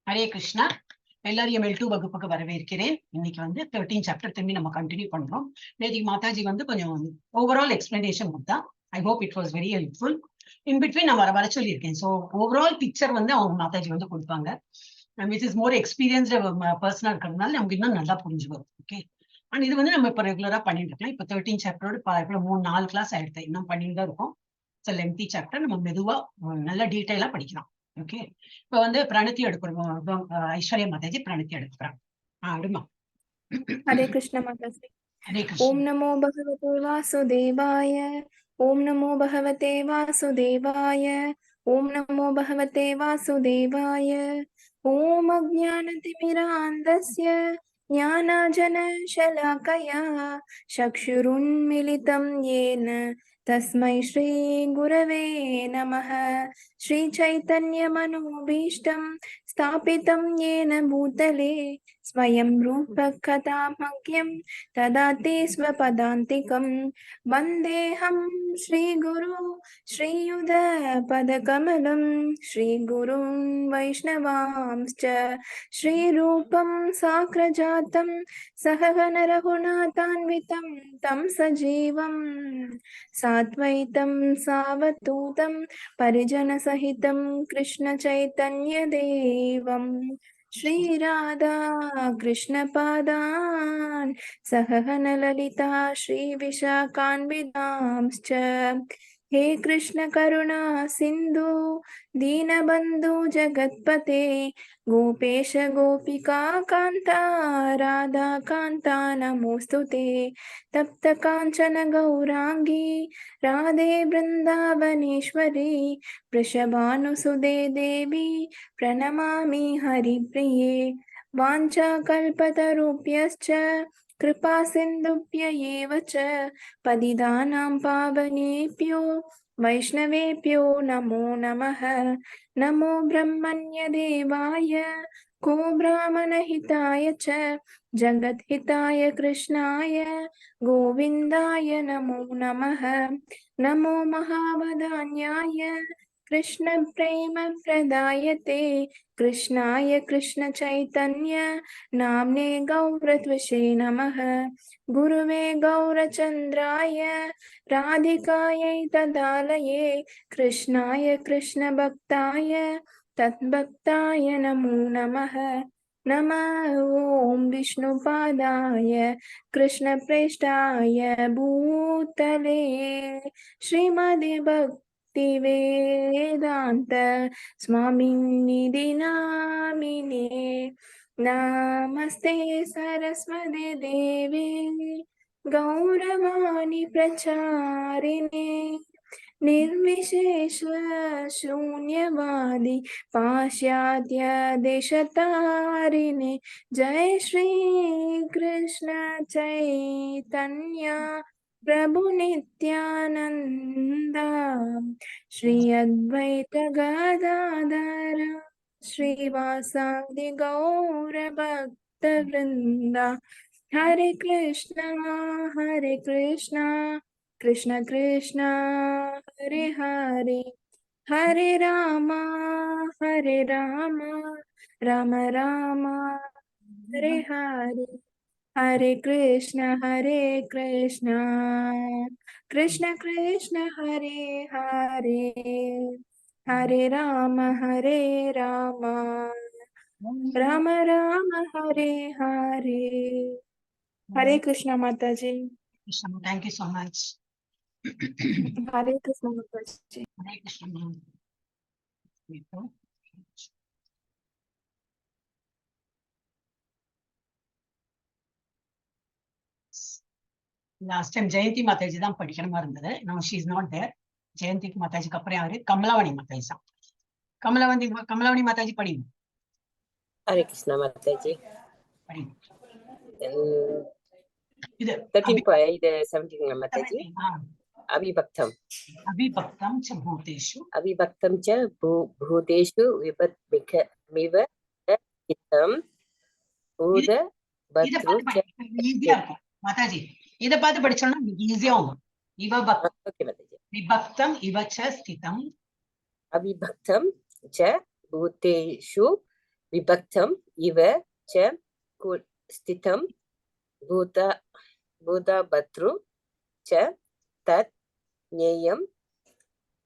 ஹரே கிருஷ்ணா. எல்லாரையும் எல்2 வகுப்புக்கு வரவேற்கிறேன். இன்னைக்கு வந்து 13 சாப்டர் திரும்பி நம்ம கண்டினியூ பண்றோம். நேற்றுக்கு மாதாஜி வந்து கொஞ்சம் ஓவரால் எக்ஸ்பிளனேஷன் கொடுத்தா. I hope it was very helpful. In between நான் வர சொல்லியிருக்கேன். ஸோ ஓவரால் பிக்சர் வந்து அவங்க மாதாஜி வந்து கொடுப்பாங்க. விச் இஸ் மோர் எக்ஸ்பீரியன்ஸ்டு பர்சனா இருக்கிறதுனால நமக்கு இன்னும் நல்லா புரிஞ்சு வரும். ஓகே. அண்ட் இது வந்து நம்ம இப்போ ரெகுலரா பண்ணிட்டு இருக்கலாம். இப்போ 13 சாப்டரோட 3-4 கிளாஸ் ஆயிடுது. இன்னும் பண்ணிட்டு தான் இருக்கும். லென்த்தி சாப்டர் நம்ம மெதுவா நல்ல டீட்டெயிலா படிக்கலாம். ஓகே. இப்போ வந்து பிரணத்தி எடுக்கிறோம். ஐஸ்வர்யா மாதாஜி பிரணத்தி எடுக்கிறாங்க. அடுமா. हरे कृष्ण माताजी। हरे कृष्ण. ओम नमो भगवते वासुदेवाय। ओम नमो भगवते वासुदेवाय। ओम नमो भगवते वासुदेवाय। ओम अज्ञानतिमिरान्धस्य ज्ञानाञ्जनशलाकया चक्षुरुन्मीलितं येन तस्मै श्री गुरवे नमः। श्री चैतन्यमनोभीष्टं स्थापितं येन भूतले स्वयं रूप कथामह्यं ददाति स्वपदान्तिकं। वन्देऽहं श्रीगुरु श्रीयुतपदकमलं श्रीगुरुं वैष्णवांश्च श्रीरूपं साग्रजातं सहगण रघुनाथान्वितं तं सजीवं साद्वैतं सावधूतं परिजनसहितं कृष्णचैतन्यदेवं श्री राधा कृष्ण पादान् सहगण ललिता श्री विशाखान्वितांश्च। हे कृष्ण करुणा सिन्धु दीनबन्धु जगत्पते गोपेश गोपिका कान्ता राधा कान्ता नमोस्तुते। तप्त काञ्चन गौरांगी राधे वृन्दावनेश्वरी वृषभानुसुते देवी प्रणमामि हरिप्रिये। वाञ्छाकल्पतरुभ्यश्च कृपा सिन्धुभ्य एव च पतितानां पावनेभ्यो वैष्णवेभ्यो नमो नमः। नमो ब्रह्मण्यदेवाय को ब्राह्मणहिताय च जगद्हिताय कृष्णाय गोविन्दाय नमो नमः। नमो महावदान्याय कृष्ण प्रेम प्रदायते कृष्णाय कृष्ण चैतन्य नाम्ने गौरत्वसे नमः। गुरुवे गौरचन्द्राय राधिकायै तदालये कृष्णाय कृष्ण भक्ताय तद्भक्ताय नमो नमः। नमः ॐ विष्णुपादाय कृष्णप्रेष्ठाय भूतले श्रीमद् भक्तिवेदान्त स्वामिनिधि नामिने। नमस्ते सरस्वती देवे गौरवाणी प्रचारिणे निर्विशेष शून्यवादी पाश्चात्य देशतारिणे। जय श्री कृष्ण चैतन्य प्रभु नित्यानंद श्री अद्वैत गदाधर श्रीवासादि गौर भक्त वृंदा। हरे कृष्णा कृष्ण कृष्ण हरे हरे हरे राम राम राम हरे हरे हरे कृष्ण कृष्ण कृष्ण हरे हरे हरे राम राम राम हरे हरे। हरे कृष्ण माता जी। Thank you so much. हरे कृष्ण माता जी। हरे कृष्ण. லாஸ்ட் டைம் ஜெயந்தி மாதாஜி தான் படிக்கணுமா இருந்தது. No she is not there. Jayanthi மாதாஜிக்கு அப்புறம் யாரு? கமலாவணி மாதாஜி தான். கமலாவணி மாதாஜி படிங்க. हरे कृष्ण माताजी। படிங்க. இது 17 माताजी। अविभक्तम च भूतेषु विभक्तमिव चित्तम भूत भद्रु ஈஸியா இருக்கும் மாதாஜி. இத பார்த்து படிச்சோம்னா ஈஸியா இருக்கும். விபக்தம் இவச்ச ஸ்திதம் अविभक्तम च भूतेषु विभक्तम् इव च स्थितं भूतभर्तृ च तत् ज्ञेयं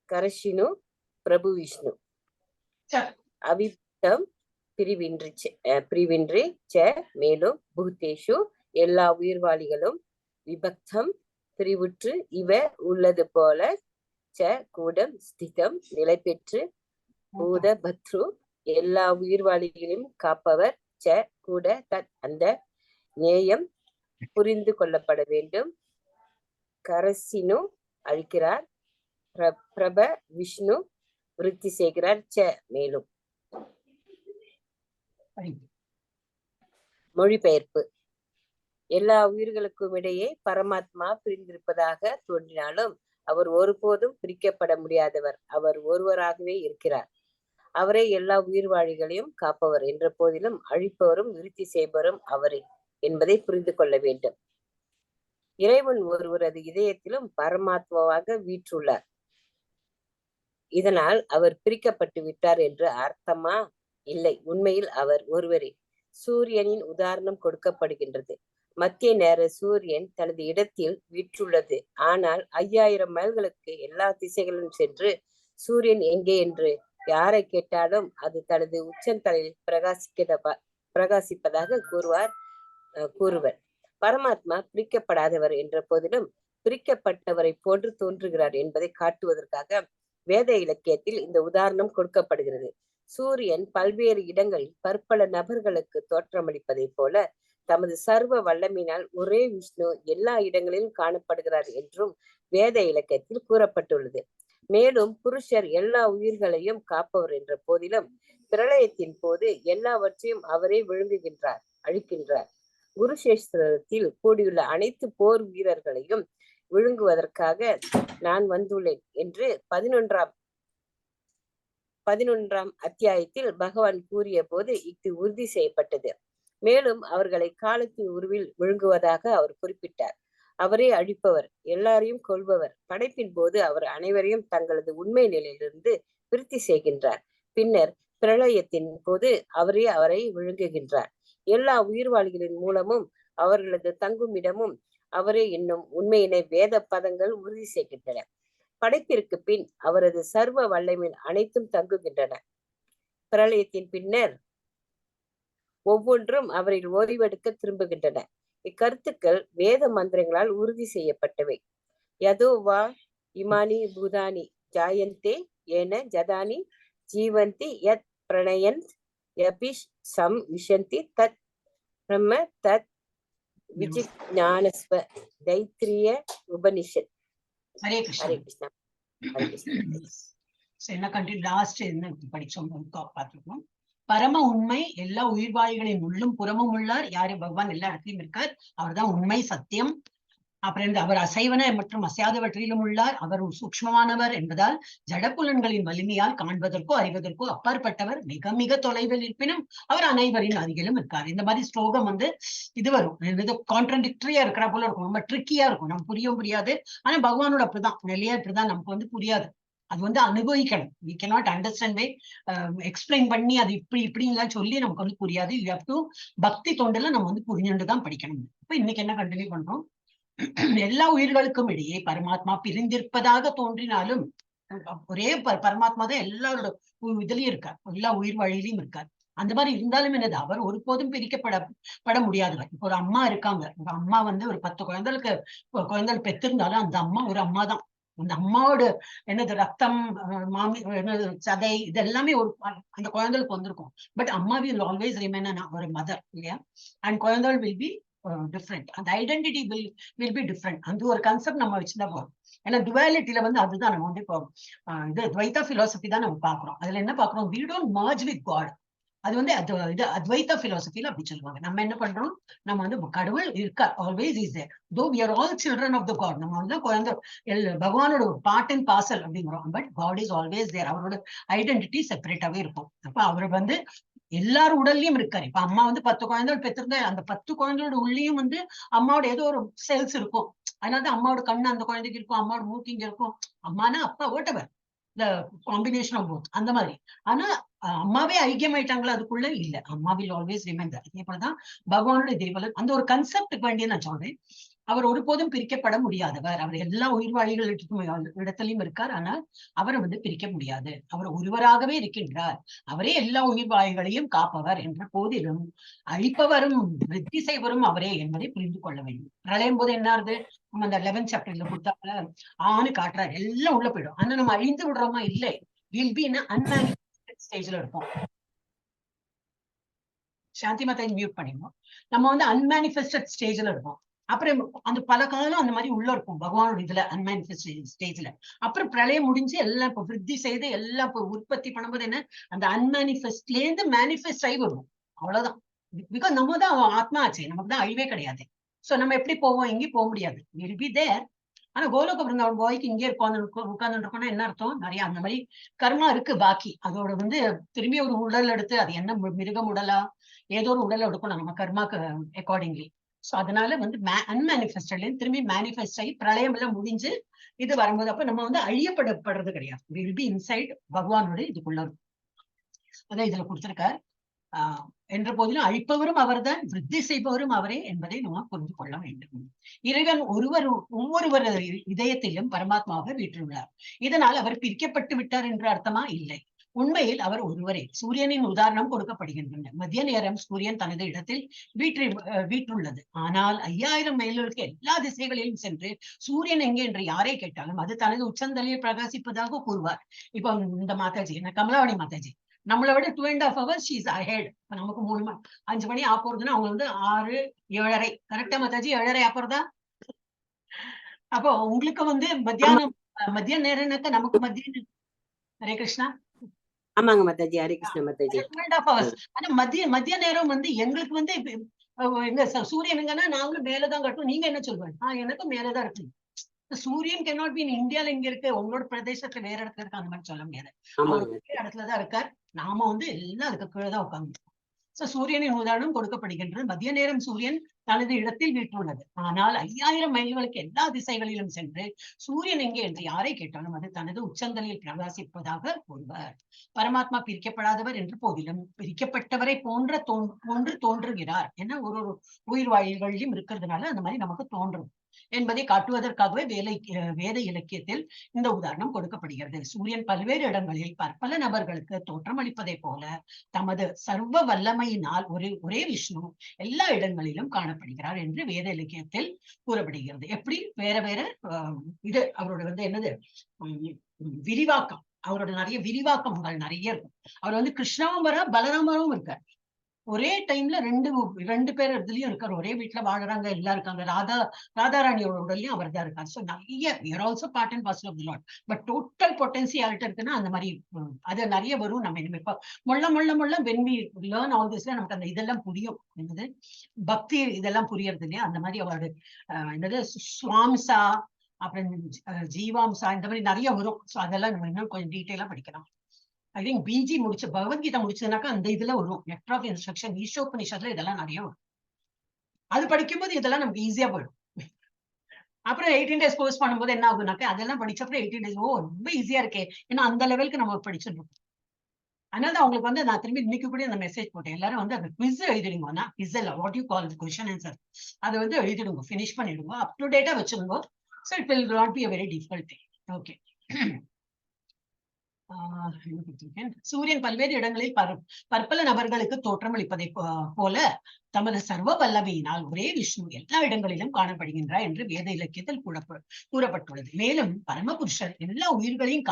करशिनु प्रभु विष्णु அவிபக்தம் பிரிவின்றி ச மேலும் பூத்தேஷு எல்லா உயிர்வாளிகளும் விபக்தம் பிரிவுற்று இவ உள்ளது போல ச கூடம் ஸ்திதம் நிலை பெற்று பூத பத்ரு எல்லா உயிர்வாளிகளையும் காப்பவர் ச கூட தத் அந்த நேயம் புரிந்து கொள்ளப்பட வேண்டும் கரசினு அழிக்கிறார் பிரப விஷ்ணு விருத்தி செய்கிறார் ச மேலும். மொழிபெயர்ப்பு. எல்லா உயிர்களுக்கும் இடையே பரமாத்மா பிரிந்திருப்பதாக தோன்றினாலும் அவர் ஒருபோதும் பிரிக்கப்பட முடியாதவர். அவர் ஒருவராகவே இருக்கிறார். அவரே எல்லா உயிர்வாழிகளையும் காப்பவர் என்ற போதிலும் அழிப்பவரும் விருத்தி செய்பவரும் அவரே என்பதை புரிந்து கொள்ள வேண்டும். இறைவன் ஒருவரது இதயத்திலும் பரமாத்மாவாக வீற்றுள்ளார். இதனால் அவர் பிரிக்கப்பட்டு விட்டார் என்று அர்த்தமா? இல்லை, உண்மையில் அவர் ஒருவரே. சூரியனின் உதாரணம் கொடுக்கப்படுகின்றது. மத்திய நேர சூரியன் தனது இடத்தில் வீற்றுள்ளது. ஆனால் 5000 மைல்களுக்கு எல்லா திசைகளிலும் சென்று சூரியன் எங்கே என்று யாரை கேட்டாலும் அது தனது உச்சந்தலையில் பிரகாசிப்பதாக கூறுவர். பரமாத்மா பிரிக்கப்படாதவர் என்ற போதிலும் பிரிக்கப்பட்டவரை போன்று தோன்றுகிறார் என்பதை காட்டுவதற்காக வேத இலக்கியத்தில் இந்த உதாரணம் கொடுக்கப்படுகிறது. சூரியன் பல்வேறு இடங்களில் பற்பல நபர்களுக்கு தோற்றமளிப்பதைப் போல தமது சர்வ வல்லமையினால் ஒரே விஷ்ணு எல்லா இடங்களிலும் காணப்படுகிறார் என்றும் வேத இலக்கியத்தில் கூறப்பட்டுள்ளது. மேலும் புருஷர் எல்லா உயிர்களையும் காப்பவர் என்ற போதிலும் பிரளயத்தின் போது எல்லாவற்றையும் அவரே விழுங்குகின்றார், அழிக்கின்றார். குருஷேஸ்வரத்தில் கூடியுள்ள அனைத்து போர் வீரர்களையும் விழுங்குவதற்காக நான் வந்துள்ளேன் என்று 11ஆம் அத்தியாயத்தில் பகவான் கூறிய போது இது உறுதி செய்யப்பட்டது. மேலும் அவர்களை காலத்தின் உருவில் விழுங்குவதாக அவர் குறிப்பிட்டார். அவரே அழிப்பவர், எல்லாரையும் கொல்பவர். படைப்பின் போது அவர் அனைவரையும் தங்களது உண்மை நிலையிலிருந்து விருத்தி செய்கின்றார். பின்னர் பிரளயத்தின் போது அவரை விழுங்குகின்றார். எல்லா உயிர்வாளிகளின் மூலமும் அவர்களது தங்குமிடமும் அவரே என்னும் உண்மையினை வேத பதங்கள் உறுதி செய்கின்றன. படைப்பிற்கு பின் அவரது சர்வ வல்லமையில் அனைத்தும் தங்குகின்றன. பிரளயத்தின் பின்னர் ஒவ்வொன்றும் அவரில் ஓய்வெடுக்க திரும்புகின்றன. இக்கருத்துக்கள் வேத மந்திரங்களால் உறுதி செய்யப்பட்டவை. யதோ வா இமானி பூதானி ஜாயந்தே ஏன ஜதானி ஜீவந்தி யத் பிரணயன் யபிஷ் சம் விஷந்தி தத் பிரம்ம தத் விஜிஞானஸ்வ தைத்திரிய உபனிஷத். ஹரே கிருஷ்ணா. ஹரே கிருஷ்ணா. ஹரே கிருஷ்ணா. என்ன கண்டினியூ லாஸ்ட் என்ன படிச்சோம் பார்த்துருக்கோம். பரம உண்மை எல்லா உயிர்வாழிகளின் உள்ளும் புறமும் உள்ளார். யாரு? பகவான் எல்லா இடத்துலயும் இருக்கார். அவர்தான் உண்மை, சத்தியம். அப்புறம் அவர் அசைவன மற்றும் அசையாதவற்றிலும் உள்ளார். அவர் சூக்ஷ்மமானவர் என்பதால் ஜடப்புலன்களின் வலிமையால் காண்பதற்கோ அறிவதற்கோ அப்பாற்பட்டவர். மிக மிக தொலைவில் இருப்பினும் அவர் அனைவரின் அருகிலும் இருக்கார். இந்த மாதிரி ஸ்லோகம் இது வரும், கான்ட்ரடிக்டரியா இருக்கிற போல இருக்கும், ரொம்ப ட்ரிக்கியா இருக்கும், நம்ம புரியாது. ஆனா பகவானோட அப்படிதான், நிலையா இப்படிதான், நமக்கு புரியாது. அது அனுபவிக்கணும். we cannot understand way explain பண்ணி அது இப்படிலாம் சொல்லி நமக்கு புரியாது. you have to பக்தி தொண்டுல நம்ம புரிஞ்சுட்டுதான் படிக்கணும். இப்ப இன்னைக்கு என்ன கண்டினியூ பண்றோம்? எல்லா உயிர்களுக்கும் இடையே பரமாத்மா பிரிந்திருப்பதாக தோன்றினாலும் ஒரே பரமாத்மா தான் எல்லாரோட இதுலயும் இருக்கார், எல்லா உயிர் வழியிலையும் இருக்கார். அந்த மாதிரி இருந்தாலும் என்னது, அவர் ஒருபோதும் பிரிக்கப்பட முடியாதவர். இப்போ ஒரு அம்மா இருக்காங்க, ஒரு அம்மா ஒரு 10 குழந்தைகள் பெற்றிருந்தாலும் அந்த அம்மா ஒரு அம்மா தான். அந்த அம்மாவோட ரத்தம், மாமி, சதை, இது எல்லாமே அந்த குழந்தைகளுக்கு வந்திருக்கும். பட் அம்மா வில் ஆல்வேஸ் ரிமைன் ஒரு மதர் இல்லையா? அண்ட் குழந்தைகள் வில் பி டிஃப்ரெண்ட். அந்த ஐடென்டிட்டி வில் பி டிஃப்ரெண்ட். அந்த ஒரு கான்செப்ட் நம்ம வச்சுதான் போறோம். ஏன்னா டுவாலிட்டியில அதுதான் நம்ம இப்போ இது துவைதா பிலாசபி தான் நம்ம பாக்குறோம். அதுல என்ன பாக்குறோம்? we don't merge with God. அது அத்வைதா பிலாசபில அப்படி சொல்லுவாங்க. நம்ம என்ன பண்றோம்? நம்ம கடவுள் இருக்க ஆல்வேஸ் இஸ் தேர். தோ we are all children of the God. நம்ம குழந்தை பகவானோட ஒரு பார்ட் அண்ட் பார்சல் அப்படிங்கிறோம். But God is always there. அவரோட ஐடென்டிட்டி செப்பரேட்டாவே இருக்கும். அப்ப அவர் எல்லாரும் உடல்லயும் இருக்காரு. இப்ப அம்மா 10 குழந்தைகள் பெற்றிருந்தா அந்த 10 குழந்தைகளோட உள்ளயும் அம்மாவோட ஏதோ ஒரு செல்ஸ் இருக்கும். அதனால அம்மாவோட கண்ணு அந்த குழந்தைக்கு இருக்கும், அம்மாவோட மூக்கிங்க இருக்கும். அம்மானா அப்பா ஓட்டவர் த காம்பினேஷன் ஆஃப் போத் அந்த மாதிரி. ஆனா அம்மாவே ஐக்கியம் ஆயிட்டாங்களா அதுக்குள்ள இல்ல, அம்மா வில் ஆல்வேஸ் ரிமைண்டர். இதே போலதான் பகவானுடைய தேவலன் அந்த ஒரு கன்செப்டுக்கு வேண்டிய நான் சொல்றேன். அவர் ஒருபோதும் பிரிக்கப்பட முடியாதவர். அவர் எல்லா உயிர்வாழிகள் இடத்திலையும் இருக்கார். ஆனால் அவரை பிரிக்க முடியாது. அவர் ஒருவராகவே இருக்கின்றார். அவரே எல்லா உயிர்வாழிகளையும் காப்பவர் என்ற போதிலும் அழிப்பவரும் விருத்தி செய்வரும் அவரே என்பதை புரிந்து கொள்ள வேண்டும். பிரளயம் போது என்ன ஆகுது, நம்ம அந்த 11th சாப்டர்ல கொடுத்தாங்க ஆணு காட்டுறாரு, எல்லாம் உள்ள போயிடும். ஆனா நம்ம அழிந்து விடுறோமா? இல்லை. வில் பி இன் அன்மேனிஃபெஸ்டட் ஸ்டேஜ்ல இருப்போம். சாந்தி மாதா மியூட் பண்ணிடுவோம். நம்ம அன்மேனிஃபெஸ்டட் ஸ்டேஜ்ல இருப்போம். அப்புறம் அந்த பல காலம் அந்த மாதிரி உள்ள இருக்கும் பகவானோட இதுல அன்மேனிஃபெஸ்ட் ஸ்டேஜ்ல. அப்புறம் பிரளயம் முடிஞ்சு எல்லாம் இப்ப விருத்தி செய்து எல்லாம் இப்ப உற்பத்தி பண்ணும்போது என்ன, அந்த அன்மேனிஃபெஸ்ட்ல இருந்து மேனிஃபெஸ்ட் ஆகி வரும். அவ்வளவுதான். பிகாஸ் நம்ம தான் ஆத்மா ஆச்சு, நமக்கு தான் அழிவே கிடையாது. சோ நம்ம எப்படி போவோம்? எங்கேயும் போக முடியாது. Will be there. ஆனா கோலோக பிருந்தாவன் போய்க்கு இங்கே உட்கார்ந்து இருக்கோம்னா என்ன அர்த்தம்? நிறைய அந்த மாதிரி கர்மா இருக்கு பாக்கி. அதோட திரும்பி ஒரு உடல் எடுத்து, அது என்ன மிருகம் உடலா ஏதோ ஒரு உடல் எடுக்கணும் நம்ம கர்மாக்கு அக்கார்டிங்லி. சோ அதனால அன்மேனிஃபெஸ்டட்ல திரும்பி மேனிஃபெஸ்ட் ஆகி பிரளயம் எல்லாம் முடிஞ்சு இது வரும்போது அப்ப நம்ம அழியப்படுறது கிடையாது. வில் பி இன்சைட் பகவானோட இதுக்குள்ள இருக்கும். அதான் இதுல கொடுத்திருக்கார். என்ற போதிலும் அழிப்பவரும் அவர்தான், விருத்தி செய்பவரும் அவரே என்பதை நம்ம புரிந்து கொள்ள வேண்டும். இறைவன் ஒவ்வொருவர் இதயத்திலும் பரமாத்மாவாக வீற்றுள்ளார். இதனால் அவர் பிரிக்கப்பட்டு விட்டார் என்ற அர்த்தமா? இல்லை. உண்மையில் அவர் ஒருவரே. சூரியனின் உதாரணம் கொடுக்கப்படுகின்றன. மதிய நேரம் சூரியன் தனது இடத்தில் வீற்றுள்ளது. ஆனால் 5000 மைல்களுக்கு எல்லா திசைகளிலும் சென்று சூரியன் எங்கே என்று யாரை கேட்டாலும் அது தனது உச்சந்தலையில் பிரகாசிப்பதாக கூறுவார். இப்போ இந்த மாதாஜி, கமலாவணி மாதாஜி, நம்மளை விட 2.5 hours she is ahead. நமக்கு 5 மணி ஆப்போறதுன்னா அவங்க 6, 7:30 கரெக்டா மாதாஜி? 7:30 ஆப்போறதா? அப்போ உங்களுக்கு மத்திய நேரம்னாக்க நமக்கு மத்திய. ஹரே கிருஷ்ணா. ஆமாங்க மாதாஜி, ஹரே கிருஷ்ண மாதாஜி. 2.5 hours. ஆனா மத்திய நேரம் எங்களுக்கு எங்க சூரியனுங்கன்னா நாங்களும் மேலதான் கட்டும். நீங்க என்ன சொல்லுவாங்க? எனக்கும் மேலதான் இருக்கு. சூரியன் cannot be in இந்தியால இங்க இருக்கு, உங்களோட பிரதேசத்துல வேற இடத்துல இருக்கு, அந்த மாதிரி சொல்ல முடியாது. அவர் இடத்துலதான் இருக்கார். நாம எல்லாம் அதுக்கு கீழதான் உட்கார்ந்து. சூரியனின் உதாரணம் கொடுக்கப்படுகின்றது. மதிய நேரம் சூரியன் தனது இடத்தில் வீற்றுள்ளது. ஆனால் 5000 மைல்களுக்கு எல்லா திசைகளிலும் சென்று சூரியன் எங்கே என்று யாரை கேட்டாலும் அது தனது உச்சந்தலையில் பிரகாசிப்பதாக கூறுவார். பரமாத்மா பிரிக்கப்படாதவர் என்று போதிலும் பிரிக்கப்பட்டவரை போன்று தோன்றுகிறார். ஏன்னா ஒரு உயிர் வாயில்களிலும் இருக்கிறதுனால அந்த மாதிரி நமக்கு தோன்றும் என்பதை காட்டுவதற்காகவே வேத இலக்கியத்தில் இந்த உதாரணம் கொடுக்கப்படுகிறது. சூரியன் பல்வேறு இடங்களில் பற்பல நபர்களுக்கு தோற்றம் அளிப்பதை போல தமது சர்வ வல்லமையினால் ஒரே விஷ்ணு எல்லா இடங்களிலும் காணப்படுகிறார் என்று வேத இலக்கியத்தில் கூறப்படுகிறது. எப்படி வேற வேற இது அவரோட என்னது விரிவாக்கம், அவரோட நிறைய விரிவாக்கங்கள் நிறைய இருக்கும். அவர் கிருஷ்ணாவும் வர பலராமரும் இருக்கார். ஒரே டைம்ல ரெண்டு பேர் இதுலயும் இருக்காரு. ஒரே வீட்டுல வாழறாங்க, எல்லாம் இருக்காங்க. ராதாராணியோட உடலையும் அவர் தான் இருக்காரு. சோ நிறைய also part and parcel of the lord. But total potentiality இருக்குன்னா அந்த மாதிரி அது நிறைய வரும். நம்ம இனிமே இப்ப மொள்ள when we learn all this நமக்கு அந்த இதெல்லாம் புரியும். என்னது பக்தி இதெல்லாம் புரியறது இல்லையா? அந்த மாதிரி அவரோட என்னது சுவாம்சா, அப்புறம் ஜீவாம்சா, இந்த மாதிரி நிறைய வரும். சோ அதெல்லாம் நம்ம இன்னும் கொஞ்சம் டீட்டெயிலா படிக்கலாம். ஐ திங்க் பிஜி முடிச்ச பகவத்கீதா முடிச்சதுனாக்கா அந்த இதுல வரும். லெட்டர் ஆஃப் இன்ஸ்ட்ரக்ஷன் ஈஷோபனிஷத்துல இதெல்லாம் நிறைய வரும். அது படிக்கும்போது இதெல்லாம் நமக்கு ஈஸியா போயிடும். அப்புறம் 18 days கோர்ஸ் பண்ணும்போது என்ன ஆகுனாக்கா அதெல்லாம் படிச்சப்பறம் 18 days ரொம்ப ஈஸியா இருக்கே. ஏன்னா அந்த லெவலுக்கு நம்ம படிச்சிருக்கோம். அதனால அவங்களுக்கு நான் திரும்பி இன்னைக்கு கூட அந்த மெசேஜ் போட்டேன். எல்லாரும் அந்த குவிஸ் எழுதிடுங்கன்னா, குவிஸ் இல்ல, what you call question answer, அதை எழுதிடுங்க, பினிஷ் பண்ணிடுங்க, அப் டு டேட்டா வச்சிருங்க. So it will not be a very difficult thing. Okay. சூரியன் பல்வேறு இடங்களில் பற்பல நபர்களுக்கு தோற்றம் அளிப்பதை போல தமது சர்வ வல்லமையினால் ஒரே விஷ்ணு எல்லா இடங்களிலும் காணப்படுகின்றார் என்று வேத இலக்கியத்தில் கூறப்பட்டுள்ளது. மேலும் பரமபுருஷர் எல்லா உயிர்களையும்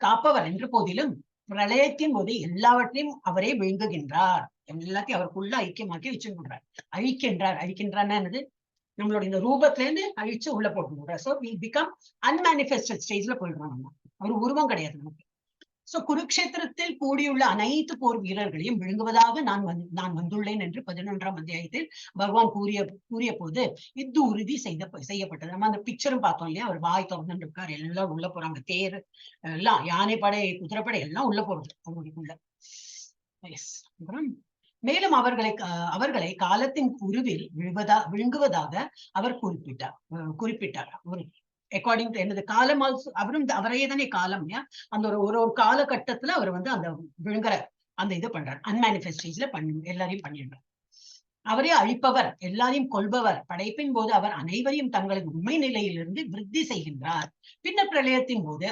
காப்பவர் என்ற போதிலும் பிரளயத்தின் போது எல்லாவற்றையும் அவரே விழுங்குகின்றார். எல்லாத்தையும் அவருக்குள்ள ஐக்கியமாக்கி வச்சுக்கின்றார். அழிக்கின்றார்னா என்னது? நம்மளோட இந்த ரூபத்துல இருந்து அழிச்சு உள்ள போட்டுறார். சோ we become unmanifested ஸ்டேஜ்ல போயிடுறோம். நம்ம ஒரு உருவம் கிடையாது நமக்கு. சோ குருக்ஷேத்திரத்தில் கூடியுள்ள அனைத்து போர் வீரர்களையும் விழுங்குவதாக நான் வந்துள்ளேன் என்று 11ஆம் அத்தியாயத்தில் பகவான் கூறிய போது இது உறுதி செய்யப்பட்டது. நம்ம அந்த பிக்சரும் பார்த்தோம் இல்லையா? அவர் வாய் திறந்து இருக்காரு, எல்லாம் உள்ள போறாங்க. தேர் எல்லாம், யானைப்படை, குதிரைப்படை எல்லாம் உள்ள போறது அவங்களுக்குள்ள. மேலும் அவர்களை காலத்தின் உருவில் விழுங்குவதாக அவர் குறிப்பிட்டார். அக்கார்டிங் டு என்னது காலம் ஆல்சோ, அவரும் அவரையே தானே காலம். அந்த ஒரு ஒரு காலகட்டத்துல அவர் வந்து அந்த விழுங்குற அந்த இது பண்றார். அன்மேனிஃபெஸ்ட் ஸ்டேஜ்ல எல்லாரையும் பண்ணிடுறார். அவரே அழிப்பவர், எல்லாரையும் கொள்பவர். படைப்பின் போது அவர் அனைவரையும் தங்களது உண்மை நிலையிலிருந்து விருத்தி செய்கின்றார். பின்னர் பிரளயத்தின் போது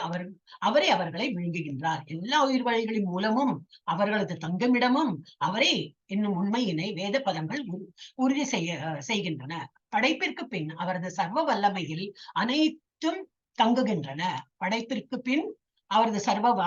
அவரே அவர்களை விழுங்குகின்றார். எல்லா உயிர் வழிகளின் மூலமும் அவர்களது தங்குமிடமும் அவரே என்னும் உண்மையினை வேத பதங்கள் உறுதி செய்கின்றன. படைப்பிற்கு பின் அவரது சர்வ வல்லமையில் அனைத்தும் தங்குகின்றன. படைப்பிற்கு பின் அவரது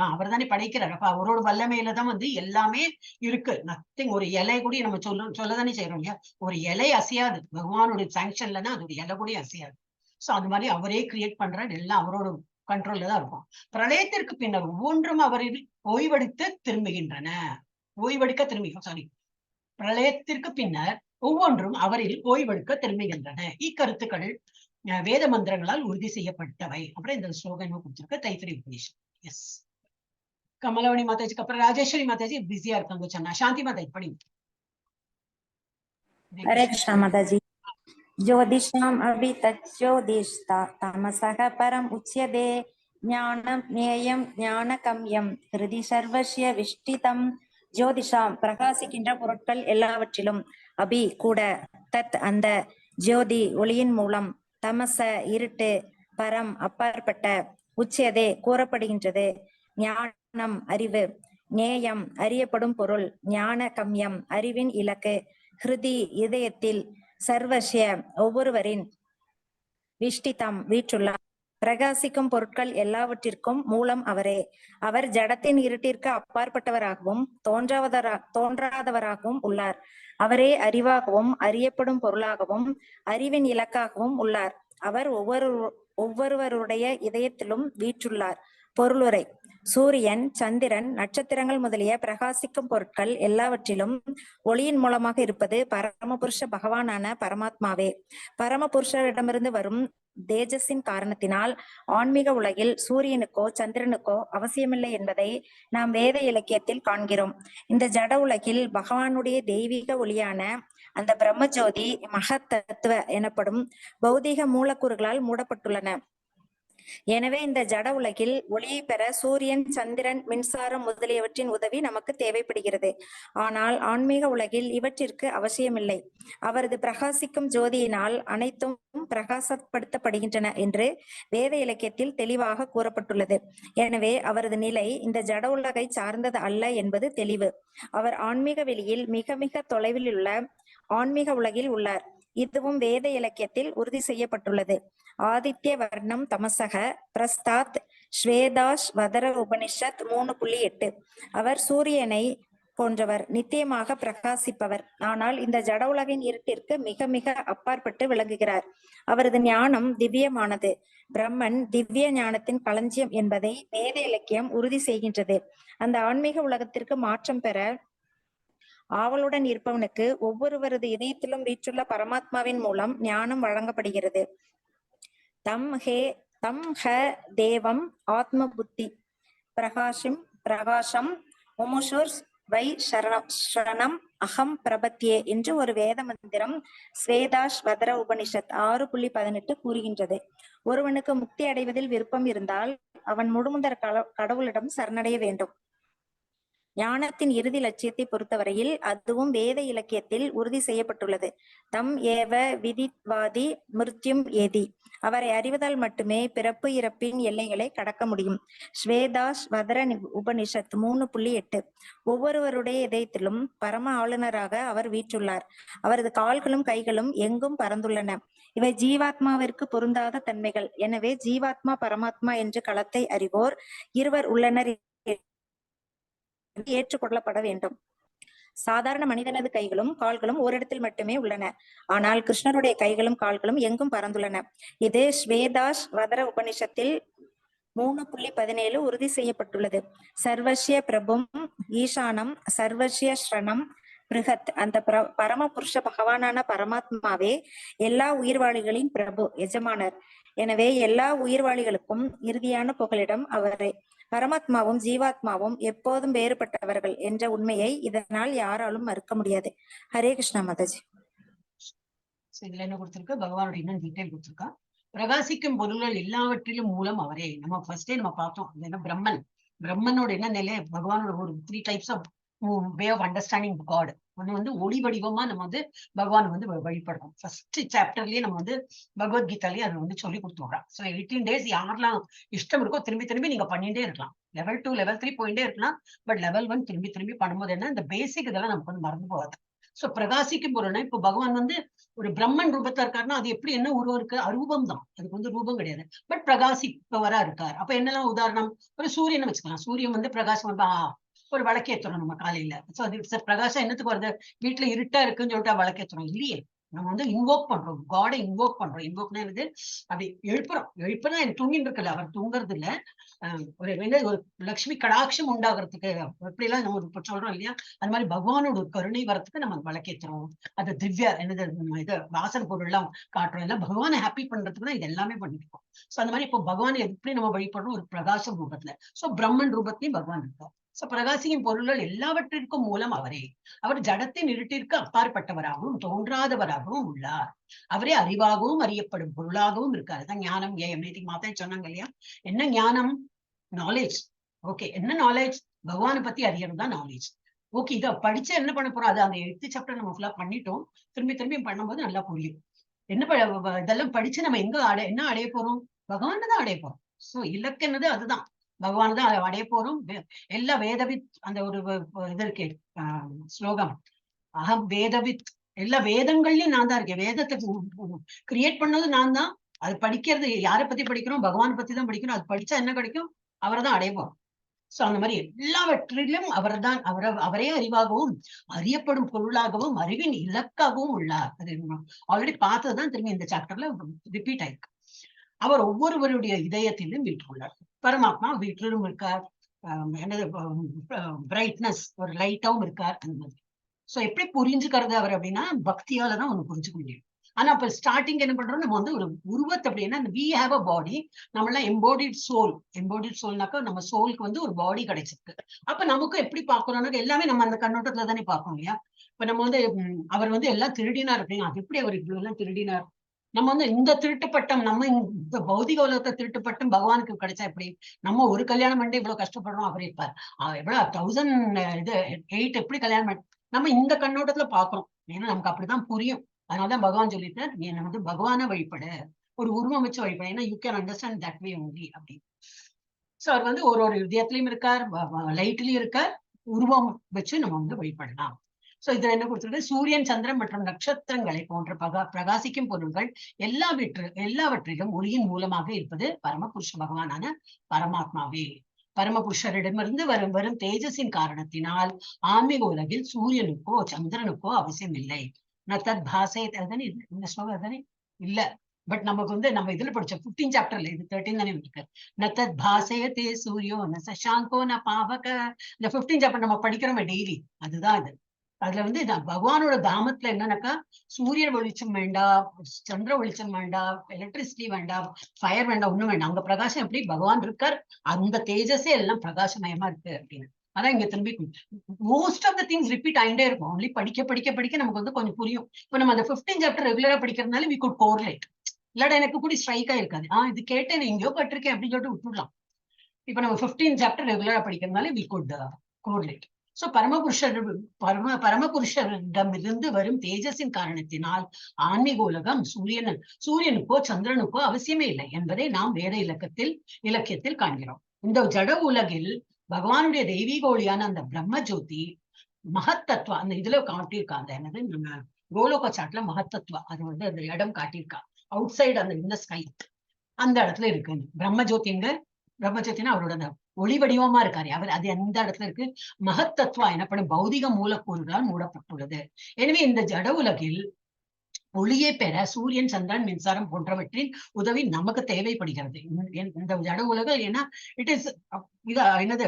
அவர் தானே படைக்கிறார். அப்ப அவரோட வல்லமையில தான் வந்து எல்லாமே இருக்கு. நத்திங், ஒரு இலை கூட நம்ம சொல்லதானே செய்யறோம் இல்லையா? ஒரு இலை அசையாது, பகவானுடைய சாங்ஷன்லன்னா அது ஒரு இலை கூட அசையாது. சோ அது மாதிரி அவரே கிரியேட் பண்றாரு, எல்லாம் அவரோட கண்ட்ரோல்ல தான் இருக்கும். பிரளயத்திற்கு பின்னர் ஒவ்வொன்றும் அவரில் ஓய்வெடுத்து திரும்புகின்றன. பிரளயத்திற்கு பின்னர் ஒவ்வொன்றும் அவரில் ஓய்வெடுக்க திரும்புகின்றன. இக்கருத்துக்கள் வேத மந்திரங்களால் உறுதி செய்யப்பட்டவை. அப்புறம் இந்த ஸ்லோகம் கொடுத்திருக்க தைத்திரி உபநிஷத். எஸ், கமலவணி மாதாஜிக்கு அப்புறம் ராஜேஸ்வரி மாதாஜி பிஸியா இருக்காங்க சொன்னா. சாந்தி மாதாஜி படி. हरे कृष्णा माताजी। ज्योतिषाम् अभि तज्ज्योतिष्ता तमसः परम् उच्यते ज्ञानं ज्ञेयं ஞானகம்யம் ஹிருதி சர்வஸ்ய விஷ்டிதம். ஜோதிஷாம் பிரகாசிக்கின்ற பொருட்கள் எல்லாவற்றிலும், அபி கூட, தத் அந்த, ஜோதி ஒளியின் மூலம், தமச இருட்டு, பரம் அப்பாற்பட்ட, உச்சியதே கூறப்படுகின்றது, ஞானம் அறிவு, ஞேயம் அறியப்படும் பொருள், ஞான கம்யம் அறிவின் இலக்கு, ஹிருதி இதயத்தில், சர்வஸ்ய ஒவ்வொருவரின், விஷ்டிதம் வீற்றுள்ளார், பிரகாசிக்கும் பொருட்கள் எல்லாவற்றிற்கும் மூலம் அவரே. அவர் ஜடத்தின் இருட்டிற்கு அப்பாற்பட்டவராகவும் தோன்றாதவராகவும் உள்ளார். அவரே அறிவாகவும் அறியப்படும் பொருளாகவும் அறிவின் இலக்காகவும் உள்ளார். அவர் ஒவ்வொருவருடைய இதயத்திலும் வீற்றுள்ளார். பொருளுரை: சூரியன், சந்திரன், நட்சத்திரங்கள் முதலிய பிரகாசிக்கும் பொருட்கள் எல்லாவற்றிலும் ஒளியின் மூலமாக இருப்பது பரமபுருஷ பகவானான பரமாத்மாவே. பரமபுருஷரிடமிருந்து வரும் தேஜஸின் காரணத்தினால் ஆன்மீக உலகில் சூரியனுக்கோ சந்திரனுக்கோ அவசியமில்லை என்பதை நாம் வேத இலக்கியத்தில் காண்கிறோம். இந்த ஜட உலகில் பகவானுடைய தெய்வீக ஒளியான அந்த பிரம்மஜோதி மகத் தத்துவ எனப்படும் பௌதீக மூலக்கூறுகளால் மூடப்பட்டுள்ளன. எனவே இந்த ஜட உலகில் ஒளியை பெற சூரியன், சந்திரன், மின்சாரம் முதலியவற்றின் உதவி நமக்கு தேவைப்படுகிறது. ஆனால் ஆன்மீக உலகில் இவற்றிற்கு அவசியமில்லை. அவரது பிரகாசிக்கும் ஜோதியினால் அனைத்தும் பிரகாசப்படுத்தப்படுகின்றன என்று வேத இலக்கியத்தில் தெளிவாக கூறப்பட்டுள்ளது. எனவே அவரது நிலை இந்த ஜட உலகை சார்ந்தது அல்ல என்பது தெளிவு. அவர் ஆன்மீக வெளியில் மிக மிக தொலைவில் உள்ள ஆன்மீக உலகில் உள்ளார். இதுவும் வேத இலக்கியத்தில் உறுதி செய்யப்பட்டுள்ளது. ஆதித்ய வர்ணம் தமசக பிரஸ்தாத் ஸ்வேதாஷ் வதர உபனிஷத் 3.8. அவர் சூரியனை போன்றவர், நித்தியமாக பிரகாசிப்பவர். ஆனால் இந்த ஜட உலகின் இருட்டிற்கு மிக மிக அப்பாற்பட்டு விளங்குகிறார். அவரது ஞானம் திவ்யமானது. பிரம்மன் திவ்ய ஞானத்தின் களஞ்சியம் என்பதை வேத இலக்கியம் உறுதி செய்கின்றது. அந்த ஆன்மீக உலகத்திற்கு மாற்றம் பெற ஆவலுடன் இருப்பவனுக்கு ஒவ்வொருவரது இதயத்திலும் வீற்றுள்ள பரமாத்மாவின் மூலம் ஞானம் வழங்கப்படுகிறது. தம் ஹ தேவம் ஆத்ம புத்தி பிரகாசம் முமுஷுர் வை சரணம் அகம் பிரபத்தியே என்று ஒரு வேத மந்திரம் ஸ்வேதாஷ் வதர உபனிஷத் 6.18 கூறுகின்றது. ஒருவனுக்கு முக்தி அடைவதில் விருப்பம் இருந்தால் அவன் முழுமுதற் கடவுளிடம் சரணடைய வேண்டும். ஞானத்தின் இறுதி லட்சியத்தை பொறுத்தவரையில் அதுவும் வேத இலக்கியத்தில் உறுதி செய்யப்பட்டுள்ளது. தம் ஏவ விதித்வாதி மிருத்யும் ஏதி. அவரை அறிவதால் மட்டுமே பிறப்பு இறப்பின் எல்லைகளை கடக்க முடியும். ஸ்வேதாஷ் வதர உபனிஷத் 3.8. ஒவ்வொருவருடைய இதயத்திலும் பரம ஆளுநராக அவர் வீற்றுள்ளார். அவரது கால்களும் கைகளும் எங்கும் பறந்துள்ளன. இவை ஜீவாத்மாவிற்கு பொருந்தாத தன்மைகள். எனவே ஜீவாத்மா பரமாத்மா என்று களத்தை அறிவோர் இருவர் உள்ளனர் ஏற்றுக்கொள்ளப்பட வேண்டும். சாதாரண மனிதனது கைகளும் கால்களும் ஓரிடத்தில் மட்டுமே உள்ளன. ஆனால் கிருஷ்ணருடைய கைகளும் கால்களும் எங்கும் பறந்துள்ளன. இது ஸ்வேதாஷ் வதர உபனிஷத்தில் 3.17 உறுதி செய்யப்பட்டுள்ளது. சர்வஸ்ய பிரபும் ஈசானம் சர்வஸ்ய ஸ்ரணம் பிருகத். அந்த பரமபுருஷ பகவானான பரமாத்மாவே எல்லா உயிர்வாளிகளின் பிரபு, எஜமானர். எனவே எல்லா உயிர்வாளிகளுக்கும் இறுதியான புகலிடம் அவரே. பரமாத்மாவும் ஜீவாத்மாவும் எப்போதும் வேறுபட்டவர்கள் என்ற உண்மையை இதனால் யாராலும் மறுக்க முடியாது. ஹரே கிருஷ்ணா மாதாஜி. இதுல என்ன கொடுத்திருக்க, பகவானுடைய இன்னும் டீடைல் கொடுத்திருக்கா. பிரகாசிக்கும் பொருள்கள் எல்லாவற்றிலும் மூலம் அவரே. நம்ம ஃபர்ஸ்டே நம்ம பார்த்தோம், அது என்ன பிரம்மன். பிரம்மனோட என்ன நிலை, பகவானோட ஒரு 3 types of way of understanding God. ஒண்ணு வந்து ஒளி வடிவமா நம்ம வந்து பகவான் வந்து வழிபடுறோம். ஃபர்ஸ்ட் சாப்டர்லயே நம்ம வந்து பகவத்கீதாலயே அதை வந்து சொல்லி கொடுத்துடுறோம். ஸோ 18 days யாரெல்லாம் இஷ்டம் இருக்கோ திரும்பி திரும்பி நீங்க பண்ணிட்டே இருக்கலாம். லெவல் 2 லெவல் 3 போயிட்டே இருக்கலாம். பட் லெவல் 1 திரும்பி திரும்பி பண்ணும்போது என்ன, இந்த பேசிக் இதெல்லாம் நமக்கு வந்து மறந்து போகாது. சோ பிரகாசிக்கும் பொருள்னா இப்ப பகவான் வந்து ஒரு பிரம்மன் ரூபத்துல இருக்காருன்னா அது எப்படி என்ன உருவம் இருக்கு, அரூபம் தான், அதுக்கு வந்து ரூபம் கிடையாது. பட் பிரகாசிப்பவரா இருக்கார். அப்ப என்னெல்லாம் உதாரணம், ஒரு சூரியனை வச்சுக்கலாம். சூரியன் வந்து பிரகாசம், ஒரு விளக்கேற்றணும் நம்ம காலையில. சோ அது பிரகாசம் என்னத்துக்கு வருது, வீட்டுல இருட்டா இருக்குன்னு சொல்லிட்டு விளக்கேற்றணும் இல்லையே. நம்ம வந்து இன்வோக் பண்றோம், காடை இன்வோக் பண்றோம். இன்வோக்னா என்னது, அப்படி எழுப்புறோம் எனக்கு தூங்கிட்டு இருக்குல்ல, அவர் தூங்குறது இல்ல. ஒரு லட்சுமி கடாட்சம் உண்டாகிறதுக்கு எப்படி எல்லாம் நம்ம இப்ப சொல்றோம் இல்லையா, அது மாதிரி பகவானோட ஒரு கருணை வரத்துக்கு நம்ம விளக்கேற்றுறோம். அது திவ்யா என்னது, இது வாசன பொருள் எல்லாம் காட்டுறோம். எல்லாம் பகவானை ஹாப்பி பண்றதுக்கு தான் இது எல்லாமே பண்ணிருக்கோம். சோ அந்த மாதிரி இப்போ பகவானை எப்படி நம்ம வழிபடுறோம், ஒரு பிரகாசம் ரூபத்துல. சோ பிரம்மன் ரூபத்திலையும் பகவான் இருக்கார். சோ பிரகாசிக்கும் பொருள்கள் எல்லாவற்றிற்கும் மூலம் அவரே. அவர் ஜடத்தின் இருட்டிற்கு அப்பாற்பட்டவராகவும் தோன்றாதவராகவும் உள்ளார். அவரே அறிவாகவும் அறியப்படும் பொருளாகவும் இருக்காரு. தான் ஞானம் ஏயம். நேற்றுக்கு மாதா சொன்னாங்க இல்லையா, என்ன ஞானம், நாலேஜ். ஓகே, என்ன நாலேஜ், பகவானை பத்தி அறியறது தான் நாலேஜ். ஓகே, இதை படிச்சு என்ன பண்ண போறோம், அது அந்த 8th சாப்டர் நம்ம ஃபுல்லா பண்ணிட்டோம். திரும்பி திரும்பி பண்ணும்போது நல்லா புரியும். என்ன இதெல்லாம் படிச்சு நம்ம என்ன அடைய போறோம், பகவான் தான் அடைய போறோம். சோ இலக்கு என்னது, அதுதான் பகவான் தான் அடைய போறோம். எல்லா வேதவித் அந்த ஒரு இது இருக்கு ஸ்லோகம், அகம் வேதவித். எல்லா வேதங்கள்லயும் நான் தான் இருக்கேன். வேதத்தை கிரியேட் பண்ணது நான் தான். அது படிக்கிறது யாரை பத்தி படிக்கிறோம், பகவான் பத்தி தான் படிக்கிறோம். அது படிச்சா என்ன கிடைக்கும், அவரை தான் அடைவோம். சோ அந்த மாதிரி எல்லாவற்றிலும் அவர்தான், அவரே அறிவாகவும் அறியப்படும் பொருளாகவும் அறிவின் இலக்காகவும் உள்ளார். அது ஆல்ரெடி பார்த்ததுதான் திரும்பி இந்த சாப்டர்ல ரிப்பீட் ஆயிருக்கு. அவர் ஒவ்வொருவருடைய இதயத்திலும் வீற்றுள்ளார். பரமாத்மா வீட்டிலும் இருக்கார். என்னது பிரைட்னஸ், ஒரு லைட்டாவும் இருக்கார். அந்த மாதிரி. சோ எப்படி புரிஞ்சுக்கிறது அவர் அப்படின்னா, பக்தியாலதான் ஒண்ணு புரிஞ்சுக்க முடியும். ஆனா அப்ப ஸ்டார்டிங் என்ன பண்றோம், நம்ம வந்து ஒரு உருவத்தை அப்படின்னா, we have a body, நம்மளாம் embodied soulனாக்கா நம்ம சோலுக்கு வந்து ஒரு பாடி கிடைச்சிருக்கு. அப்ப நமக்கு எப்படி பாக்குறோம்னா, எல்லாமே நம்ம அந்த கண்ணோட்டத்துல தானே பார்க்கணும் இல்லையா. இப்ப நம்ம வந்து அவர் வந்து எல்லாம் திருடினார் அப்படின்னா, அது எப்படி அவர் இவ்வளவு எல்லாம் திருடினார். நம்ம வந்து இந்த திருட்டு பட்டம், நம்ம இந்த பௌதிக உலகத்தை திருட்டு பட்டம் பகவானுக்கு கிடைச்சா எப்படி, நம்ம ஒரு கல்யாணம் பண்ணிட்டு இவ்வளவு கஷ்டப்படுறோம், அவர் இருப்பார் எவ்வளவு 1008 எப்படி கல்யாணம் பண்ண, நம்ம இந்த கண்ணோட்டத்துல பாக்குறோம். ஏன்னா நமக்கு அப்படிதான் புரியும். அதனாலதான் பகவான் சொல்லிட்டார், நீ என்ன வந்து பகவானை வழிபட, ஒரு உருவம் வச்சு வழிபட. ஏன்னா you can understand that way only அப்படி. சோ அவர் வந்து ஒரு விதயத்திலயும் இருக்கார், லைட்லயும் இருக்கார், உருவம் வச்சு நம்ம வந்து வழிபடலாம். சோ இதுல என்ன கொடுத்திருக்கு, சூரியன் சந்திரன் மற்றும் நட்சத்திரங்களை போன்ற பிரகாசிக்கும் பொருள்கள் எல்லாவற்றிலும் ஒளியின் மூலமாக இருப்பது பரமபுருஷ பகவானான பரமாத்மாவே. பரமபுருஷரிடமிருந்து வரும் தேஜஸின் காரணத்தினால் ஆன்மீக உலகில் சூரியனுக்கோ சந்திரனுக்கோ அவசியம் இல்லை. நத்தத் பாசே தானே இந்த ஸ்லோகம் தானே இல்ல. பட் நமக்கு வந்து நம்ம இதுல படிச்ச 15 சாப்டர்ல, இது 13 தானே இருக்கு. நத்தத் பாசயதே சூரியோ ந சசாங்கோ ந பாவக. இந்த 15 சாப்டர் நம்ம படிக்கிறோம் டெய்லி. அதுதான் இது. அதுல வந்து பகவானோட தாமத்துல என்னன்னாக்கா, சூரியன் வெளிச்சம் வேண்டாம், சந்திர வெளிச்சம் வேண்டாம், எலக்ட்ரிசிட்டி வேண்டாம், ஃபயர் வேண்டாம், ஒண்ணும் வேண்டாம். அங்க பிரகாசம் எப்படி பகவான் இருக்கார், அந்த தேஜஸே எல்லாம் பிரகாசமயமா இருக்கு அப்படின்னு. அதான் இங்க திரும்பி most of the things repeat ஆயிட்டே இருக்கும். ஒன்லி படிக்க படிக்க படிக்க நமக்கு வந்து கொஞ்சம் புரியும். இப்ப நம்ம அந்த 15 சாப்டர் ரெகுலரா படிக்கிறதுனால we could correlate. இல்லாட எனக்கு கூட ஸ்ட்ரைக் ஆயிருக்காது, இது கேட்டேன் எங்கேயோ பட்டிருக்கேன் அப்படின்னு சொல்லிட்டு விட்டுடலாம். இப்ப நம்ம 15 சாப்டர் ரெகுலரா படிக்கிறதுனால we could correlate. சோ பரமபுருஷரிடமிருந்து வரும் தேஜஸின் காரணத்தினால் ஆன்மீக உலகம் சூரியனுக்கோ சந்திரனுக்கோ அவசியமே இல்லை என்பதை நாம் வேத இலக்கியத்தில் காண்கிறோம். இந்த ஜட உலகில் பகவானுடைய தெய்வீக ஒளியான அந்த பிரம்ம ஜோதி மகத்தத்துவ அந்த இதுல காட்டியிருக்காங்க. என்னது, நம்ம கோலோக சாட்ல மகத்தத்துவ அது வந்து அந்த இடம் காட்டியிருக்கா. அவுட் சைடு அந்த இந்த ஸ்கை அந்த இடத்துல இருக்கு பிரம்ம ஜோதிங்க. பிரம்ம ஜோதினா அவரோட அந்த ஒளி வடிவமா இருக்காரு அவர். அது எந்த இடத்துல இருக்கு, மகத்தத்துவா எனப்படும் பௌதிக மூலக்கூறுகளால் மூடப்பட்டுள்ளது. எனவே இந்த ஜட உலகில் ஒளியை பெற சூரியன் சந்திரன் மின்சாரம் போன்றவற்றின் உதவி நமக்கு தேவைப்படுகிறது. இந்த ஜட உலகம் ஏன்னா இட் இஸ் இது என்னது,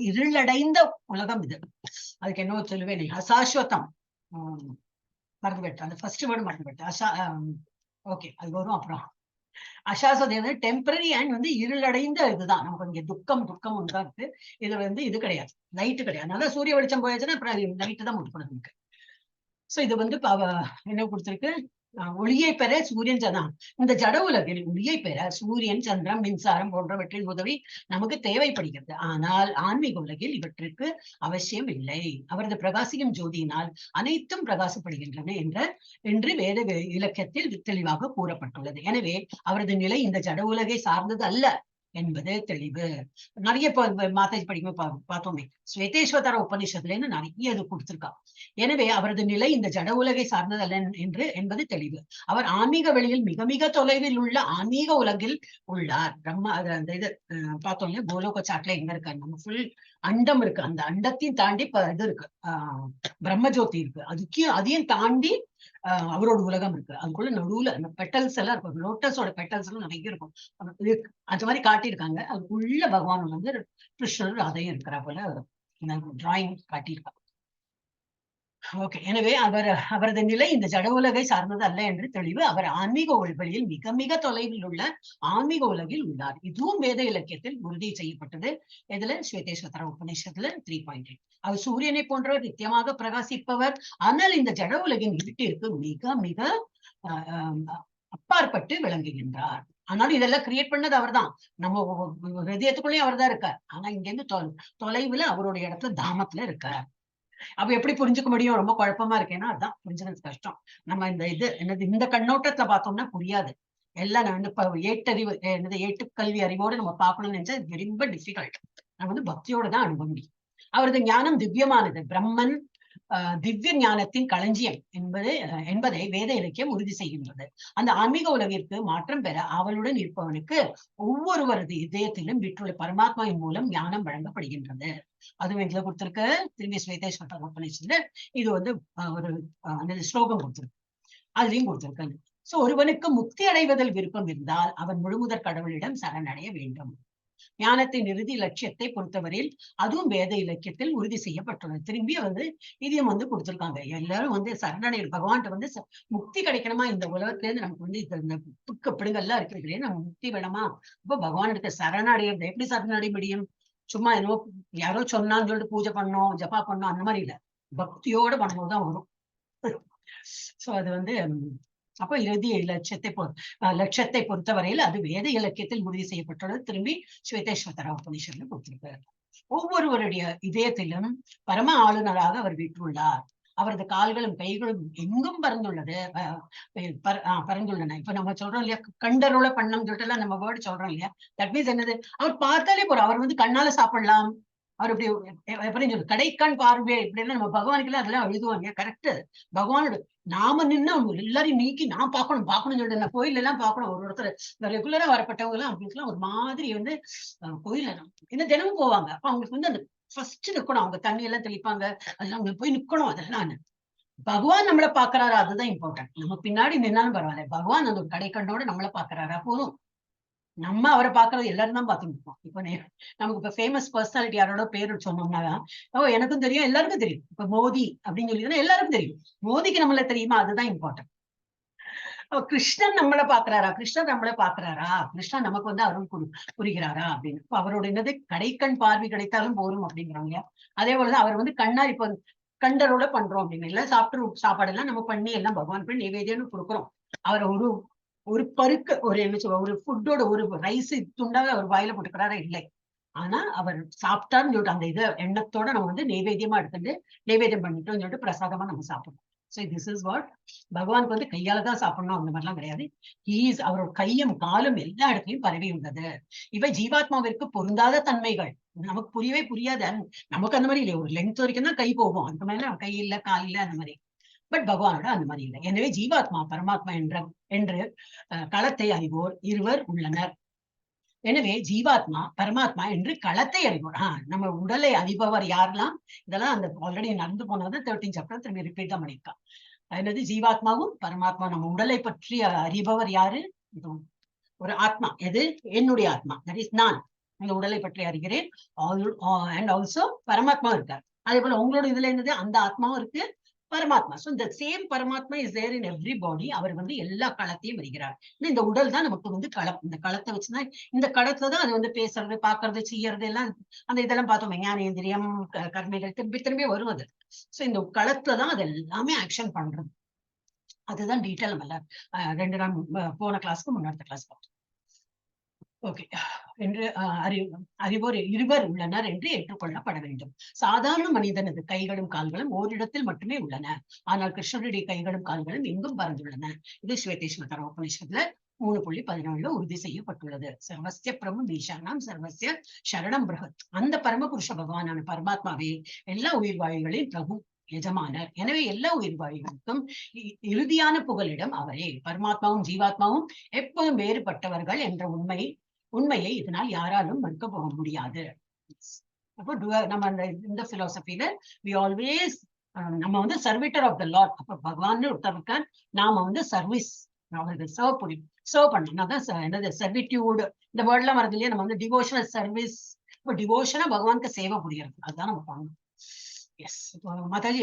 இருளடைந்த உலகம் இது. அதுக்கு என்ன சொல்லுவேன், அசாஸ்வதம் மறந்துவிட்டு, அந்த ஃபர்ஸ்ட் வேர்டு மறந்துவிட்டு. ஓகே, அது வரும் அப்புறம். அசாஸ்வதம் டெம்பரரி அண்ட் வந்து இருளடைந்த இதுதான். நமக்கு இங்க துக்கம் ஒன்றுதான் இருக்கு. இது வந்து இது கிடையாது, லைட்டு கிடையாது. அதனால சூரிய வெளிச்சம் போயாச்சுன்னா அப்புறம் லைட்டு தான் முட்டுக்கணும் நமக்கு. சோ இது வந்து என்ன கொடுத்திருக்கு, ஒளியை பெற சூரியன் சந்திரன், இந்த ஜட உலகில் ஒளியை பெற சூரியன் சந்திரன் மின்சாரம் போன்றவற்றின் உதவி நமக்கு தேவைப்படுகிறது. ஆனால் ஆன்மீக உலகில் இவற்றிற்கு அவசியம் இல்லை. அவரது பிரகாசிக்கும் ஜோதியினால் அனைத்தும் பிரகாசப்படுகின்றன என்று வேத இலக்கியத்தில் தெளிவாக கூறப்பட்டுள்ளது. எனவே அவரது நிலை இந்த ஜட உலகை சார்ந்தது அல்ல என்பது தெளிவு. நிறைய மாதாஜி படிக்கும்போது பார்த்தோமே, ஸ்வேதேஸ்வர உபநிஷத்துல இருந்து நிறைய இது கொடுத்திருக்கா. எனவே அவரது நிலை இந்த ஜட உலகை சார்ந்தது அல்ல என்பது தெளிவு. அவர் ஆன்மீக வெளியில் மிக மிக தொலைவில் உள்ள ஆன்மீக உலகில் உள்ளார். அந்த இது பார்த்தோம் இல்லையா, கோலோக சாட்ல எங்க இருக்காரு, நம்ம ஃபுல் அண்டம் இருக்கு, அந்த அண்டத்தையும் தாண்டி இது இருக்கு, பிரம்மஜோதி இருக்கு, அதையும் தாண்டி அவரோட உலகம் இருக்கு. அதுக்குள்ள நடுவுல அந்த பெட்டல்ஸ் எல்லாம் இருக்கும், லோட்டஸோட பெட்டல்ஸ் எல்லாம் நிறைய இருக்கும், அந்த மாதிரி காட்டியிருக்காங்க. அதுக்குள்ள பகவான் வந்து கிருஷ்ணர் அதையும் இருக்கிற போல டிராயிங் காட்டியிருக்காங்க. ஓகே, எனவே அவரது நிலை இந்த ஜட உலகை சார்ந்தது அல்ல என்று தெளிவு. அவர் ஆன்மீக வழியில் மிக மிக தொலைவில் உள்ள ஆன்மீக உலகில் உள்ளார். இதுவும் வேத இலக்கியத்தில் உறுதி செய்யப்பட்டது. இதுல ஸ்வேதேஸ்வர உபநிஷத்துல 3.8. அவர் சூரியனை போன்றவர் நித்தியமாக பிரகாசிப்பவர். ஆனால் இந்த ஜட உலகின் இருட்டிற்கு மிக மிக அப்பாற்பட்டு விளங்குகின்றார். ஆனாலும் இதெல்லாம் கிரியேட் பண்ணது அவர் தான், நம்ம ஹிருதயத்துக்குள்ளேயும் அவர் தான் இருக்கார். ஆனா இங்க இருந்து தொலைவுல அவருடைய இடத்துல தாமத்துல இருக்கார். அப்ப எப்படி புரிஞ்சுக்க முடியும்? ரொம்ப குழப்பமா இருக்கேன்னா அதுதான் புரிஞ்சுக்கிறது கஷ்டம். நம்ம இந்த இது என்னது இந்த கண்ணோட்டத்துல பார்த்தோம்னா புரியாது. எல்லாம் நான் வந்து இப்ப ஏட்டறிவு ஏட்டுக்கல்வி அறிவோடு நம்ம பார்க்கணும்னு நினைச்சா ரொம்ப டிஃபிகல்ட். நம்ம வந்து பக்தியோட தான் அணுக முடியும். அவரது ஞானம் திவ்யமானது, பிரம்மன் திவ்ய ஞானத்தின் களஞ்சியம் என்பதை வேத இலக்கியம் உறுதி செய்கின்றது. அந்த ஆன்மீக உலகிற்கு மாற்றம் பெற அவளுடன் இருப்பவனுக்கு ஒவ்வொருவரது இதயத்திலும் விட்டுள்ள பரமாத்மாவின் மூலம் ஞானம் வழங்கப்படுகின்றது. அதுவும் எங்களை கொடுத்திருக்க திரும்பி ஸ்வேதேஸ்வர உபநிஷத்துல இது வந்து ஒரு ஸ்லோகம் கொடுத்திருக்கு, அதுலயும் கொடுத்திருக்காங்க. சோ ஒருவனுக்கு முக்தி அடைவதில் விருப்பம் இருந்தால் அவன் முழுமுதற் கடவுளிடம் சரணடைய வேண்டும். ஞானத்தின் இறுதி லட்சியத்தை பொறுத்தவரையில் அதுவும் வேத இலக்கியத்தில் உறுதி செய்யப்பட்டுள்ளது. திரும்பி வந்து இதையும் வந்து கொடுத்திருக்காங்க. எல்லாரும் வந்து சரணடைய பகவான்கிட்ட வந்து முக்தி கிடைக்கணுமா, இந்த உலகத்துல இருந்து நமக்கு வந்து இந்த புக்கு பிடுங்கெல்லாம் இருக்கிறது, நம்ம முக்தி வேணுமா, இப்ப பகவானுக்கு சரணடைகிறது எப்படி சரணடைய முடியும்? சும்மா என்னவோ யாரோ சொன்னான்னு சொல்லிட்டு பூஜை பண்ணோம், ஜபா பண்ணோம், அந்த மாதிரி இல்ல, பக்தியோட பண்ணும்போதுதான் வரும். சோ அது வந்து அப்ப இறுதி லட்சத்தை பொறுத்தவரையில் அது வேத இலக்கியத்தில் உறுதி செய்யப்பட்டுள்ளது. திரும்பி ஸ்வேதேஸ்வர உபநிஷத்துல கொடுத்திருக்கிறார். ஒவ்வொருவருடைய இதயத்திலும் பரம ஆளுநராக அவர் வீற்றுள்ளார். அவரது கால்களும் கைகளும் எங்கும் பறந்துள்ளன. இப்ப நம்ம சொல்றோம் இல்லையா, கண்டரோல பண்ணம் சொல்லிட்டு எல்லாம் நம்ம வேர்டு சொல்றோம் இல்லையா, தட் மீன்ஸ் என்னது, அவர் பார்த்தாலே போறோம். அவர் வந்து கண்ணால சாப்பிடலாம், அவர் இப்படி எப்படி சொல்லு கடைக்கான் பார்வை இப்படின்னா நம்ம பகவானுக்கு எல்லாம் அதெல்லாம் எழுதுவாங்க. கரெக்ட், பகவானோட நாம நின்று எல்லாரையும் நீக்கி நான் பார்க்கணும்னு சொல்லிட்டு நான் கோயில் எல்லாம் பார்க்கணும். ஒருத்தர் இந்த ரெகுலரா வரப்பட்டவங்க எல்லாம் அவங்களுக்குலாம் ஒரு மாதிரி வந்து கோயில என்ன தினமும் போவாங்க. அப்ப அவங்களுக்கு வந்து அந்த ஃபர்ஸ்ட் நிக்கணும், அவங்க தண்ணி எல்லாம் தெளிப்பாங்க, அதெல்லாம் அவங்களுக்கு போய் நிக்கணும். அதெல்லாம் பகவான் நம்மளை பாக்குறாரா, அதுதான் இம்பார்ட்டன்ட். நம்ம பின்னாடி நின்னாலும் பரவாயில்ல, பகவான் அந்த ஒரு கடைக்கண்ணோட நம்மளை பாக்குறாரா போதும். நம்ம அவரை பாக்குறது எல்லாரும் தான் பார்த்துட்டு இருக்கோம். இப்ப நமக்கு இப்ப ஃபேமஸ் பர்சனாலிட்டி யாரோட பேர் சொன்னோம்னா எனக்கும் தெரியும், எல்லாருக்கும் தெரியும். இப்ப மோடி அப்படின்னு சொல்லி எல்லாருக்கும் தெரியும். மோடிக்கு நம்மள தெரியுமா, அதுதான் இம்பார்ட்டன்ட். கிருஷ்ணன் நம்மளை பாக்குறாரா, கிருஷ்ணன் நம்மளை பாக்குறாரா, கிருஷ்ணன் நமக்கு வந்து அருள் புரிகிறாரா அப்படின்னு. இப்ப அவரோட என்னது கடைக்கண் பார்வை கிடைத்தாலும் போரும் அப்படிங்கிறாங்க. அதே போலதான் அவர் வந்து கண்ணாடி கண்டரோட பண்றோம் அப்படின்னு எல்லாம் சாப்பாடு எல்லாம் நம்ம பண்ணி எல்லாம் பகவான் போய் நைவேத்தியம்னு கொடுக்குறோம். அவர் ஒரு பருக்கு ஒரு என்ன சொல்ல ஒரு ஃபுட்டோட ஒரு ரைஸ் துண்டாக அவர் வாயில போட்டுக்கிறாரா இல்லை. ஆனா அவர் சாப்பிட்டாருன்னு சொல்லிட்டு அந்த இதை எண்ணத்தோட நம்ம வந்து நைவேத்தியமா எடுத்துட்டு நைவேத்தியம் பண்ணிட்டோம்னு சொல்லிட்டு பிரசாதமா நம்ம சாப்பிடணும். So this is what பகவானுக்கு வந்து கையால தான் சாப்பிடணும் அந்த மாதிரிலாம் கிடையாது. அவரோட கையும் காலும் எல்லா இடத்துலயும் பரவி உள்ளது. இவை ஜீவாத்மாவிற்கு பொருந்தாத தன்மைகள். நமக்கு புரியவே புரியாது. நமக்கு அந்த மாதிரி இல்லை, ஒரு லென்த் வரைக்கும் தான் கை போகும், அந்த மாதிரி கை இல்ல கால் இல்ல அந்த மாதிரி. பட் பகவானோட அந்த மாதிரி இல்லை. எனவே ஜீவாத்மா பரமாத்மா என்று களத்தை அறிவோர் இருவர் உள்ளனர். எனவே ஜீவாத்மா பரமாத்மா என்று களத்தை அறிவோர். நம்ம உடலை அறிபவர் யாரெல்லாம், இதெல்லாம் அந்த ஆல்ரெடி நடந்து போனது 13 சாப்டர் திரும்பி ரிப்பீட் தான் பண்ணியிருக்கான். என்னது ஜீவாத்மாவும் பரமாத்மா, நம்ம உடலை பற்றி அறிபவர் யாரு, ஒரு ஆத்மா. எது? என்னுடைய ஆத்மா, தட் இஸ் நான் இந்த உடலை பற்றி அறிகிறேன். அண்ட் ஆல்சோ பரமாத்மா இருக்கார். அதே போல உங்களோட இதுல என்னது, அந்த ஆத்மாவும் இருக்கு, பரமாத்மா. சோ இந்த சேம் பரமாத்மா is there in every body. அவர் வந்து எல்லா களத்தையும் வருகிறார். இந்த உடல் தான் நமக்கு வந்து களம். இந்த களத்தை வச்சுதான், இந்த களத்துல தான் அது வந்து பேசுறது, பாக்குறது, செய்யறது எல்லாம் அந்த இதெல்லாம் பார்த்தோம், ஞானேந்திரியம் கர்மைகள் திரும்பி திரும்பி வருவது. சோ இந்த களத்துலதான் அது எல்லாமே ஆக்ஷன் பண்றது. அதுதான் டீட்டெயில் நம்ம 2 நாள் போன கிளாஸ்க்கு முன்னாடி கிளாஸ் பார்த்தோம். ஓகே என்று அறிவோர் இருவர் உள்ளனர் என்று ஏற்றுக்கொள்ளப்பட வேண்டும். சாதாரண மனிதனது கைகளும் கால்களும் ஓரிடத்தில் மட்டுமே உள்ளன. ஆனால் கிருஷ்ணருடைய கைகளும் கால்களும் எங்கும் பறந்துள்ளன. இது ஸ்வேதேஸ்வர உபநிஷத்துல 3.17 உறுதி செய்யப்பட்டுள்ளது. சர்வஸ்ய பிரபு ஈசானாம் சர்வஸ்ய சரணம் பிரகத். அந்த பரமபுருஷ பகவானான பரமாத்மாவே எல்லா உயிர்வாழிகளின் பிரபு எஜமானர். எனவே எல்லா உயிர்வாழிகளுக்கும் இறுதியான புகலிடம் அவரே. பரமாத்மாவும் ஜீவாத்மாவும் எப்போதும் வேறுபட்டவர்கள் என்ற உண்மையை இதனால் யாராலும் மறுக்க போக முடியாது. அப்போ நம்ம இந்த பிலாசபில வி ஆல்வேஸ் நம்ம வந்து சர்வீட்டர் ஆஃப் த லார்ட். அப்ப பகவான் ஒருத்தருக்கு நாம வந்து சர்வீஸ் அவருக்கு சர்வ் பண்ணணும். அதான் என்னது சர்விட்யூடு இந்த வேர்ட் எல்லாம் வருது இல்லையா. நம்ம வந்து டிவோஷனல் சர்வீஸ். இப்போ டிவோஷனா பகவானுக்கு சேவை புரியறது, அதுதான் நம்ம பண்ணணும். எஸ். இப்போ மாதாஜி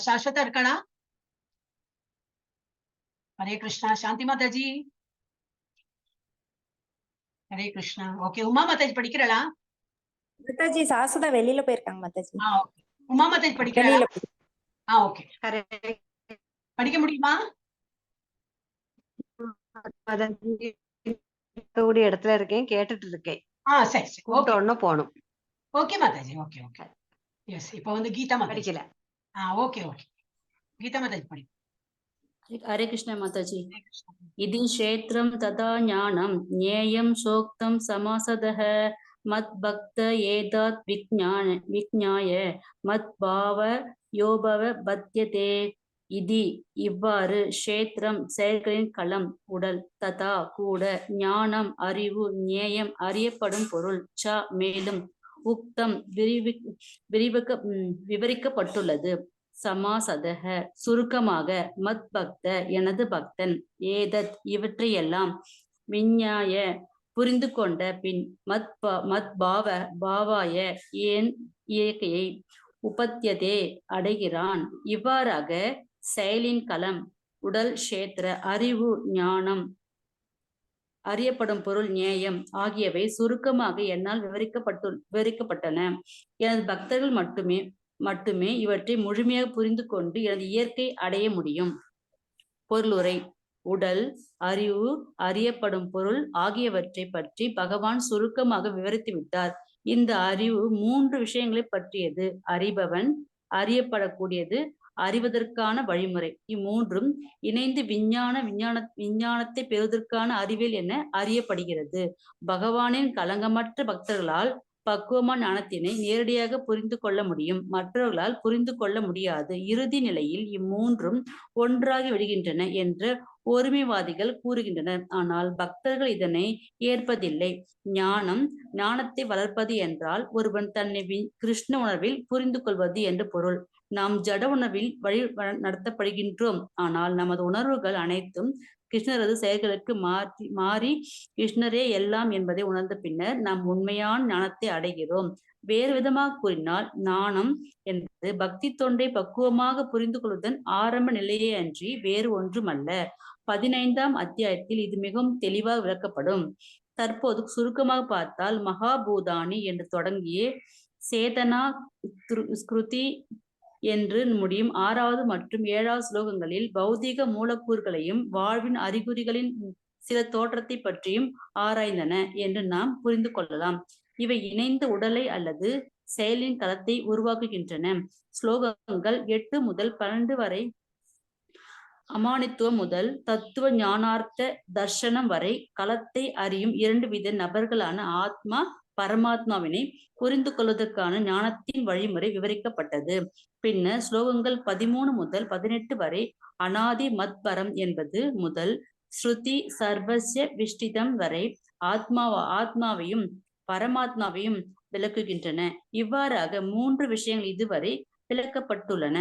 சாஸ்வதா இருக்காடா? ஹரே கிருஷ்ணா. சாந்தி மாதாஜி ஹரே கிருஷ்ணா. ஓகே. உமா மாதாஜி படிக்கிறளா? மாதாஜி சாசுதா வெளியில போயிருக்காங்க மாதாஜி. உமா மாதாஜி படிக்கிறளா? ஓகே. ஹரே படிக்க முடியுமா? கூடிய இடத்துல இருக்கேன், கேட்டுட்டு இருக்கேன். சரி சரி. கூப்பிட்ட போகணும். ஓகே மாதாஜி. Okay okay. எஸ். இப்போ வந்து கீதா மாதாஜி படிக்கல. Okay okay. கீதா மாதாஜி படி. हरे कृष्ण माताजी। इति क्षेत्रं तथा ज्ञानं ज्ञेयं सोक्तं समासदः मद्भक्त एतत् विज्ञाय मद्भाव योभव बध्यते इति. இவ்வாறு க்ஷேத்திரம் செயல்களின் களம் உடல், ததா கூட, ஞானம் அறிவு, ஞேயம் அறியப்படும் பொருள், ச மேலும், உக்தம் விவரிக்கப்பட்டுள்ளது, சமாசதக சுருக்கமாக, மத் பக்த எனது பக்தன், ஏதத் இவற்றையெல்லாம், விஞ்ஞாய புரிந்து கொண்ட பின், மத் பாவாய என் இயற்கையை, உபத்தியதே அடைகிறான். இவ்வாறாக செயலின் களம் உடல், க்ஷேத்திர அறிவு, ஞானம் அறியப்படும் பொருள், ஞேயம் ஆகியவை சுருக்கமாக என்னால் விவரிக்கப்பட்டன. எனது பக்தர்கள் மட்டுமே இவற்றை முழுமையாக புரிந்து கொண்டு எனது இயற்கை அடைய முடியும். பொருளுரை. உடல், அறிவு, அறியப்படும் பொருள் ஆகியவற்றை பற்றி பகவான் சுருக்கமாக விவரித்து விட்டார். இந்த அறிவு 3 விஷயங்களை பற்றியது. அறிபவன், அறியப்படக்கூடியது, அறிவதற்கான வழிமுறை. இம்மூன்றும் இணைந்து விஞ்ஞானத்தை பெறுவதற்கான அறிவியல் என அறியப்படுகிறது. பகவானின் களங்கமற்ற பக்தர்களால் பக்குவமான ஞானத்தினை நேரடியாக புரிந்து கொள்ள முடியும். மற்றவர்களால் புரிந்து கொள்ள முடியாது. இறுதி நிலையில் இம்மூன்றும் ஒன்றாகி விடுகின்றன என்று ஒருமைவாதிகள் கூறுகின்றனர். ஆனால் பக்தர்கள் இதனை ஏற்பதில்லை. ஞானத்தை வளர்ப்பது என்றால் ஒருவன் தன்னை கிருஷ்ண உணர்வில் புரிந்து கொள்வது என்று பொருள். நாம் ஜட உணர்வில் வழி நடத்தப்படுகின்றோம். ஆனால் நமது உணர்வுகள் அனைத்தும் கிருஷ்ணரது செயல்களுக்கு மாறி கிருஷ்ணரே எல்லாம் என்பதை உணர்ந்த பின்னர் நாம் உண்மையான ஞானத்தை அடைகிறோம். வேறு விதமாக கூறினால், ஞானம் என்பது பக்தி தொண்டை பக்குவமாக புரிந்து கொள்வதன் ஆரம்ப நிலையே அன்றி வேறு ஒன்றுமல்ல. 15ஆம் அத்தியாயத்தில் இது மிகவும் தெளிவாக விளக்கப்படும். தற்போது சுருக்கமாக பார்த்தால், மகாபூதானி என்று தொடங்கிய சேதனா ஸ்கிருதி என்று முடியும் 6வது மற்றும் 7வது ஸ்லோகங்களில் பௌதிக மூலக்கூறுகளையும் வாழ்வின் அறிகுறிகளின் சில தோற்றத்தை பற்றியும் ஆராய்ந்தன என்று நாம் புரிந்து கொள்ளலாம். இவை இணைந்த உடலை அல்லது செயலின் களத்தை உருவாக்குகின்றன. ஸ்லோகங்கள் 8 முதல் 12 வரை அமானித்துவம் முதல் தத்துவ ஞானார்த்த தர்சனம் வரை களத்தை அறியும் 2 வித நபர்களான ஆத்மா, பரமாத்மாவினை புரிந்து கொள்வதற்கான ஞானத்தின் வழிமுறை விவரிக்கப்பட்டது. பின்னர் ஸ்லோகங்கள் 13 முதல் 18 வரை அனாதி மத்பரம் என்பது முதல் ஸ்ருதி சர்வஸ்ய விஷ்டிதம் வரை ஆத்மாவையும் பரமாத்மாவையும் விளக்குகின்றன. இவ்வாறாக 3 விஷயங்கள் இதுவரை விளக்கப்பட்டுள்ளன.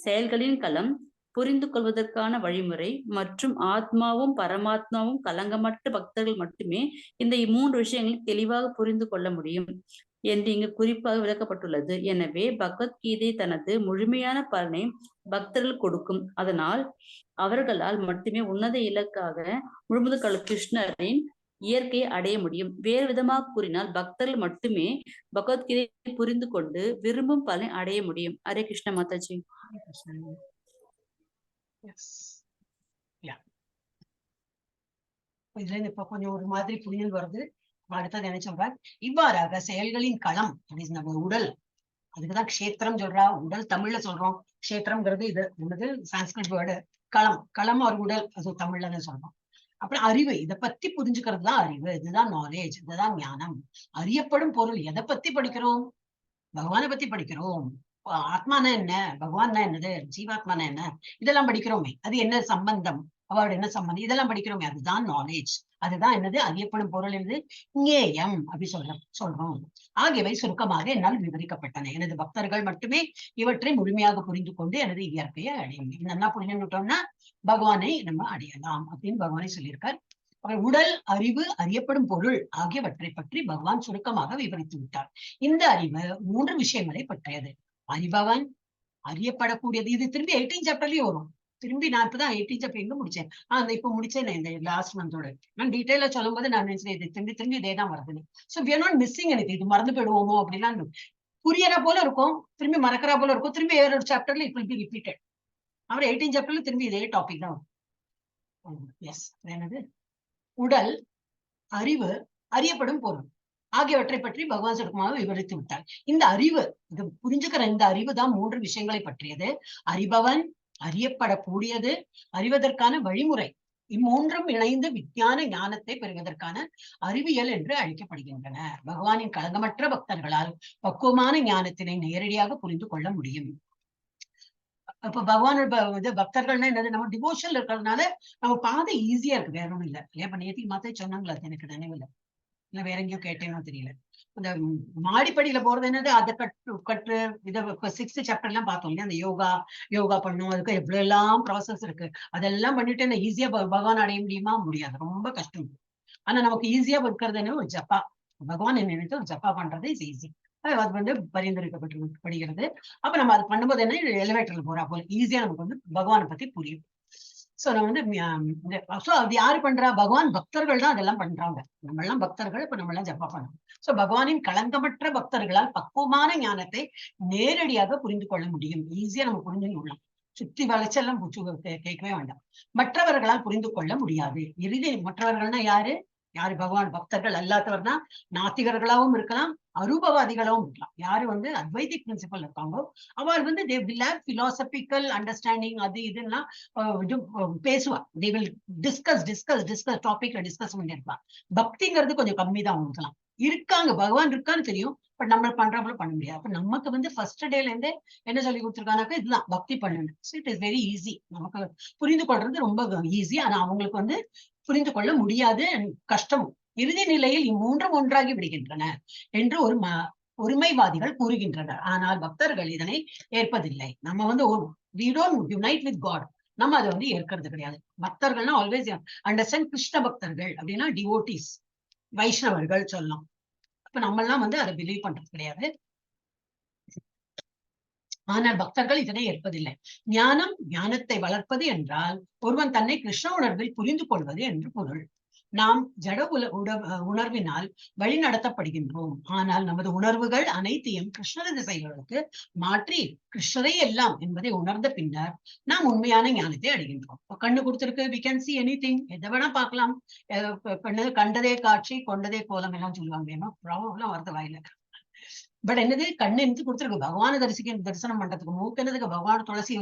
செயல்களின் களம், புரிந்து கொள்வதற்கான வழிமுறை மற்றும் ஆத்மாவும் பரமாத்மாவும் களங்கமற்ற பக்தர்கள் மட்டுமே இந்த 3 விஷயங்களை தெளிவாக புரிந்து கொள்ள முடியும் என்று இங்கு குறிப்பாக விளக்கப்பட்டுள்ளது. எனவே பகவத்கீதை தனது முழுமையான பலனை பக்தர்கள் கொடுக்கும். அதனால் அவர்களால் மட்டுமே உன்னத இலக்காக முழுமுதல் கிருஷ்ணரின் இயற்கையை அடைய முடியும். வேறு விதமாக கூறினால், பக்தர்கள் மட்டுமே பகவத்கீதையை புரிந்து கொண்டு விரும்பும் பலனை அடைய முடியும். ஹரே கிருஷ்ண மாதாஜி. இதுல இருந்து இப்ப கொஞ்சம் ஒரு மாதிரி புரிதல் வருது. அடுத்தது என்ன சொல்றார்? இவ்வாறாக செயல்களின் களம், நம்ம உடல், அதுக்குதான் க்ஷேத்திரம் சொல்றா. உடல் தமிழ்ல சொல்றோம், க்ஷேத்திரம்ங்கிறது இது என்னது சான்ஸ்கிரிட் வேர்டு. களம், களம் ஒரு உடல், அது தமிழ்ல தான் சொல்றோம். அப்புறம் அறிவு, இதை பத்தி புரிஞ்சுக்கிறது தான் அறிவு, இதுதான் நாலேஜ், இதுதான் ஞானம். அறியப்படும் பொருள், எதை பத்தி படிக்கிறோம்? பகவானை பத்தி படிக்கிறோம். ஆத்மானா என்ன, பகவான்னா என்னது, ஜீவாத்மானா என்ன, இதெல்லாம் படிக்கிறோமே. அது என்ன சம்பந்தம், அவரோட என்ன சம்பந்தம், இதெல்லாம் படிக்கிறோமே, அதுதான் நாலேஜ். அதுதான் என்னது அறியப்படும் பொருள் என்னது ஞேயம் அப்படி சொல்றோம். ஆகியவை சுருக்கமாக என்னால் விவரிக்கப்பட்டன. எனது பக்தர்கள் மட்டுமே இவற்றை முழுமையாக புரிந்து கொண்டு எனது இயற்கையை அடையும். என்ன புரிஞ்சுட்டோம்னா பகவானை நம்ம அடையலாம் அப்படின்னு பகவானை சொல்லியிருக்கார். உடல், அறிவு, அறியப்படும் பொருள் ஆகியவற்றை பற்றி பகவான் சுருக்கமாக விவரித்து விட்டார். இந்த அறிவு 3 விஷயங்களை பற்றியது. அறிபவன், அறியப்படக்கூடியது. இது திரும்பி 18 சாப்டர்லயும் வரும். திரும்பி நான் இப்பதான் 18 சாப்டர் எங்க முடிச்சேன், அந்த இப்ப முடிச்சேன் இந்த லாஸ்ட் மந்தோட. நான் டீட்டெயிலா சொல்லும் போது நான் நினைச்சேன் இது திரும்பி இதே தான் வருதுன்னு. So we are not missing anything. இது மறந்து போயிடுவோமோ அப்படிலாம் புரியற போல இருக்கும், திரும்பி மறக்கிறா போல இருக்கும், திரும்பி வேற ஒரு சாப்டர்ல இட் will be repeated. அப்புறம் 18 சாப்டர்ல திரும்பி இதே டாபிக் தான் வரும். எஸ், என்னது உடல், அறிவு, அறியப்படும் பொருள் ஆகியவற்றை பற்றி பகவான் சுருக்கமாக விவரித்து விட்டார். இந்த அறிவு, இது புரிஞ்சுக்கிற இந்த அறிவு தான் 3 விஷயங்களை பற்றியது. அறிபவன், அறியப்படக்கூடியது, அறிவதற்கான வழிமுறை. இம்மூன்றும் இணைந்து விஞ்ஞான ஞானத்தை பெறுவதற்கான அறிவியல் என்று அழைக்கப்படுகின்றன. பகவானின் களங்கமற்ற பக்தர்களால் பக்குவமான ஞானத்தினை நேரடியாக புரிந்து கொள்ள முடியும். அப்ப பகவானோட பக்தர்கள்னா என்னது, நம்ம டிவோஷன் இருக்கிறதுனால நம்ம பாதை ஈஸியா இருக்கு, வேற ஒண்ணும் இல்ல. இப்ப நேத்திக்கு மாத்த சொன்னாங்களா, எனக்கு நினைவில்லை, இல்ல வேற எங்கேயோ கேட்டேனோ தெரியல. அந்த மாடிப்படியில போறது என்னது, அதை கட்டு இதை 6th சாப்டர் எல்லாம் பார்த்தோம் இல்லையா, அந்த யோகா பண்ணும், அதுக்கு எவ்வளவு எல்லாம் ப்ராசஸ் இருக்கு. அதெல்லாம் பண்ணிட்டு என்ன ஈஸியா பகவான் அடைய முடியுமா? முடியாது, ரொம்ப கஷ்டம். ஆனா நமக்கு ஈஸியா இருக்கிறது என்ன, ஒரு ஜப்பா. பகவான் என்ன நினைத்து ஒரு ஜப்பா பண்றது இஸ் ஈஸி. அது வந்து பரிந்துரைக்கப்படுகிறது. அப்ப நம்ம அது பண்ணும்போது என்ன, எலிவேட்டர்ல போறா போல ஈஸியா நமக்கு வந்து பகவானை பத்தி புரியும். சோ நம்ம வந்து அது யாரு பண்றா? பகவான் பக்தர்கள் தான் அதெல்லாம் பண்றாங்க. நம்ம எல்லாம் பக்தர்கள், இப்ப நம்ம எல்லாம் ஜப்பா பண்ணணும். சோ பகவானின் களங்கமற்ற பக்தர்களால் பக்குவமான ஞானத்தை நேரடியாக புரிந்து கொள்ள முடியும். ஈஸியா நம்ம புரிஞ்சு கொள்ளலாம். சுத்தி வளைச்செல்லாம் கேட்கவே வேண்டாம். மற்றவர்களால் புரிந்து கொள்ள முடியாது. இறுதி மற்றவர்கள்னா யாரு? பகவான் பக்தர்கள் அல்லாதவர்னா நாத்திகர்களாகவும் இருக்கலாம், அரூபவாதிகளாகவும் இருக்கலாம். யாரு வந்து அத்வைதிக் பிரின்சிபல் இருக்காங்களோ அவள் வந்து they will have philosophical understanding, அது இதெல்லாம் பேசுவா. they will discuss topic discuss பண்ணிருப்பா. பக்திங்கிறது கொஞ்சம் கம்மி தான் அவங்களுக்குலாம். இருக்காங்க, பகவான் இருக்கான்னு தெரியும், பட் நம்ம பண்றப்பல பண்ண முடியாது. அப்ப நமக்கு வந்து ஃபர்ஸ்ட் டேல இருந்தே என்ன சொல்லி கொடுத்துருக்காங்க, இதுதான் பக்தி பண்ணணும். It is very easy. நமக்கு புரிந்து கொள்றது ரொம்ப ஈஸி. ஆனா அவங்களுக்கு வந்து புரிந்து கொள்ள முடியாது, கஷ்டம். இறுதி நிலையில் இம்மூன்றும் ஒன்றாகி விடுகின்றன என்று ஒருமைவாதிகள் கூறுகின்றனர். ஆனால் பக்தர்கள் இதனை ஏற்பதில்லை. நம்ம வந்து we don't unite with God. நம்ம அதை வந்து ஏற்கிறது கிடையாது. பக்தர்கள்னா ஆல்வேஸ் அண்டர்ஸ்டாண்ட், கிருஷ்ண பக்தர்கள் அப்படின்னா டிவோட்டிஸ், வைஷ்ணவர்கள் சொல்லலாம். அப்ப நம்ம எல்லாம் வந்து அதை பிலீவ் பண்றது கிடையாது. ஆனால் பக்தர்கள் இதனை ஏற்பதில்லை. ஞானத்தை வளர்ப்பது என்றால் ஒருவன் தன்னை கிருஷ்ண உணர்வில் புரிந்து கொள்வது என்று பொருள். நாம் ஜட உணர்வினால் வழி நடத்தப்படுகின்றோம். ஆனால் நமது உணர்வுகள் அனைத்தையும் கிருஷ்ணரது செயல்களுக்கு மாற்றி கிருஷ்ணரே எல்லாம் என்பதை உணர்ந்த பின்னர் நாம் உண்மையான ஞானத்தை அடைகின்றோம். கண்ணு கொடுத்திருக்கு, we can see anything, எதை வேணா பார்க்கலாம். கண்டதே காட்சி கொண்டதே கோலம் எல்லாம் சொல்லுவாங்க, ஏன்னா ப்ராப்ளம் வருது வாயில. பட் என்னது, கண்ணு எனக்கு கொடுத்துருக்கு பகவான தரிசனம் பண்றதுக்கு, மூக்கு என்னதுக்கு பகவான் துளசி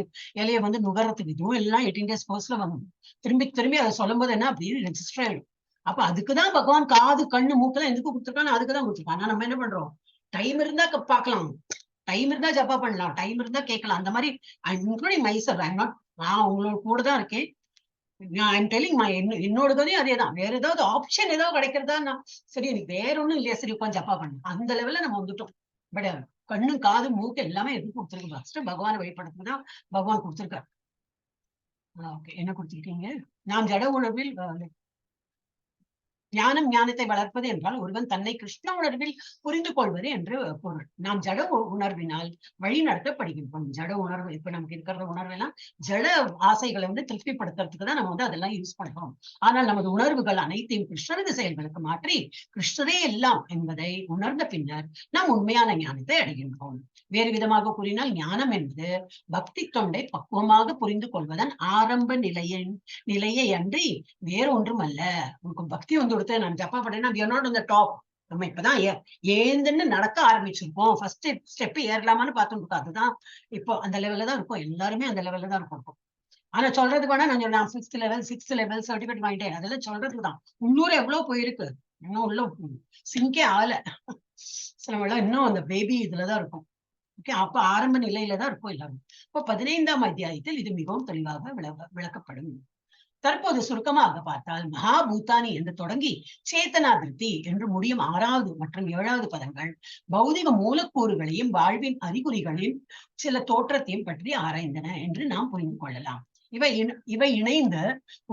இலையை வந்து நுகரத்துக்கு, இதுவும் எல்லாம் 18 days கோர்ஸ்ல வந்து திரும்பி அதை சொல்லும் போது என்ன அப்படி ரெஜிஸ்டர் ஆயிடும். அப்ப அதுக்குதான் பகவான் காது கண்ணு மூக்கெல்லாம் எதுக்கு கொடுத்துருக்கான்னு அதுக்குதான் கொடுத்துருக்கான். ஆனா நம்ம என்ன பண்றோம், டைம் இருந்தா பாக்கலாம், டைம் இருந்தா ஜப்பா பண்ணலாம், டைம் இருந்தா கேட்கலாம். அந்த மாதிரி இன்க்ளூடிங் மைசெல்ஃப், நான் உங்களோட கூட தான் இருக்கேன். ஐம் டெல்லிங் என்னோட கதையும் அதே தான். வேற ஏதாவது ஆப்ஷன் ஏதாவது கிடைக்கிறதா, நான் சரி எனக்கு வேற ஒண்ணும் இல்லையா, சரி உட்காந்து ஜப்பா பண்ணு, அந்த லெவல்ல நம்ம வந்துட்டோம். பட் கண்ணு காது மூக்கு எல்லாமே எதுக்கு கொடுத்துருக்கு, ஃபர்ஸ்ட் பகவானை வழிபடுறதுக்கு தான் பகவான் கொடுத்துருக்காரு. ஓகே, என்ன கொடுத்துருக்கீங்க? நாம் ஜட உணர்வில் ஞானத்தை வளர்ப்பது என்றால் ஒருவன் தன்னை கிருஷ்ண உணர்வில் புரிந்து கொள்வது என்று பொருள். நாம் ஜட உணர்வினால் வழி நடத்தப்படுகின்றோம். ஜட உணர்வு இப்ப நமக்கு இருக்கிற உணர்வெல்லாம் ஜட ஆசைகளை திருப்திப்படுத்துறதுக்கு தான் நம்ம அதெல்லாம் யூஸ் பண்றோம். ஆனால் நமது உணர்வுகள் அனைத்தையும் கிருஷ்ணரது செயல்களுக்கு மாற்றி கிருஷ்ணரே எல்லாம் என்பதை உணர்ந்த பின்னர் நாம் உண்மையான ஞானத்தை அடைகின்றோம். வேறு விதமாக கூறினால் ஞானம் என்பது பக்தி தொண்டை பக்குவமாக புரிந்து கொள்வதன் ஆரம்ப நிலையை அன்றி வேறு ஒன்றும் அல்ல. உங்களுக்கு பக்தி வந்து கொடுத்து நான் ஜப்பா பண்ணேன்னா டாப், நம்ம இப்பதான் ஏந்துன்னு நடக்க ஆரம்பிச்சிருக்கோம். ஃபர்ஸ்ட் ஸ்டெப் ஏறலாமான்னு பார்த்துட்டு இருக்கோம். அதுதான் இப்போ அந்த லெவல்ல தான் இருக்கும். எல்லாருமே அந்த லெவல்ல தான் இருக்கும். ஆனா சொல்றதுக்கு வேணா நான் 6th லெவல் சர்டிபிகேட் வாங்கிட்டேன் அதெல்லாம் சொல்றதுக்குதான். உள்ளூர் எவ்வளவு போயிருக்கு, இன்னும் உள்ள சிங்கே ஆகல. சிலவெல்லாம் இன்னும் அந்த பேபி இதுலதான் இருக்கும். ஓகே, அப்ப ஆரம்ப நிலையில தான் இருக்கும் எல்லாரும். இப்போ 15ஆம் அத்தியாயத்தில் இது மிகவும் தெளிவாக விளக்கப்படும். தற்போது சுருக்கமாக பார்த்தால் மகாபூதானி என்று தொடங்கி சேத்தனா திருப்தி என்று முடியும் 6வது மற்றும் 7வது பதங்கள் பௌதிக மூலக்கூறுகளையும் வாழ்வின் அறிகுறிகளையும் சில தோற்றத்தையும் பற்றி ஆராய்ந்தன என்று நாம் புரிந்து கொள்ளலாம். இவை இணைந்த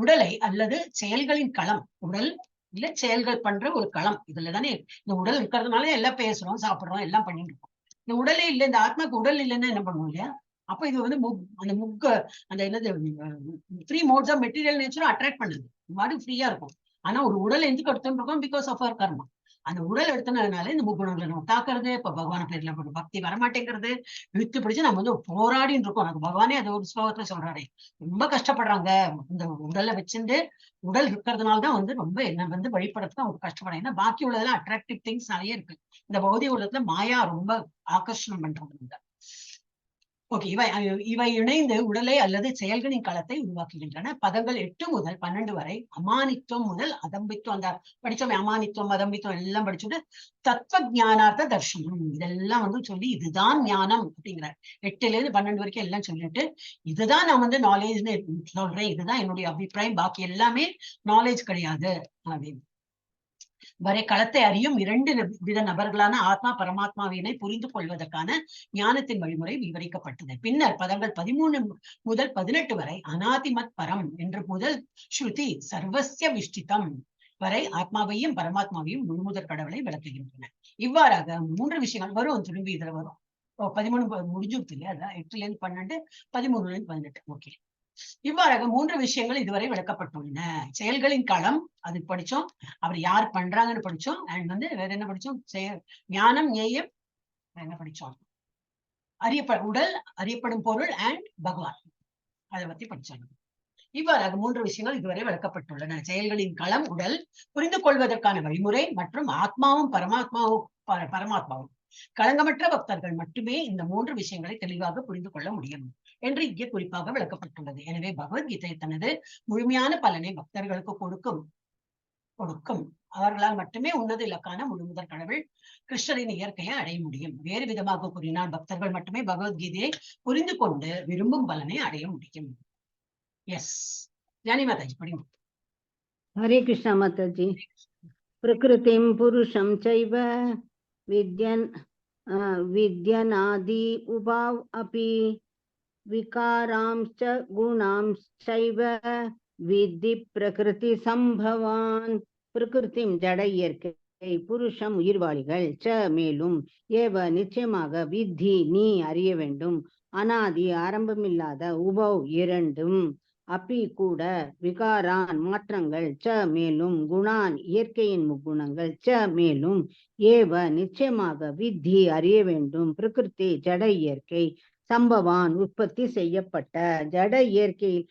உடலை அல்லது செயல்களின் களம், உடல் இல்ல செயல்கள் பண்ற ஒரு களம். இதுல தானே இந்த உடல் இருக்கிறதுனால எல்லாம் பேசுறோம், சாப்பிடுறோம், எல்லாம் பண்ணிட்டு இருக்கோம். இந்த உடலே இல்லை, இந்த ஆத்மாக்கு உடல் இல்லைன்னா என்ன பண்ணுவோம் இல்லையா? அப்ப இது வந்து அந்த என்னது 3 modes ஆஃப் மெட்டீரியல் நேச்சரும் அட்ராக்ட் பண்ணுது. மாதிரி ஃப்ரீயா இருக்கும். ஆனா ஒரு உடல் எதுக்கு எடுத்துட்டு இருக்கோம்? பிகாஸ் ஆஃப் அவர் கர்மா. அந்த உடல் எடுத்ததுனால இந்த முக்குணங்களை நம்ம தாக்குறது, இப்ப பகவான் பேர்ல பக்தி வரமாட்டேங்கிறது, இழுத்து பிடிச்சு நம்ம வந்து போராடின்னு இருக்கோம். அது பகவானே அது ஒரு ஸ்லோகத்துல சொல்றாரு, ரொம்ப கஷ்டப்படுறாங்க. இந்த உடலை வச்சிருந்து உடல் இருக்கிறதுனாலதான் வந்து ரொம்ப என்ன வந்து வழிபடுறதுக்கு அவங்க கஷ்டப்படுறாங்க. ஏன்னா பாக்கி உள்ளதெல்லாம் அட்ராக்டிவ் திங்ஸ் நிறைய இருக்கு. இந்த பௌதிக உலகத்துல மாயா ரொம்ப ஆகர்ஷணம் பண்றது. ஓகே, இவை இணைந்து உடலை அல்லது செயல்களின் களத்தை உருவாக்குகின்றன. பதங்கள் 8 முதல் 12 வரை அமானித்துவம் முதல் அதம்பித்துவம், அந்த படிச்சோம் அமானித்துவம் அதம்பித்துவம் எல்லாம் படிச்சுட்டு தத்துவ ஞானார்த்த தர்ஷனம் இதெல்லாம் வந்து சொல்லி இதுதான் ஞானம் அப்படிங்கிற 8ல இருந்து 12 வரைக்கும் எல்லாம் சொல்லிட்டு இதுதான் நான் வந்து நாலேஜ்னு சொல்றேன், இதுதான் என்னுடைய அபிப்பிராயம், பாக்கி எல்லாமே நாலேஜ் கிடையாது அப்படின்னு. வரை களத்தை அறியும் 2 வித நபர்களான ஆத்மா பரமாத்மாவினை புரிந்து கொள்வதற்கான ஞானத்தின் வழிமுறை விவரிக்கப்பட்டது. பின்னர் பதங்கள் 13 முதல் 18 வரை அநாதிமத் பரம் என்ற முதல் ஸ்ருதி சர்வஸ்ய விஷ்டிதம் வரை ஆத்மாவையும் பரமாத்மாவையும் முழுமுதற் கடவுளை விளக்குகின்றன. இவ்வாறாக 3 விஷயங்கள் வரும், திரும்பி இதுல வரும். 13 முடிஞ்சுட்டு இல்லையா? அதான் 8ல இருந்து 12, 13ல இருந்து 18. ஓகே, இவ்வாறாக 3 விஷயங்கள் இதுவரை விளக்கப்பட்டுள்ளன. செயல்களின் களம் அது படிச்சோம், அவர் யார் பண்றாங்கன்னு படிச்சோம். அண்ட் வந்து வேற என்ன படிச்சோம்? ஞானம், ஞேயம், என்ன படிச்சோம்? உடல், அறியப்படும் பொருள் அண்ட் பகவான், அதை பத்தி படிச்சாங்க. இவ்வாறாக 3 விஷயங்கள் இதுவரை விளக்கப்பட்டுள்ளன. செயல்களின் களம் உடல், புரிந்து கொள்வதற்கான வழிமுறை மற்றும் ஆத்மாவும் பரமாத்மாவும் களங்கமற்ற பக்தர்கள் மட்டுமே இந்த 3 விஷயங்களை தெளிவாக புரிந்து கொள்ள முடியும் என்று இங்கே குறிப்பாக விளக்கப்பட்டுள்ளது. எனவே பகவத்கீதை தனது முழுமையான பலனை பக்தர்களுக்கு கொடுக்கும். அவர்களால் மட்டுமே உன்னத இலக்கான முழுமுதற் கடவுள் கிருஷ்ணரின் இயற்கையை அடைய முடியும். வேறு விதமாக கூறினால் பக்தர்கள் மட்டுமே பகவத்கீதையை புரிந்து கொண்டு விரும்பும் பலனை அடைய முடியும். எஸ், ஜானி மாதாஜி படிங்க. हरे कृष्णा माताजी। प्रकृतिं पुरुषं चैव विद्यनादि उभाव अपि विकारांश्च गुणांश्चैव विद्धि प्रकृति संभवान्। प्रकृतिं ஜட இயற்கை, புருஷம் உயிர்வாளிகள், ச மேலும், ஏவ நிச்சயமாக, வித்தி நீ அறிய வேண்டும், அனாதி ஆரம்பமில்லாத, உபவ் இரண்டும், அப்பி கூட, விகாரான் மாற்றங்கள், ச மேலும், குணான் இயற்கையின் முக்குணங்கள், ச மேலும், ஏவ நிச்சயமாக, வித்தி அறிய வேண்டும், பிரகிருதி ஜட இயற்கை, சம்பவான் உற்பத்தி செய்யப்பட்ட, ஜட இயற்கையில்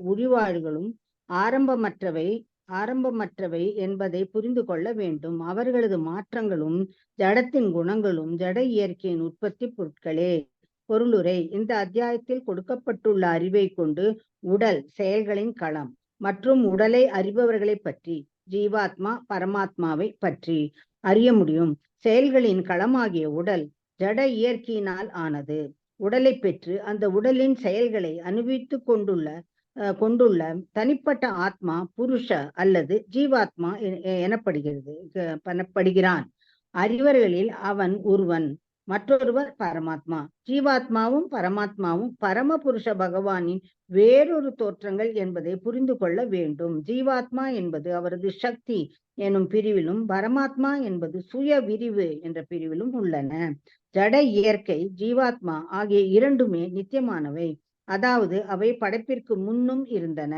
உயிர்வாழ்களும் ஆரம்பமற்றவை என்பதை புரிந்து கொள்ள வேண்டும். அவர்களது மாற்றங்களும் ஜடத்தின் குணங்களும் ஜட இயற்கையின் உற்பத்தி பொருட்களே. பொருளுரை: இந்த அத்தியாயத்தில் கொடுக்கப்பட்டுள்ள அறிவை கொண்டு உடல் செயல்களின் களம் மற்றும் உடலை அறிபவர்களை பற்றி, ஜீவாத்மா பரமாத்மாவை பற்றி அறிய முடியும். செயல்களின் களமாகிய உடல் ஜட இயற்கையினால் ஆனது. உடலை பெற்று அந்த உடலின் செயல்களை அனுபவித்துக் கொண்டுள்ள தனிப்பட்ட ஆத்மா புருஷ அல்லது ஜீவாத்மா எனப்படுகிறான். அறிவர்களில் அவன் ஒருவன். மற்றொருவர் பரமாத்மா. ஜீவாத்மாவும் பரமாத்மாவும் பரமபுருஷ பகவானின் வேறொரு தோற்றங்கள் என்பதை புரிந்து கொள்ள வேண்டும். ஜீவாத்மா என்பது அவரது சக்தி எனும் பிரிவிலும் பரமாத்மா என்பது சுய விரிவு என்ற பிரிவிலும் உள்ளன. ஜட இயற்கை, ஜீவாத்மா ஆகிய இரண்டுமே நித்தியமானவை. அதாவது அவை படைப்பிற்கு முன்னும் இருந்தன.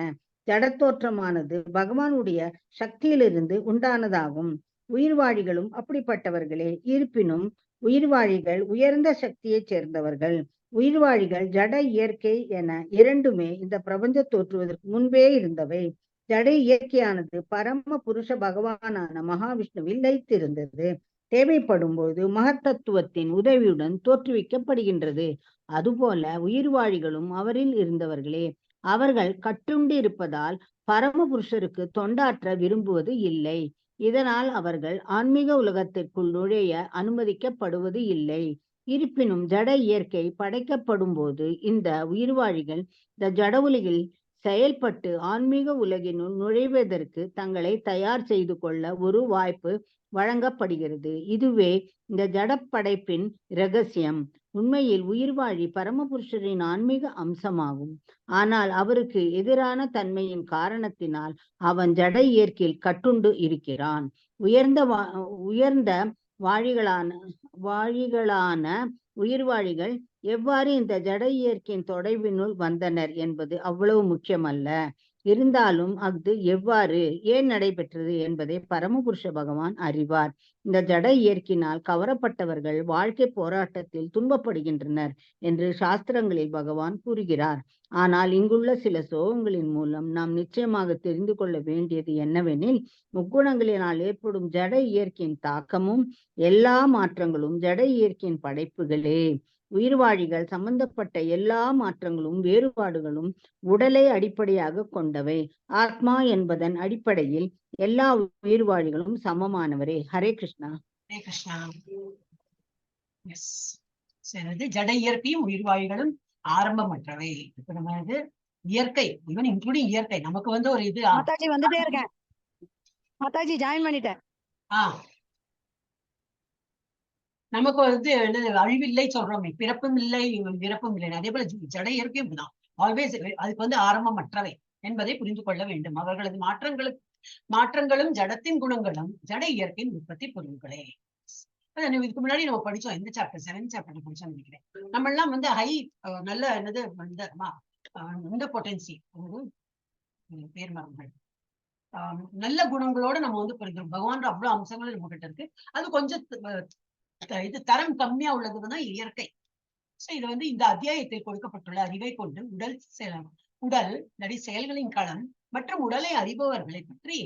ஜடத்தோற்றமானது பகவானுடைய சக்தியிலிருந்து உண்டானதாகும். உயிர்வாழிகளும் அப்படிப்பட்டவர்களே. இருப்பினும் உயிர்வாழிகள் உயர்ந்த சக்தியைச் சேர்ந்தவர்கள். உயிர்வாழிகள் ஜட இயற்கை என இரண்டுமே இந்த பிரபஞ்ச தோற்றுவதற்கு முன்பே இருந்தவை. ஜட இயற்கையானது பரம புருஷ பகவானான மகாவிஷ்ணுவில் லயித்திருந்தது. தேவைப்படும் போது மகத்தத்துவத்தின் உதவியுடன் தோற்றுவிக்கப்படுகின்றது. அதுபோல உயிர்வாழிகளும் அவரில் இருந்தவர்களே. அவர்கள் கட்டுண்டு இருப்பதால் பரமபுருஷருக்கு தொண்டாற்ற விரும்புவது இல்லை. இதனால் அவர்கள் ஆன்மீக உலகத்திற்குள் நுழைய அனுமதிக்கப்படுவது இல்லை. இருப்பினும் ஜட இயற்கை படைக்கப்படும் போது இந்த உயிர்வாழிகள் இந்த ஜட உலகில் செயல்பட்டு ஆன்மீக உலகினுள் நுழைவதற்கு தங்களை தயார் செய்து கொள்ள ஒரு வாய்ப்பு வழங்கப்படுகிறது. இதுவே இந்த ஜடப்படைப்பின் இரகசியம். உண்மையில் உயிர்வாழி பரமபுருஷரின் ஆன்மீக அம்சமாகும். ஆனால் அவருக்கு எதிரான தன்மையின் காரணத்தினால் அவன் ஜட இயற்கையில் கட்டுண்டு இருக்கிறான். உயர்ந்த வாழிகளான உயிர்வாழிகள் எவ்வாறு இந்த ஜட இயற்கையின் தொலைவினுள் வந்தனர் என்பது அவ்வளவு முக்கியமல்ல. இருந்தாலும் அது எவ்வாறு ஏன் நடைபெற்றது என்பதை பரமபுருஷ பகவான் அறிவார். இந்த ஜட இயற்கையினால் கவரப்பட்டவர்கள் வாழ்க்கை போராட்டத்தில் துன்பப்படுகின்றனர் என்று சாஸ்திரங்களில் பகவான் கூறுகிறார். ஆனால் இங்குள்ள சில ஸ்லோகங்களின் மூலம் நாம் நிச்சயமாக தெரிந்து கொள்ள வேண்டியது என்னவெனில், முக்குணங்களினால் ஏற்படும் ஜட இயற்கையின் தாக்கமும் எல்லா மாற்றங்களும் ஜட இயற்கையின் படைப்புகளே. உயிர்வாழிகள் சம்பந்தப்பட்ட எல்லா மாற்றங்களும் வேறுபாடுகளும் உடலை அடிப்படையாக கொண்டவை. ஆத்மா என்பதன் அடிப்படையில் எல்லா உயிர்வாழிகளும் சமமானவரே. ஹரே கிருஷ்ணா. ஹரே கிருஷ்ணா. எஸ், சரி. ஜட இயற்கையும் உயிர்வாழிகளும் ஆரம்பமற்றவை. இப்ப நம்ம இது இயற்கை, ஈவன் இன்க்ளூடிங் இயற்கை, நமக்கு வந்து ஒரு இது மாதாஜி வந்துட்டே இருக்கேன். மாதாஜி ஜாயின் பண்ணிட்டேன். நமக்கு வந்து அழிவில்லை சொல்றோமே, பிறப்பும் இல்லை இறப்பும் இல்லை. அதே போல ஜட இயற்கையும் தான் ஆல்வேஸ் அதுக்கு வந்து ஆரம்பமற்றவை என்பதை புரிந்து கொள்ள வேண்டும். அவர்களது மாற்றங்களும் ஜடத்தின் குணங்களும் ஜட இயற்கையின் உற்பத்தி பொருள்களே. இதுக்கு முன்னாடி நம்ம படிச்சோம், எந்த சாப்டர் 7th சாப்டர்ல படிச்சோம் நினைக்கிறேன். நம்ம எல்லாம் வந்து ஹை நல்ல என்னது இந்த பொட்டன்சி பேர் மரங்கள் நல்ல குணங்களோட நம்ம வந்து புரிஞ்சுக்கணும். பகவான் அவ்வளவு அம்சங்கள் நம்ம கிட்ட இருக்கு. அது கொஞ்சம் இது தரம் கம்மியா உள்ளதுதான் இயற்கை. சோ இது வந்து இந்த அத்தியாயத்தில் கொடுக்கப்பட்டுள்ள அறிவை கொண்டு உடல் செயல்களின் களம் மற்றும் உடலை அறிபவர்களை பற்றி,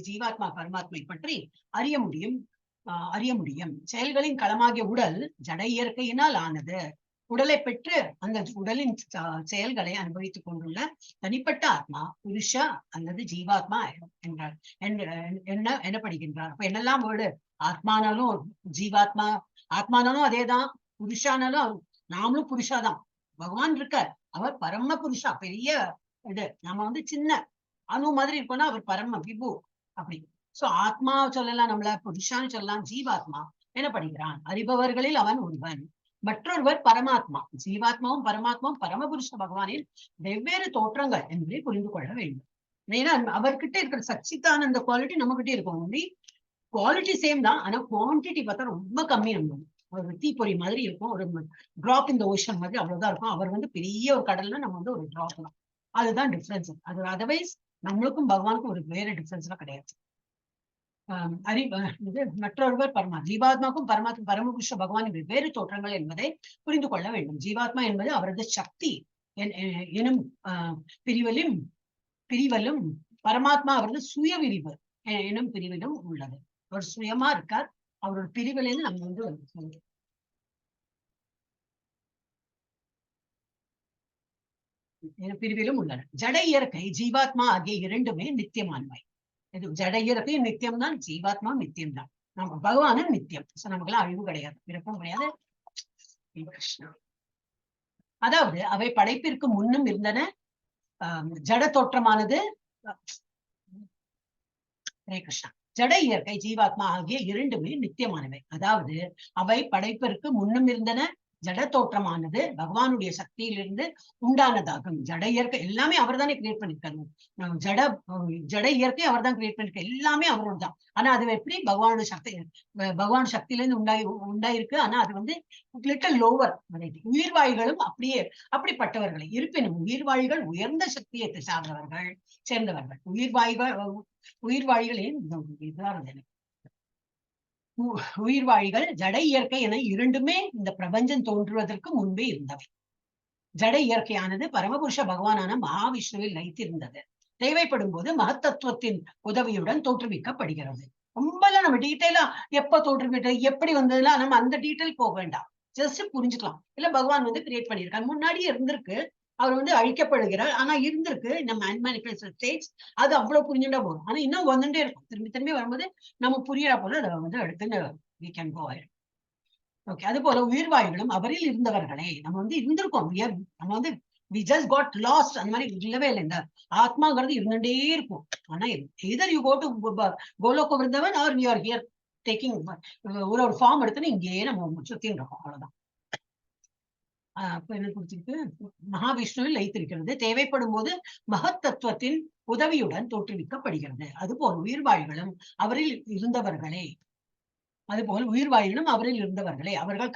ஜீவாத்மா பரமாத்மை பற்றி அறிய முடியும். செயல்களின் களமாகிய உடல் ஜட இயற்கையினால் ஆனது. உடலை பெற்று அந்த உடலின் செயல்களை அனுபவித்துக் கொண்டுள்ள தனிப்பட்ட ஆத்மா புருஷா அல்லது ஜீவாத்மா என்றார் எனப்படுகின்றார். அப்ப என்னெல்லாம் வேர்டு, ஆத்மானாலும் ஜீவாத்மா, ஆத்மானாலும் அதேதான், புருஷானாலும் நாமளும் புருஷாதான். பகவான் இருக்க, அவர் பரம புருஷா, பெரிய இது. நம்ம வந்து சின்ன அணு மாதிரி இருக்கோம்னா அவர் பரம விபு அப்படி. சோ ஆத்மா சொல்லலாம், நம்மள புருஷான்னு சொல்லலாம். ஜீவாத்மா எனப்படுகிறான். அறிபவர்களில் அவன் ஒருவன். மற்றொருவர் பரமாத்மா. ஜீவாத்மாவும் பரமாத்மாவும் பரமபுருஷ பகவானில் வெவ்வேறு தோற்றங்கள் என்பதை புரிந்து கொள்ள வேண்டும். ஏன்னா அவர்கிட்ட இருக்கிற சச்சிதானந்த குவாலிட்டி நம்ம கிட்டே இருக்கும். ஒன்லி குவாலிட்டி சேம் தான், ஆனா குவான்டிட்டி பார்த்தா ரொம்ப கம்மி. நம்ம ஒரு தீப்பொறி மாதிரி இருக்கும், ஒரு டிராப் இந்த ஓஷன் மாதிரி அவ்வளவுதான் இருக்கும். அவர் வந்து பெரிய ஒரு கடல்ல, நம்ம வந்து ஒரு டிராப் தான். அதுதான் டிஃபரன்ஸ். அது அதர்வைஸ் நம்மளுக்கும் பகவானுக்கும் ஒரு வேற டிஃபரன்ஸ் எல்லாம் கிடையாது. மற்றொருவர் ஜீவாத்மாக்கும் பரமபுருஷ பகவானின் வெவ்வேறு தோற்றங்கள் என்பதை புரிந்து கொள்ள வேண்டும். ஜீவாத்மா என்பது அவரது சக்தி எனும் பிரிவலும் பரமாத்மா அவரது சுய விரிவு எனும் பிரிவிலும் உள்ளது. அவர் சுயமா இருக்கார், அவரோட பிரிவிலிருந்து நம்ம வந்து பிரிவிலும் உள்ளன. ஜட இயற்கை ஜீவாத்மா ஆகிய இரண்டுமே நித்தியமானவை. இது ஜட இயற்கையும் நித்தியம் தான், ஜீவாத்மா நித்தியம் தான். நம்ம பகவானும் நித்தியம். நமக்கெல்லாம் அழிவு கிடையாது, பிறப்பும் கிடையாது. அதாவது அவை படைப்பிற்கு முன்னும் இருந்தன. ஜட தோற்றமானது ஹரே கிருஷ்ணா ஜட இயற்கை ஜீவாத்மா ஆகிய இரண்டுமே நித்தியமானவை. அதாவது அவை படைப்பிற்கு முன்னும் இருந்தன. ஜட தோற்றமானது பகவானுடைய சக்தியிலிருந்து உண்டானதாகும். ஜட இயற்கை எல்லாமே அவர் தானே கிரியேட் பண்ணிருக்காரு. ஜட இயற்கை அவர் தான் கிரியேட் பண்ணிருக்காரு. எல்லாமே அவரோட தான். ஆனா அது எப்படி பகவானுடைய பகவான் சக்தியிலிருந்து உண்டாயிருக்கு. ஆனா அது வந்து லிட்டில் லோவர் வெரைட்டி. உயிர்வாய்களும் அப்படிப்பட்டவர்களை. இருப்பினும் உயிர்வாய்கள் உயர்ந்த சக்தியை சேர்ந்தவர்கள். உயிர்வாய்களின் உயிர்வாழிகள் ஜட இயற்கை என இரண்டுமே இந்த பிரபஞ்சம் தோன்றுவதற்கு முன்பே இருந்தவை. ஜட இயற்கையானது பரமபுருஷ பகவானான மகாவிஷ்ணுவில் லயித்திருந்தது. தேவைப்படும் போது மகத்தத்துவத்தின் உதவியுடன் தோற்றுவிக்கப்படுகிறது. ரொம்பலாம் நம்ம டீட்டெயிலா எப்ப தோற்றுவிட்ட எப்படி வந்ததுல நம்ம அந்த டீட்டெயில் போக வேண்டாம். ஜஸ்ட் புரிஞ்சுக்கலாம். இல்ல பகவான் வந்து கிரியேட் பண்ணியிருக்காங்க. முன்னாடியே இருந்திருக்கு. அவர் வந்து அழிக்கப்படுகிறார். ஆனா இருந்திருக்கு இந்த மேனிஃபெஸ்டட் ஸ்டேட்ஸ். அது அவ்வளவு புரிஞ்சுட்டா போதும். ஆனா இன்னும் வந்துட்டே இருக்கும். திரும்பி வரும்போது நமக்கு புரியற போல அதை வந்து எடுத்து we can go ahead. Okay. அது போல உயிர்வாய்களும் அவரில் இருந்தவர்களே. நம்ம வந்து இருந்திருக்கோம். நம்ம வந்து we just got lost. அந்த மாதிரி இல்லவே இல்லை. இந்த ஆத்மாங்கிறது இருந்துட்டே இருக்கும். ஆனா either you go to கோலோக Vrindavan or we are here taking ஒரு ஃபார்ம் எடுத்துன்னு இங்கேயே நம்ம சுத்தின்னு இருக்கோம். அவ்வளவுதான். என்ன கொடுத்திருக்கு? மகாவிஷ்ணுவில் லயித்திருக்கிறது. தேவைப்படும் போது மகத் தத்துவத்தின் உதவியுடன் தோற்றுவிக்கப்படுகிறது. அதுபோல் உயிர்வாய்களும் அவரில் இருந்தவர்களே. அவர்கள்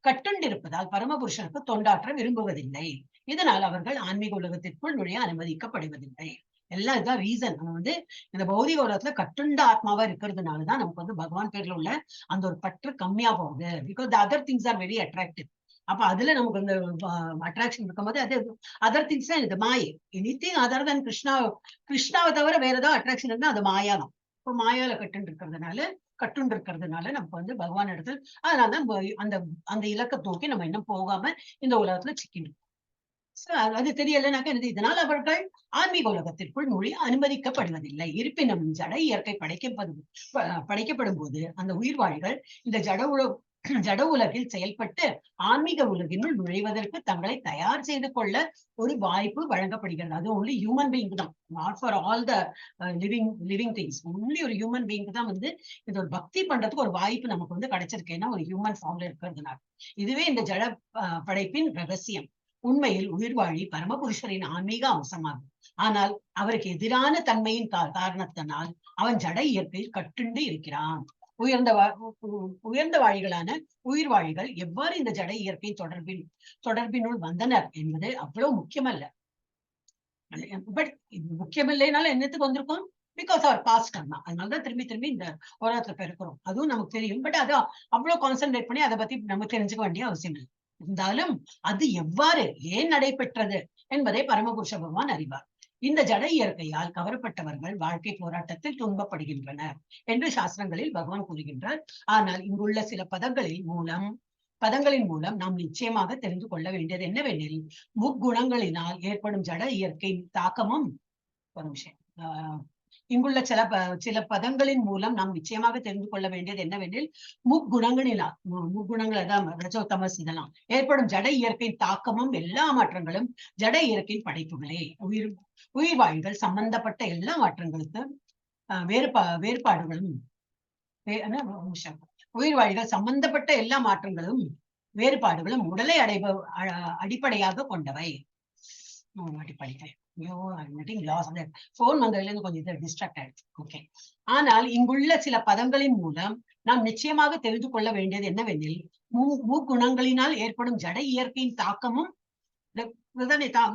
கட்டுண்டிருப்பதால் பரமபுருஷனுக்கு தொண்டாற்ற விரும்புவதில்லை. இதனால் அவர்கள் ஆன்மீக உலகத்திற்குள் நுழைய அனுமதிக்கப்படுவதில்லை. எல்லாம் இதுதான் ரீசன். நம்ம வந்து இந்த பௌதிக உலகத்துல கட்டுண்ட ஆத்மாவா இருக்கிறதுனாலதான் நமக்கு வந்து பகவான் பேர்ல உள்ள அந்த ஒரு பற்று கம்மியா போகுது. Because the other things are very attractive. அப்ப அதுல நமக்கு அந்த அட்ராக்ஷன் இருக்கும்போது அது அதர் திங்ஸ் தான் இது மாயை. எனிதிங் அதர் தென் கிருஷ்ணாவை தவிர வேற ஏதாவது அட்ராக்ஷன் இருந்தா அது மாயா தான். இப்போ மாயால கட்டுண்டு இருக்கிறதுனால நமக்கு வந்து பகவான் இடத்துல அதனாலதான் அந்த அந்த இலக்கத்தை நோக்கி நம்ம இன்னும் போகாம இந்த உலகத்துல சிக்கிடும். அது தெரியலனாக்க இதனால் அவர்கள் ஆன்மீக உலகத்திற்குள் நுழைய அனுமதிக்கப்படுவதில்லை. இருப்பினும் ஜட இயற்கை படைக்கப்படும் போது அந்த உயிர்வாழிகள் இந்த ஜட உலகில் செயல்பட்டு ஆன்மீக உலகினுள் நுழைவதற்கு தங்களை தயார் செய்து கொள்ள ஒரு வாய்ப்பு வழங்கப்படுகிறது. அது ஒன்லி ஹியூமன் பீயிங் தான். Not for all the living things. Only ஒரு ஹியூமன் பீயிங் தான் வந்து இந்த ஒரு பக்தி பண்றதுக்கு ஒரு வாய்ப்பு நமக்கு வந்து கிடைச்சிருக்கேன்னா ஒரு ஹியூமன் ஃபார்ம்ல இருக்கிறதுனால. இதுவே இந்த ஜட படைப்பின் ரகசியம். உண்மையில் உயிர்வாழி பரமபுருஷரின் ஆன்மீக அம்சமாகும். ஆனால் அவருக்கு எதிரான தன்மையின் காரணத்தினால் அவன் ஜட இயற்கையில் கட்டுண்டு இருக்கிறான். உயர்ந்த வாழிகளான உயிர்வாழிகள் எவ்வாறு இந்த ஜட இயற்கையின் தொடர்பினுள் வந்தனர் என்பது அவ்வளவு முக்கியமல்ல. பட் முக்கியமில்லைனாலும் என்னத்துக்கு வந்திருக்கோம்? பிகாஸ் அவர் பாஸ்ட் கர்மா. அதனாலதான் திரும்பி இந்த உலகத்துல பெருக்கிறோம். அதுவும் நமக்கு தெரியும். பட் அது அவ்வளவு கான்சென்ட்ரேட் பண்ணி அதை பத்தி நம்ம தெரிஞ்சுக்க வேண்டிய அவசியம் இல்லை. இருந்தாலும் அது எவ்வாறு ஏன் நடைபெற்றது என்பதை பரமபுருஷ பகவான் அறிவார். இந்த ஜட இயற்கையால் கவரப்பட்டவர்கள் வாழ்க்கை போராட்டத்தில் துன்பப்படுகின்றனர் என்று சாஸ்திரங்களில் பகவான் கூறுகின்றார். ஆனால் இங்குள்ள சில பதங்களின் மூலம் நாம் நிச்சயமாக தெரிந்து கொள்ள வேண்டியது என்னவெனில், முக்குணங்களினால் ஏற்படும் ஜட இயற்கை தாக்கமும் ஒரு விஷயம். இங்குள்ள சில பதங்களின் மூலம் நாம் நிச்சயமாக தெரிந்து கொள்ள வேண்டியது என்னவெனில், முக்குணங்கள் அதான் ரஜோ தமஸ் இதெல்லாம் ஏற்படும் ஜட இயற்கையின் தாக்கமும் எல்லா மாற்றங்களும் ஜட இயற்கையின் படைப்புகளே. உயிர்வாழ்கள் சம்பந்தப்பட்ட எல்லா மாற்றங்களுக்கும் வேறுபாடுகளும் உயிர்வாழ்கள் சம்பந்தப்பட்ட எல்லா மாற்றங்களும் வேறுபாடுகளும் உடலை அடிப்படையாக கொண்டவை. ஆனால் இங்குள்ள சில பதங்களின் மூலம் நாம் நிச்சயமாக தெரிந்து கொள்ள வேண்டியது என்னவெனில், முக்குணங்களினால் ஏற்படும் ஜட இயற்கையின் தாக்கமும்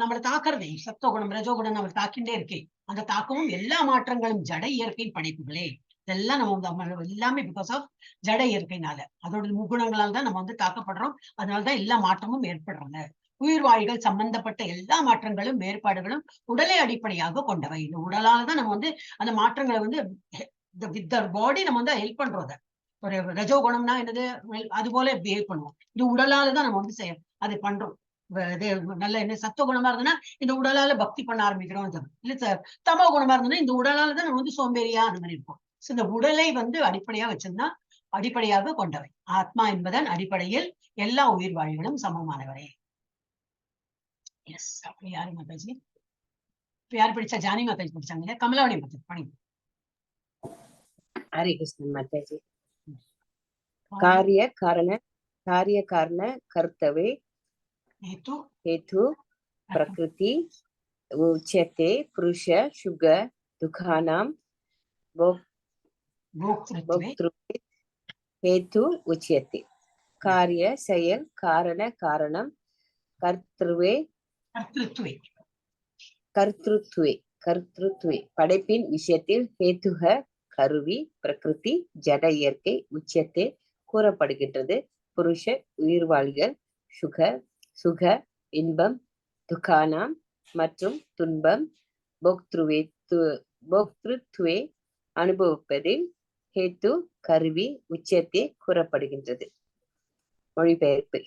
நம்மளை தாக்குறதே சத்தோகுணம் ரஜோகுணம் நம்மளை தாக்கிண்டே இருக்கே, அந்த தாக்கமும் எல்லா மாற்றங்களும் ஜட இயற்கையின் படைப்புகளே. இதெல்லாம் நம்ம எல்லாமே பிகாஸ் ஆஃப் ஜட இயற்கைனால, அதோட முக்குணங்களால் தான் நம்ம வந்து தாக்கப்படுறோம். அதனாலதான் எல்லா மாற்றமும் ஏற்படுறாங்க. உயிர்வாழிகள் சம்பந்தப்பட்ட எல்லா மாற்றங்களும் வேறுபாடுகளும் உடலை அடிப்படையாக கொண்டவை. இந்த உடலாலதான் நம்ம வந்து அந்த மாற்றங்களை வந்து வித் பாடி நம்ம வந்து ஹெல்ப் பண்றோம். ஒரு ரஜோகுணம்னா என்னது, அது போல பிஹேவ் பண்ணுவோம். இந்த உடலாலதான் நம்ம வந்து அதை பண்றோம். நல்ல என்ன சத்துவ குணமா இருந்ததுன்னா இந்த உடலால பக்தி பண்ண ஆரம்பிக்கிறோம். இல்ல தமோ குணமா இருந்ததுன்னா இந்த உடலாலதான் நம்ம வந்து சோம்பேறியா அந்த மாதிரி இருக்கும். இந்த உடலை வந்து அடிப்படையா வச்சிருந்தா அடிப்படையாக கொண்டவை. ஆத்மா என்பதன் அடிப்படையில் எல்லா உயிர்வாழிகளும் சமமானவரே. எஸ். அப்படி யாரு மாதாஜி? இப்ப யாரு படிச்சா? ஜானி மாதாஜி படிச்சாங்க. கமலாவணி மாதாஜி பணி. ஹரே கிருஷ்ணன் மாதாஜி. காரிய காரண கர்த்தவே हेतु हेतु प्रकृति उच्यते पुरुष शुग दुःखानां भोक्तृत्वे भोक्तृत्वे हेतु उच्यते. कार्य செயல் காரண காரணம் கர்த்தவே कर्तृत्वे கர்த்தृत्वे படைப்பின் விஷயத்தில் ஹேத்துக கருவி பிரகிருதி ஜட இயற்கை உச்சத்தை கூறப்படுகின்றது. புருஷ உயிர்வாழிகள் சுக இன்பம் துக்கானாம் மற்றும் துன்பம் போக்திருத்வே அனுபவிப்பதில் ஹேத்து கருவி உச்சத்தை கூறப்படுகின்றது. மொழிபெயர்ப்பு.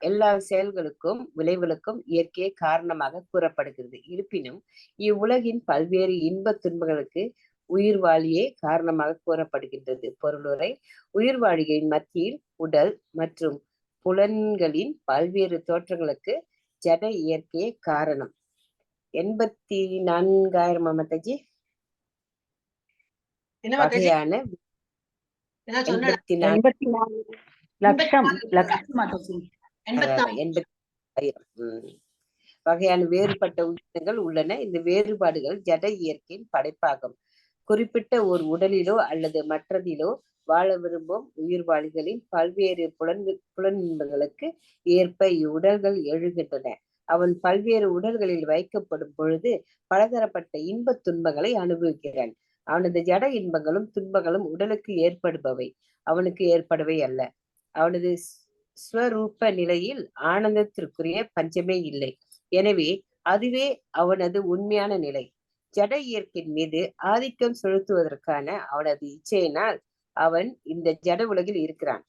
எல்லா செயல்களுக்கும் விளைவுகளுக்கும் இயற்கையை காரணமாக கூறப்படுகிறது. இருப்பினும் இவ்வுலகின் பல்வேறு இன்ப துன்பங்களுக்கு உயிர்வாழியே காரணமாக கூறப்படுகின்றது. பொருளுரை. உயிர்வாழிகளின் மத்தியில் உடல் மற்றும் புலன்களின் பல்வேறு தோற்றங்களுக்கு ஜட இயற்கையே காரணம். 84,000 மாதாஜி. வகையான 84 லட்சம் 80,000 வகையான வேறுபட்ட உயிரினங்கள் உள்ளன. இந்த வேறுபாடுகள் ஜட இயற்கையின் படைப்பாகும். குறிப்பிட்ட ஒரு உடலிலோ அல்லது மற்றதிலோ வாழ விரும்பும் உயிர்வாழிகளின் பல்வேறு புலன்களுக்கு ஏற்ப இவ்வுடல்கள் எழுகின்றன. அவன் பல்வேறு உடல்களில் வைக்கப்படும் பொழுது பலதரப்பட்ட இன்ப துன்பங்களை அனுபவிக்கிறான். அவனது ஜட இன்பங்களும் துன்பங்களும் உடலுக்கு ஏற்படுபவை, அவனுக்கு ஏற்படவை அல்ல. அவனது ஸ்வரூப நிலையில் ஆனந்தத்திற்குரிய பஞ்சமே இல்லை. எனவே அதுவே அவனது உண்மையான நிலை. ஜட இயற்கையின் மீது ஆதிக்கம் செலுத்துவதற்கான அவனது இச்சையினால் அவன் இந்த ஜட உலகில் இருக்கிறான்.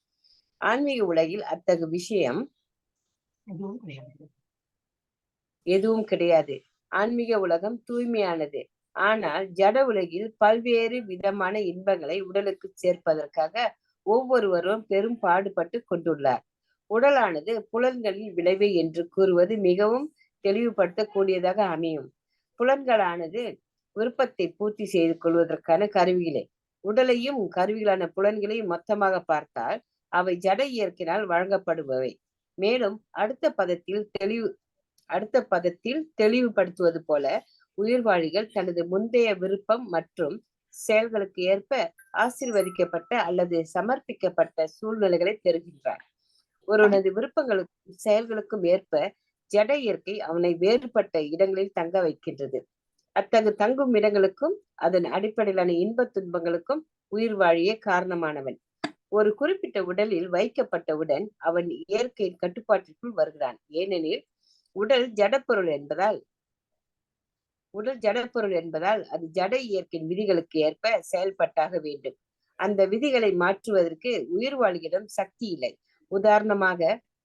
ஆன்மீக உலகில் அத்தகு விஷயம் எதுவும் கிடையாது. ஆன்மீக உலகம் தூய்மையானது. ஆனால் ஜட உலகில் பல்வேறு விதமான இன்பங்களை உடலுக்கு சேர்ப்பதற்காக ஒவ்வொருவரும் பெரும் பாடுபட்டு கொண்டுள்ளார். உடலானது புலன்களின் விளைவு என்று கூறுவது மிகவும் தெளிவுபடுத்தக்கூடியதாக அமையும். புலன்களானது விருப்பத்தை பூர்த்தி செய்து கொள்வதற்கான கருவிகளே. உடலையும் கருவிகளான புலன்களையும் மொத்தமாக பார்த்தால் அவை ஜட இயற்கையினால் வழங்கப்படுபவை. மேலும் அடுத்த பதத்தில் தெளிவுபடுத்துவது போல உயிர்வாழிகள் தனது முந்தைய விருப்பம் மற்றும் செயல்களுக்கு ஏற்ப ஆசீர்வதிக்கப்பட்ட அல்லது சமர்ப்பிக்கப்பட்ட சூழ்நிலைகளை பெறுகின்றார். ஒருவனது விருப்பங்களுக்கும் செயல்களுக்கும் ஏற்ப ஜட இயற்கை அவனை வேறுபட்ட இடங்களில் தங்க வைக்கின்றது. அத்தகு தங்கும் இடங்களுக்கும் அதன் அடிப்படையிலான இன்ப துன்பங்களுக்கும் உயிர்வாழியே காரணமானவன். ஒரு குறிப்பிட்ட உடலில் வைக்கப்பட்டவுடன் அவன் இயற்கையின் கட்டுப்பாட்டிற்குள் வருகிறான். ஏனெனில் உடல் ஜடப்பொருள் என்பதால் அது ஜட இயற்கையின் விதிகளுக்கு ஏற்ப செயல்பட்டாக வேண்டும். அந்த விதிகளை மாற்றுவதற்கு உயிர்வாழியிடம் சக்தி இல்லை. உதாரணமாக,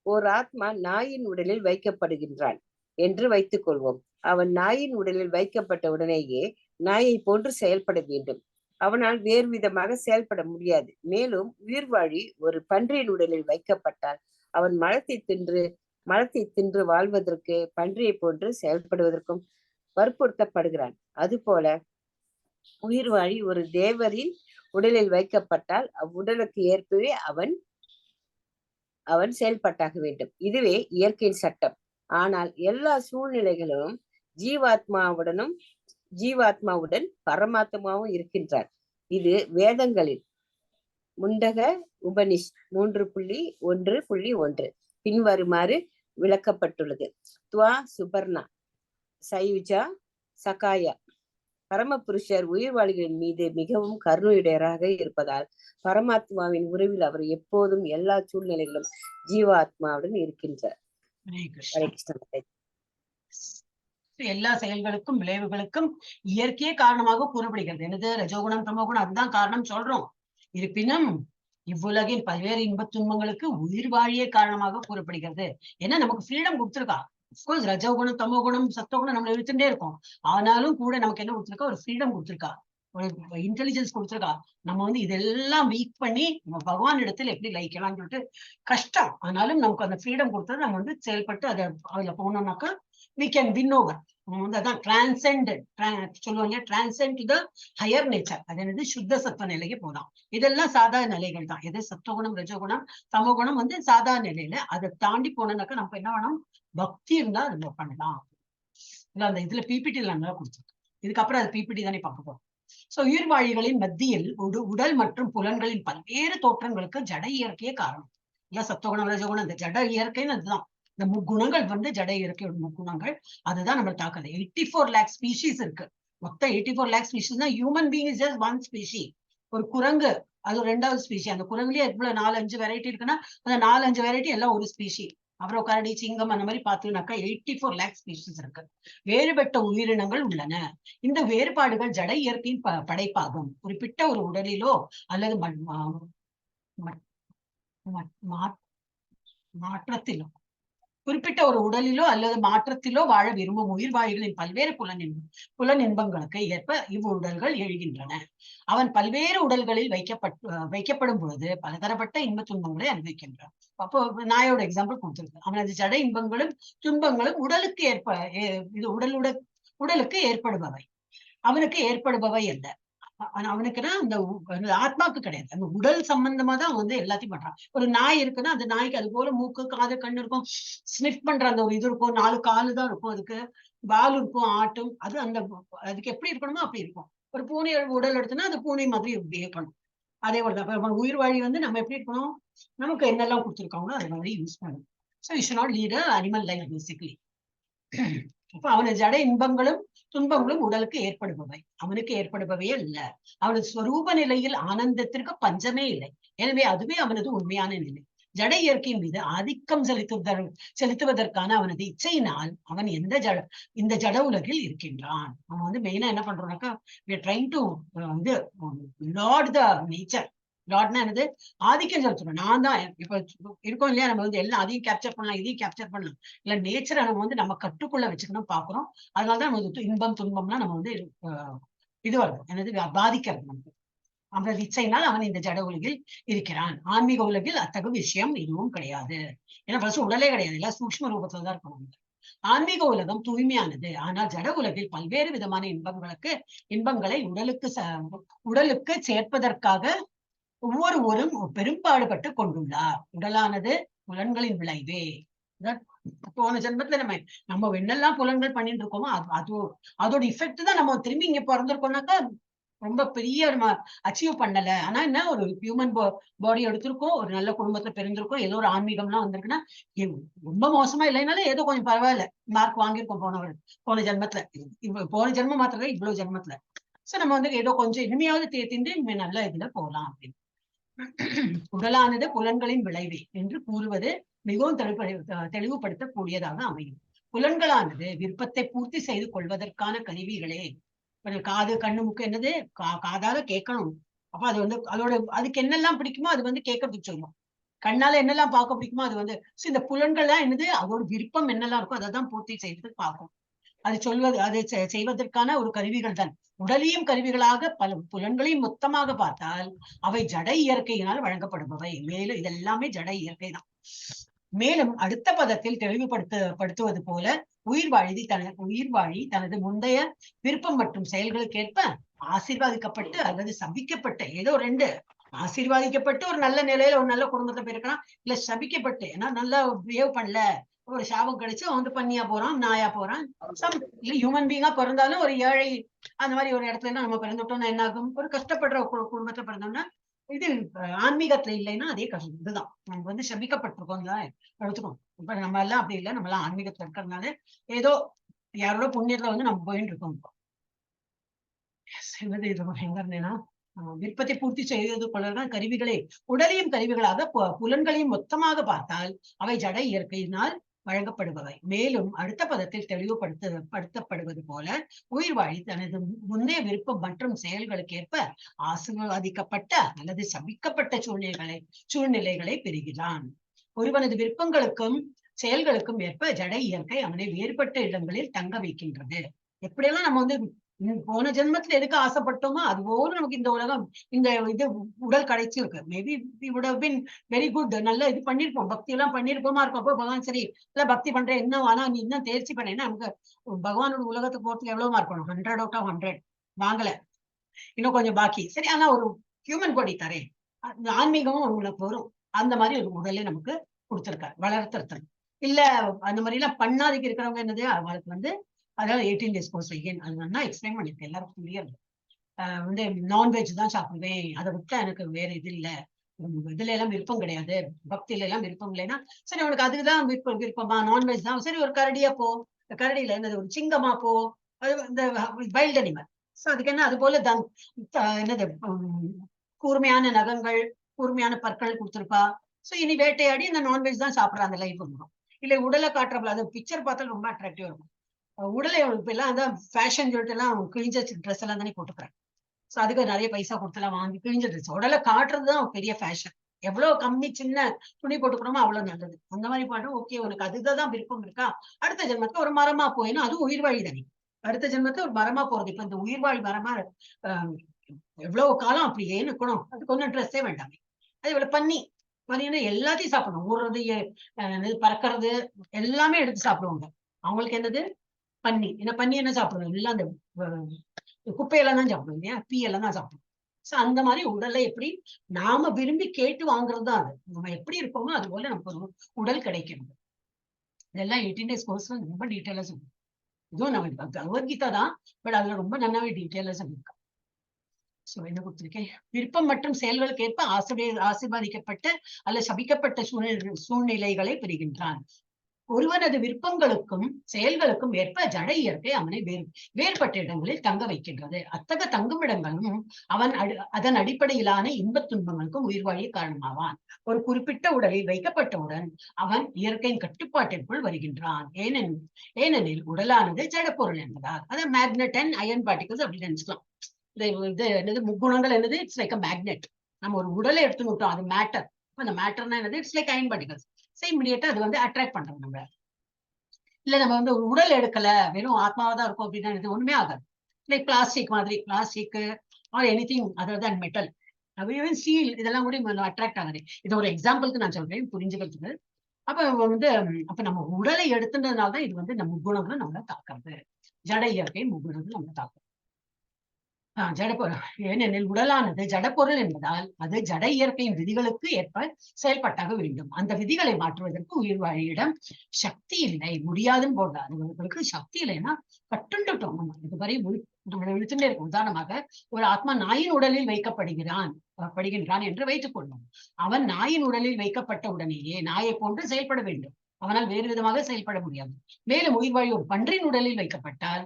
ஓர் ஆத்மா நாயின் உடலில் வைக்கப்படுகின்றான் என்று வைத்துக் கொள்வோம். அவன் நாயின் உடலில் வைக்கப்பட்ட உடனேயே நாயை போன்று செயல்பட வேண்டும். அவனால் வேறு விதமாக செயல்பட முடியாது. மேலும் உயிர்வாழி ஒரு பன்றியின் உடலில் வைக்கப்பட்டால் அவன் மலத்தை தின்று வாழ்வதற்கு பன்றியை போன்று செயல்படுவதற்கும் வற்புறுத்தப்படுகிறான். அதுபோல உயிர்வாழி ஒரு தேவரின் உடலில் வைக்கப்பட்டால் அவ்வுடலுக்கு ஏற்பவே அவன் செயல்பட்டாக வேண்டும். இதுவே இயற்கையின் சட்டம். ஆனால் எல்லா சூழ்நிலைகளிலும் ஜீவாத்மாவுடன் பரமாத்மாவும் இருக்கின்றார். இது வேதங்களில் முண்டக உபனிஷ் 3.1.1 பின்வருமாறு விளக்கப்பட்டுள்ளது. துவா சுபர்ணா சயுஜா சகாயா. பரமபுருஷர் உயிர்வாழிகளின் மீது மிகவும் கருணையுடையராக இருப்பதால் பரமாத்மாவின் உறவில் அவர் எப்போதும் எல்லா சூழ்நிலைகளும் ஜீவாத்மாவுடன் இருக்கின்றார். ஹரே கிருஷ்ண. எல்லா செயல்களுக்கும் விளைவுகளுக்கும் இயற்கையே காரணமாக கூறப்படுகிறது. என்னது ரஜோகுணம் தமோகுணம் அதுதான் காரணம் சொல்றோம். இருப்பினும் இவ்வுலகின் பல்வேறு இன்பத் துன்பங்களுக்கு உயிர்வாழியே காரணமாக கூறப்படுகிறது. ஏன்னா நமக்கு ஃப்ரீடம் கொடுத்துருக்கா. அப்கோர்ஸ் ரஜோகுணம் தமோகுணம் சத்தோகுணம் நம்மளை இழுத்துட்டே இருக்கும். ஆனாலும் கூட நமக்கு என்ன கொடுத்துருக்கா, ஒரு ஃப்ரீடம் கொடுத்துருக்கா. ஒரு இன்டெலிஜென்ஸ் கொடுத்துருக்கா. நம்ம வந்து இதெல்லாம் வீக் பண்ணி நம்ம பகவான் இடத்துல எப்படி லயிக்கலாம்னு சொல்லிட்டு கஷ்டம். ஆனாலும் நமக்கு அந்த ஃப்ரீடம் கொடுத்தது நம்ம வந்து செயல்பட்டு அதை அதுல போனோம்னாக்கா we can win over. வந்து அதான் டிரான்சென்ட் சொல்லுவாங்க, transcend to the higher nature. அது என்னது சுத்த சத்துவ நிலைக்கு போலாம். இதெல்லாம் சாதாரண நிலைகள் தான். எது சத்துவகுணம், ரஜகுணம், தமோகுணம் வந்து சாதாரண நிலையில. அதை தாண்டி போனோம்னாக்கா நம்ம என்ன வேணும், பக்தி இருந்தா நம்ம பண்ணலாம். இல்ல அந்த இதுல பிபிடி நல்லா கொடுத்துருக்கு. இதுக்கப்புறம் அது பிபிடி தானே பார்க்க போறோம். சோ உயிர்வாழிகளின் மத்தியில் உடல் மற்றும் புலன்களின் பல்வேறு தோற்றங்களுக்கு ஜட இயற்கையே காரணம். இல்ல சத்துவகுணம், ரஜகுணம், இந்த ஜட இயற்கைன்னு அதுதான். இந்த முக்குணங்கள் வந்து ஜட இயற்கையோட முக்குணங்கள். அதுதான் நம்ம தாக்குது. 84 lakh ஸ்பீஷிஸ் இருக்கு. மொத்தம் 84 lakh ஸ்பீஷிஸ் தான். Human being is just one species. ஒரு குரங்கு அது ரெண்டாவது ஸ்பீஷி. அந்த குரங்குலயே எவ்வளவு 4-5 வெரைட்டி இருக்குன்னா அந்த 4-5 வெரைட்டி எல்லாம் ஒரு ஸ்பீஷி. அப்புறம் கரடி, சிங்கம் அந்த மாதிரி பார்த்தீங்கன்னாக்கா 84 lakh ஸ்பீஷிஸ் இருக்கு. வேறுபட்ட உயிரினங்கள் உள்ளன. இந்த வேறுபாடுகள் ஜட இயற்கையின் படைப்பாகும். குறிப்பிட்ட ஒரு உடலிலோ அல்லது மாற்றத்திலோ குறிப்பிட்ட ஒரு உடலிலோ அல்லது மாற்றத்திலோ வாழ விரும்பும் உயிர்வாழிகளின் பல்வேறு புலன் இன்பங்களுக்கு ஏற்ப இவ்வுடல்கள் எழுகின்றன. அவன் பல்வேறு உடல்களில் வைக்கப்படும் பொழுது பலதரப்பட்ட இன்ப துன்பங்களை அனுபவிக்கின்றான். அப்போ நாயோட எக்ஸாம்பிள் கொடுத்திருக்கு. அவனது ஜட இன்பங்களும் துன்பங்களும் உடலுக்கு இது உடலுக்கு ஏற்படுபவை, அவனுக்கு ஏற்படுபவை அல்ல. அவனுக்குன்னா அந்த ஆத்மாவுக்கு கிடையாது. அந்த உடல் சம்பந்தமா தான் வந்து எல்லாத்தையும் பண்றான். ஒரு நாய் இருக்குன்னா அந்த நாய்க்கு அது போல மூக்கு, காது, கண்ணு இருக்கும். ஸ்னிஃப் பண்ற அந்த ஒரு இது இருக்கும். 4 காலு தான் இருக்கும். அதுக்கு வால் இருக்கும், ஆட்டும். அது அந்த அதுக்கு எப்படி இருக்கணுமோ அப்படி இருக்கும். ஒரு பூனை உடல் எடுத்துன்னா அது பூனை மாதிரி பிஹேவ் பண்ணும். அதே போலதான் உயிர் வாழி வந்து நம்ம எப்படி இருக்கணும், நமக்கு என்னெல்லாம் கொடுத்துருக்காங்களோ அதை மாதிரி யூஸ் பண்ணணும். So you should not lead animal life basically. அப்ப அவனது ஜட இன்பங்களும் துன்பங்களும் உடலுக்கு ஏற்படுபவை, அவனுக்கு ஏற்படுபவையே அல்ல. அவனது ஸ்வரூப நிலையில் ஆனந்தத்திற்கு பஞ்சமே இல்லை. எனவே அதுவே அவனது உண்மையான நிலை. ஜட இயற்கையின் மீது ஆதிக்கம் செலுத்துவதற்கான அவனது இச்சையினால் அவன் இந்த ஜட உலகில் இருக்கின்றான். அவன் வந்து மெயினா என்ன பண்றோம்னாக்கா ட்ரைங் டு வந்து லார்ட் த நேச்சர். லார்ட்னா என்னது, ஆதிக்கம் செலுத்தணும். நான் தான் இப்ப இருக்கோம் இல்லையா, நம்ம வந்து எல்லாம் அதையும் கேப்சர் பண்ணலாம், இதையும் கேப்சர் பண்ணலாம். இல்ல நேச்சரை நம்ம வந்து நம்ம கட்டுக்குள்ள வச்சுக்கணும் பாக்குறோம். அதனாலதான் நம்ம இன்பம் துன்பம்னா நம்ம வந்து இது வருது, என்னது பாதிக்கிறது நமக்கு. அவனது இச்சையினால் அவன் இந்த ஜட உலகில் இருக்கிறான். ஆன்மீக உலகில் அத்தகு விஷயம் எதுவும் கிடையாது. ஏன்னா ஃபர்ஸ்ட் உடலே கிடையாது, எல்லாம் சூக்ஷ்ம ரூபத்துலதான் இருக்கணும். ஆன்மீக உலகம் தூய்மையானது. ஆனால் ஜட உலகில் பல்வேறு விதமான இன்பங்களை உடலுக்கு சேர்ப்பதற்காக ஒவ்வொருவரும் பெரும்பாடுபட்டு கொண்டுள்ளார். உடலானது புலன்களின் விளைவே. போன ஜென்மத்துல நம்ம என்னெல்லாம் புலன்கள் பண்ணிட்டு இருக்கோமோ அதோட இஃபெக்ட் தான் நம்ம திரும்பி இங்க பிறந்திருக்கோம்னாக்கா ரொம்ப பெரிய நம்ம அச்சீவ் பண்ணல. ஆனா என்ன, ஒரு ஹியூமன் பாடி எடுத்திருக்கோம், ஒரு நல்ல குடும்பத்துல பிறந்திருக்கோம், ஏதோ ஒரு ஆன்மீகம்லாம் வந்திருக்குன்னா ரொம்ப மோசமா இல்லைனாலும் ஏதோ கொஞ்சம் பரவாயில்ல மார்க் வாங்கியிருக்கோம் போன ஜென்மத்துல. போன ஜென்மம் மாத்திரம் இவ்வளவு ஜென்மத்துல. சோ நம்ம வந்து ஏதோ கொஞ்சம் இனிமையாவது தேர்த்திண்டு இனிமே நல்ல இதுல போகலாம் அப்படின்னு. உடலானது புலன்களின் விளைவே என்று கூறுவது மிகவும் தெளிவுபடுத்தக்கூடியதாக அமையும். புலன்களானது விருப்பத்தை பூர்த்தி செய்து கொள்வதற்கான கருவிகளே. காது, கண்ணு, மூக்கு என்னது, காதால கேட்கணும். அப்ப அது வந்து அதுக்கு என்னெல்லாம் பிடிக்குமோ அது வந்து கேட்கறதுக்கு சொல்லும். கண்ணால என்னெல்லாம் பார்க்க பிடிக்குமோ அது வந்து இந்த புலன்கள் தான் என்னது, அதோட விருப்பம் என்னெல்லாம் இருக்கோ அதை தான் பூர்த்தி செய்து பார்க்கும். அது செய்வதற்கான ஒரு கருவிகள் தான். உடலையும் கருவிகளாக பல புலன்களையும் மொத்தமாக பார்த்தால் அவை ஜட இயற்கையினால் வழங்கப்படுபவை. மேலும் இதெல்லாமே ஜட இயற்கை தான். மேலும் அடுத்த பதத்தில் தெளிவுபடுத்துவது போல உயிர்வாழி தனது முந்தைய விருப்பம் மற்றும் செயல்களுக்கேற்ப ஆசீர்வாதிக்கப்பட்டு அல்லது சபிக்கப்பட்டு, ஏதோ ரெண்டு, ஆசீர்வாதிக்கப்பட்டு ஒரு நல்ல நிலையில ஒரு நல்ல குடும்பத்தை பிறக்கலாம், இல்ல சபிக்கப்பட்டு ஏன்னா நல்லா பிஹேவ் பண்ணல, ஒரு சாபம் கிடைச்சு அவன் வந்து பண்ணியா போறான், நாயா போறான். இல்ல ஹியூமன் பீங்கா பிறந்தாலும் ஒரு ஏழை அந்த மாதிரி ஒரு இடத்துல நம்ம பிறந்துட்டோம்னா என்ன ஆகும், ஒரு கஷ்டப்படுற குடும்பத்தை பிறந்தோம்னா இது ஆன்மீகத்துல இல்லைன்னா அதே கஷ்டம். இதுதான் நம்ம வந்து சபிக்கப்பட்டிருக்கோம் எடுத்துக்கோம். இப்ப நம்ம எல்லாம் அப்படி இல்லை, நம்ம எல்லாம் ஆன்மீகத்துல இருக்கிறதுனால ஏதோ யாரோட புண்ணியத்துல வந்து நம்ம போயிட்டு இருக்கோம். எங்க இருந்தேன்னா விருப்பத்தை பூர்த்தி செய்து கொள்ளதான் கருவிகளே. உடலையும் கருவிகளாக புலன்களையும் மொத்தமாக பார்த்தால் அவை ஜட இயற்கையினால் வழங்கப்படுபவை. மேலும் அடுத்த பதத்தில் தெளிவுபடுத்தப்படுவது போல உயிர்வாழி தனது முந்தைய விருப்பம் மற்றும் செயல்களுக்கு ஏற்ப ஆசீர்வதிக்கப்பட்ட அல்லது சபிக்கப்பட்ட சூழ்நிலைகளை பெறுகிறான். ஒருவனது விருப்பங்களுக்கும் செயல்களுக்கும் ஏற்ப ஜட இயற்கை அவனை வேறுபட்ட இடங்களில் தங்க வைக்கின்றது. எப்படியெல்லாம் நம்ம வந்து போன ஜென்மத்துல எதுக்கு ஆசைப்பட்டோமோ அது போல நமக்கு இந்த உலகம் இந்த இது உடல் கிடைச்சிருக்கு. Maybe we would have been very good, நல்லா இது பண்ணிருப்போம், பக்தி எல்லாம் பண்ணிருப்போமா இருக்கும். அப்போ பகவான் சரி இல்ல பக்தி பண்றேன் இன்னும், ஆனா நீ இன்னும் தேர்ச்சி பண்ணேன்னா நமக்கு பகவானோட உலகத்துக்கு போறதுக்கு எவ்வளவு மார்க் பண்ணணும்? 100 out of 100 வாங்கல, இன்னும் கொஞ்சம் பாக்கி. சரி, ஆனா ஒரு ஹியூமன் பாடி தரேன், ஆன்மீகமும் உங்களுக்கு வரும். அந்த மாதிரி ஒரு உடலே நமக்கு கொடுத்திருக்காரு வளர்த்துறது. இல்ல அந்த மாதிரி எல்லாம் பண்ணாதிக்கு இருக்கிறவங்க என்னது, அவங்களுக்கு வந்து அதாவது 18 days கோர்ஸ் again அது நான் எக்ஸ்பிளைன் பண்ணிருக்கேன் எல்லாருக்கும் புரியாது. வந்து நான்வெஜ் தான் சாப்பிடுவேன், அதை விட்டா எனக்கு வேற இது இல்ல, இதுல எல்லாம் விருப்பம் கிடையாது, பக்தியில எல்லாம் விருப்பம் இல்லைன்னா சரி உனக்கு அதுக்குதான் விருப்பமா நான்வெஜ் தான், சரி ஒரு கரடியா போ, கரடியில என்னது ஒரு சிங்கமா போ, அது இந்த வைல்ட் அனிமல். சோ அதுக்கு என்ன அது போல என்னது கூர்மையான நகங்கள் கூர்மையான பற்கள் கொடுத்துருப்பா. சோ இனி வேட்டையாடி இந்த நான்வெஜ் தான் சாப்பிடுற அந்த லைஃப் வந்துடும். இல்ல உடலை காட்டுறப்பல அது பிக்சர் பார்த்தாலும் ரொம்ப அட்ராக்டிவா இருக்கும். உடலை இப்ப எல்லாம் அதான் ஃபேஷன் சொல்லிட்டு எல்லாம் கிழிஞ்ச ட்ரெஸ் எல்லாம் தானே போட்டுக்கிறாங்க. சோ அதுக்கு நிறைய பைசா கொடுத்தெல்லாம் வாங்கி கிழிஞ்ச ட்ரெஸ் உடலை காட்டுறதுதான் பெரிய ஃபேஷன். எவ்வளவு கம்மி சின்ன துணி போட்டுக்கிறோமோ அவ்வளவு நல்லது. அந்த மாதிரி பாட்டும் ஓகே உனக்கு அதுதான் விருப்பம் இருக்கா, அடுத்த ஜென்மத்துல ஒரு மரமா போயினா அதுவும் உயிர் வாழி தானே. அடுத்த ஜென்மத்துல ஒரு மரமா போறது. இப்ப இந்த உயிர் வாழி மரமா எவ்வளவு காலம் அப்படியே இருக்கணும், அதுக்கு ஒன்றும் ட்ரெஸ்ஸே வேண்டாமே. அது இவ்வளவு பண்ணி எல்லாத்தையும் சாப்பிடணும், ஊறுறது பறக்கிறது எல்லாமே எடுத்து சாப்பிடுவாங்க. அவங்களுக்கு என்னது பன்னி, பன்னி என்ன சாப்பிடுவோம் எல்லாம் அந்த குப்பையெல்லாம் தான் சாப்பிடுவோம் இல்லையா, பீயெல்லாம் தான் சாப்பிடுவோம். சோ அந்த மாதிரி உடலை எப்படி நாம விரும்பி கேட்டு வாங்குறது தான். அது நம்ம எப்படி இருக்கோமோ அது போல நமக்கு ஒரு உடல் கிடைக்கிறது. இதெல்லாம் 18 days கோர்ஸ் ரொம்ப டீட்டெயிலா சொல்லுவோம். இதுவும் நம்ம பகவத்கீதா தான், பட் அதுல ரொம்ப நல்லாவே டீட்டெயிலா சொல்லியிருக்கோம். சோ என்ன கொடுத்திருக்கேன், விருப்பம் மற்றும் செயல்களுக்கு ஏற்ப ஆசீர்வாதிக்கப்பட்ட அல்ல சபிக்கப்பட்ட சூழ்நிலைகளை பெறுகின்றான். ஒருவனது விருப்பங்களுக்கும் செயல்களுக்கும் ஏற்ப ஜட இயற்கை அவனை வேறுபட்ட இடங்களில் தங்க வைக்கின்றது. அத்தகைய தங்கும் இடங்களும் அதன் அடிப்படையிலான இன்பத் துன்பங்களுக்கும் உயிர்வாழிய காரணமாவான். ஒரு குறிப்பிட்ட உடலில் வைக்கப்பட்டவுடன் அவன் இயற்கையின் கட்டுப்பாட்டிற்குள் வருகின்றான். ஏனெனில் உடலானது ஜடப்பொருள் என்பதால். அது மேக்னெட் அண்ட் அயன் பார்ட்டிகல்ஸ் அப்படின்னு நினைச்சுக்கலாம். இது என்னது முக்குணங்கள் என்னது, இட்ஸ் லைக் அ மேக்னெட். நம்ம ஒரு உடலை எடுத்து விட்டோம், அது மேட்டர். அந்த மேட்டர்னா என்னது, இட்ஸ் லைக் அயன் பார்ட்டிகல்ஸ். இமிடியேட்டா அது வந்து அட்ராக்ட் பண்றோம் நம்ம. இல்ல நம்ம வந்து ஒரு உடல் எடுக்கல வெறும் ஆத்மாவா தான் இருக்கும் அப்படின்னா இது ஒண்ணுமே ஆகாது. லைக் பிளாஸ்டிக் மாதிரி, plastic or anything other than metal, steel இதெல்லாம் கூட அட்ராக்ட் ஆகுது. இது ஒரு எக்ஸாம்பிளுக்கு நான் சொல்றேன் புரிஞ்சுக்கிறதுக்கு. அப்ப நம்ம உடலை எடுத்துன்றதுனாலதான் இது வந்து நம்ம முக்குணங்களும் நம்மள தாக்குறது. ஜட இயற்கை முக்குணங்களும் நம்மள தாக்குறது. ஜடப்பொருள். ஏனெனில் உடலானது ஜடப்பொருள் என்பதால் அது ஜட இயற்கையின் விதிகளுக்கு ஏற்ப செயல்பட்டாக வேண்டும். அந்த விதிகளை மாற்றுவதற்கு உயிர் வாழியிடம் சக்தி இல்லை, முடியாதுன்னு போடுறாரு. அதுங்களுக்கு சக்தி இல்லைன்னா கட்டுண்டோம். நம்ம இதுவரை விழுத்துட்டே இருக்கும். உதாரணமாக ஒரு ஆத்மா நாயின் உடலில் படுகின்றான் என்று வைத்துக் கொள்வோம். அவன் நாயின் உடலில் வைக்கப்பட்ட உடனேயே நாயை போன்று செயல்பட வேண்டும். அவனால் வேறு விதமாக செயல்பட முடியாது. மேலும் உயிர் வாழி ஒரு பன்றின் உடலில் வைக்கப்பட்டால்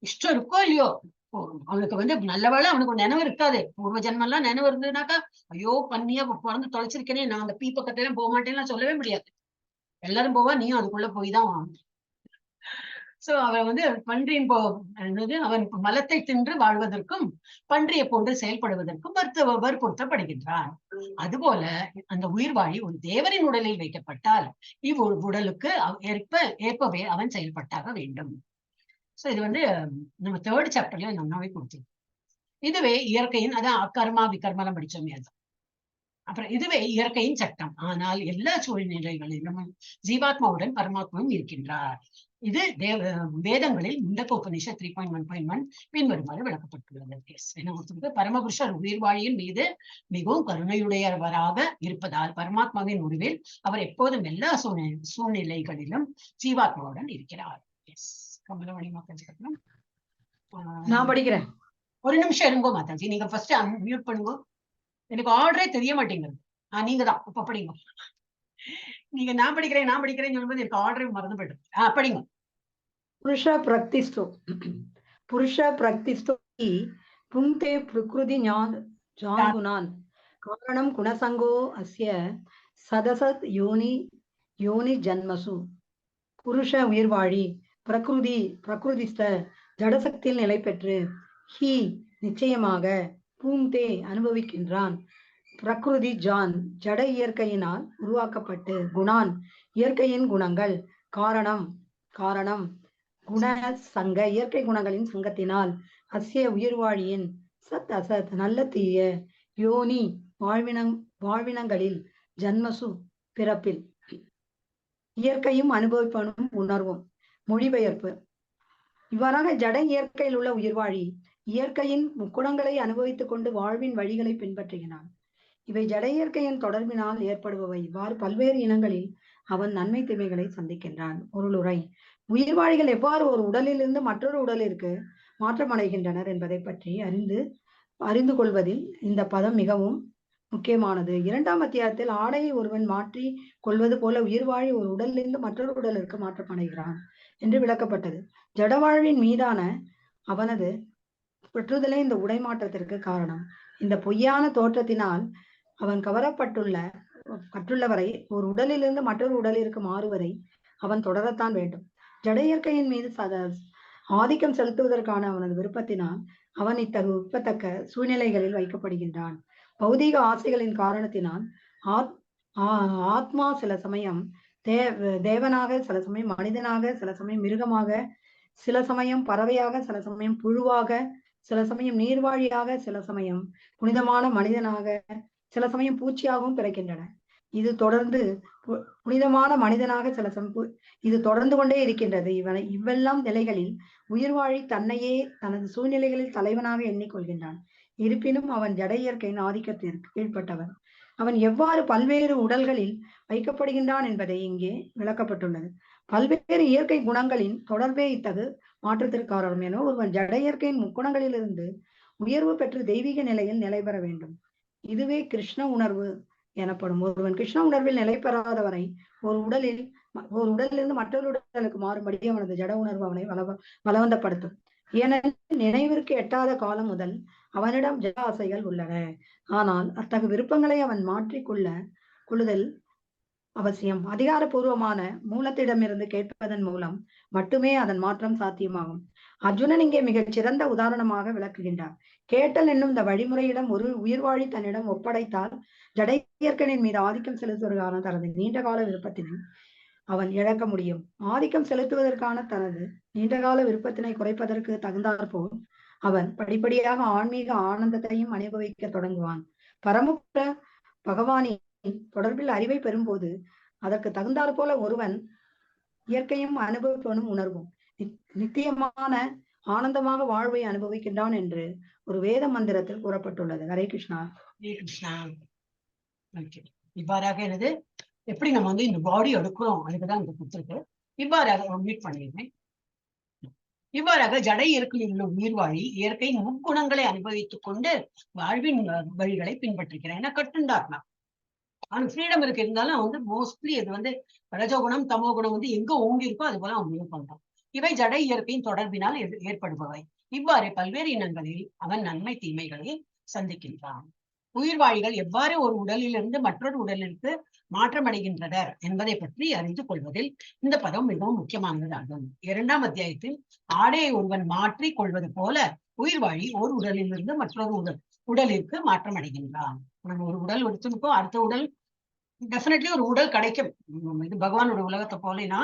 இஷ்டம் இருக்கோ இல்லையோ, அவனுக்கு வந்து நல்லவேளை அவனுக்கு நினைவு இருக்காது. பூர்வ ஜென்மம் எல்லாம் நினைவு இருந்ததுனாக்கா ஐயோ பண்ணியா பிறந்து தொலைச்சிருக்கேனே, நான் அந்த பீ பக்கத்துல போக மாட்டேன்னு சொல்லவே முடியாது. எல்லாரும் போவா, நீயும் அதுக்குள்ள போய் தான் வாங்கணும். சோ அவன் வந்து பன்றியின் அவன் மலத்தை தின்று வாழ்வதற்கும் பன்றியை போன்று செயல்படுவதற்கும் வற்புறுத்தப்படுகின்றான். அதுபோல அந்த உயிர் வாழி ஒரு தேவரின் உடலில் வைக்கப்பட்டால் உடலுக்கு ஏற்பவே அவன் செயல்பட்டாக வேண்டும். சோ இது வந்து நம்ம 3rd சாப்டர்ல நல்லாவே கொடுத்தோம். இதுவே இயற்கையின் அதான் அக்கர்மா விகர்மலம் படிச்சோமே அது. அப்புறம் இதுவே இயற்கையின் சட்டம். ஆனால் எல்லா சூழ்நிலைகளிலும் ஜீவாத்மாவுடன் பரமாத்மாவும் இருக்கின்றார். இது வேதங்களில் முண்டக்க உபநிஷத் 3.1.1 பின்வருமாறு விளக்கப்பட்டுள்ளது. பரமபுருஷர் உயிர் வாழியின் மீது மிகவும் கருணையுடையவராக இருப்பதால் பரமாத்மாவின் முடிவில் அவர் எப்போதும் எல்லா சூழ்நிலைகளிலும் ஜீவாத்மாவுடன் இருக்கிறார். கமலவாணி மாதாஜி நான் படிக்கிறேன். ஒரு நிமிஷம் இருங்கோ மாதாஜி, நீங்க ஃபர்ஸ்ட் மியூட் பண்ணுங்க. எனக்கு ஆர்டரே தெரிய மாட்டேங்குது. நீங்க தான் இப்ப படிங்க. நீங்க நான் படிக்கிறேன் சொல்லும்போது எனக்கு ஆர்டரே மறந்து போயிட்டு. படிங்க. புருஷ பிரக்திஸ்தோ புங்கே பிரகிருதி ஞான் காரணம் குணசங்கோ அஸ்ய சதசத் யோனி ஜன்மசு. புருஷ உயிர்வாழி பிரகிருதிஸ்த ஜடசக்தியில் நிலை பெற்று ஹி நிச்சயமாக பூங்கே அனுபவிக்கின்றான். பிரகிருதி ஜட இயற்கையினால் உருவாக்கப்பட்டு குணான் இயற்கையின் குணங்கள் காரணம் குண சங்க இயற்கை குணங்களின் சங்கத்தினால் அஸ்ய உயிர்வாழியின் சத் அசத் நல்ல தீய யோனி வாழ்வினங்களில் ஜன்மசு பிறப்பில் இயற்கையும் அனுபவிப்பனும் உணர்வும். மொழிபெயர்ப்பு. இவ்வாறாக ஜட இயற்கையில் உள்ள உயிர்வாழி இயற்கையின் முக்குணங்களை அனுபவித்துக் கொண்டு வாழ்வின் வழிகளை பின்பற்றுகிறான். இவை ஜட இயற்கையின் தொடர்பினால் ஏற்படுபவை. இவ்வாறு பல்வேறு இனங்களில் அவன் நன்மை தீமைகளை சந்திக்கின்றான். பொருளுரை. உயிர்வாழிகள் எவ்வாறு ஒரு உடலிலிருந்து மற்றொரு உடலிற்கு மாற்றமடைகின்றனர் என்பதை பற்றி அறிந்து கொள்வதில் இந்த பதம் மிகவும் முக்கியமானது. 2ஆம் அத்தியாயத்தில் ஆடையை ஒருவன் மாற்றி கொள்வது போல உயிர்வாழி ஒரு உடலிலிருந்து மற்றொரு உடலிற்கு மாற்றமடைகிறான் என்று விளக்கப்பட்டது. ஜடவாழ்வின் மீதான அவனது பற்றுதலே இந்த உடை மாற்றத்திற்கு காரணம். இந்த பொய்யான தோற்றத்தினால் அவன் கவரப்பட்டுள்ளவரை ஒரு உடலிலிருந்து மற்றொரு உடலிற்கு மாறுவதை அவன் தொடரத்தான் வேண்டும். ஜட இயற்கையின் மீது ஆதிக்கம் செலுத்துவதற்கான அவனது விருப்பத்தினால் அவன் இத்தகு விருப்பத்தக்க சூழ்நிலைகளில் வைக்கப்படுகின்றான். பௌதீக ஆசைகளின் காரணத்தினால் ஆத்மா சில சமயம் தேவனாக, சில சமயம் மனிதனாக, சில சமயம் மிருகமாக, சில சமயம் பறவையாக, சில சமயம் புழுவாக, சில சமயம் நீர்வாழியாக, சில சமயம் புனிதமான மனிதனாக, சில சமயம் பூச்சியாகவும் பிறக்கின்றன. இது தொடர்ந்து புனிதமான மனிதனாக சில சமயம் இது தொடர்ந்து கொண்டே இருக்கின்றது. இவ்வெல்லாம் நிலைகளில் உயிர்வாழி தன்னையே தனது சூழ்நிலைகளில் தலைவனாக எண்ணிக்கொள்கின்றான். இருப்பினும் அவன் ஜட இயற்கையின் ஆதிக்கத்திற்கு கீழ்ப்பட்டவன். அவன் எவ்வாறு பல்வேறு உடல்களில் வைக்கப்படுகின்றான் என்பதை இங்கே விளக்கப்பட்டுள்ளது. பல்வேறு இயற்கை குணங்களின் தொடர்பே இத்தகு மாற்றத்திற்கு காரணம். என ஒருவன் ஜட இயற்கையின் முக்குணங்களிலிருந்து உயர்வு பெற்று தெய்வீக நிலையில் நிலை பெற வேண்டும். இதுவே கிருஷ்ண உணர்வு எனப்படும். ஒருவன் கிருஷ்ண உணர்வில் நிலை பெறாதவரை ஒரு உடலிலிருந்து மற்றொரு உடலுக்கு மாறும்படி அவனது ஜட உணர்வு அவனை பலவந்தப்படுத்தும். ஏனெனில் நினைவிற்கு எட்டாத காலம் முதல் அவனிடம் ஜட ஆசைகள் உள்ளன. ஆனால் அத்தகு விருப்பங்களை அவன் கொள்ளுதல் அவசியம். அதிகாரபூர்வமான மூலத்திடமிருந்து கேட்பதன் மூலம் மட்டுமே அதன் மாற்றம் சாத்தியமாகும். அர்ஜுனன் இங்கே மிகச் சிறந்த உதாரணமாக விளக்குகின்றார். கேட்டல் என்னும் இந்த வழிமுறையிடம் ஒரு உயிர்வாழி தன்னிடம் ஒப்படைத்தால் ஜட இயற்கையின் மீது ஆதிக்கம் செலுத்துவதற்கான தனது நீண்டகால விருப்பத்தினை அவன் இழக்க முடியும். ஆதிக்கம் செலுத்துவதற்கான தனது நீண்டகால விருப்பத்தினை குறைப்பதற்கு தகுந்தாற்போல் அவன் படிப்படியாக ஆன்மீக ஆனந்தத்தையும் அனுபவிக்க தொடங்குவான். பரமபுர பகவானின் தொடர்பில் அறிவை பெறும்போது அதற்கு தகுந்தாற் போல ஒருவன் இயற்கையும் அனுபவிப்பனும் உணர்வும் நித்தியமான ஆனந்தமாக வாழ்வை அனுபவிக்கின்றான் என்று ஒரு வேத மந்திரத்தில் கூறப்பட்டுள்ளது. ஹரே கிருஷ்ணா. ஹரே கிருஷ்ணா. இவ்வாறாக எனது எப்படி நம்ம வந்து இந்த பாடி எடுக்கிறோம் அதுக்குதான் இங்க கொடுத்துருக்கு. இவ்வாறாக மீட் பண்ணிடுறேன். இவ்வாறாக ஜட இயற்கையில் உள்ள உயிர்வாழி இயற்கையின் முக்குணங்களை அனுபவித்துக் கொண்டு வாழ்வின் வழிகளை பின்பற்றுகிறேன். ஏன்னா கட்டுண்டார்னா ஆனா ஃப்ரீடம் இருக்கு. இருந்தாலும் வந்து மோஸ்ட்லி இது வந்து ரஜகுணம் தமோ குணம் வந்து எங்க ஓங்கி இருக்கோ அது போல அவங்க பண்றோம். இவை ஜட இயற்கையின் தொடர்பினால் ஏற்படுபவை. இவ்வாறு பல்வேறு இனங்களில் அவன் நன்மை தீமைகளை சந்திக்கின்றான். உயிர்வாழிகள் எவ்வாறு ஒரு உடலிலிருந்து மற்றொரு உடலிற்கு மாற்றமடைகின்றனர் என்பதை பற்றி அறிந்து கொள்வதில் இந்த பதம் மிகவும் முக்கியமானதாகும். 2ஆம் அத்தியாயத்தில் ஆடையை ஒருவன் மாற்றி கொள்வது போல உயிர்வாழி ஒரு உடலிலிருந்து மற்றொரு உடலிற்கு மாற்றமடைகின்றான். நம்ம ஒரு உடல் எடுத்துருக்கோம், அடுத்த உடல் டெஃபினெட்லி ஒரு உடல் கிடைக்கும். இது பகவானோட உலகத்தை போலனா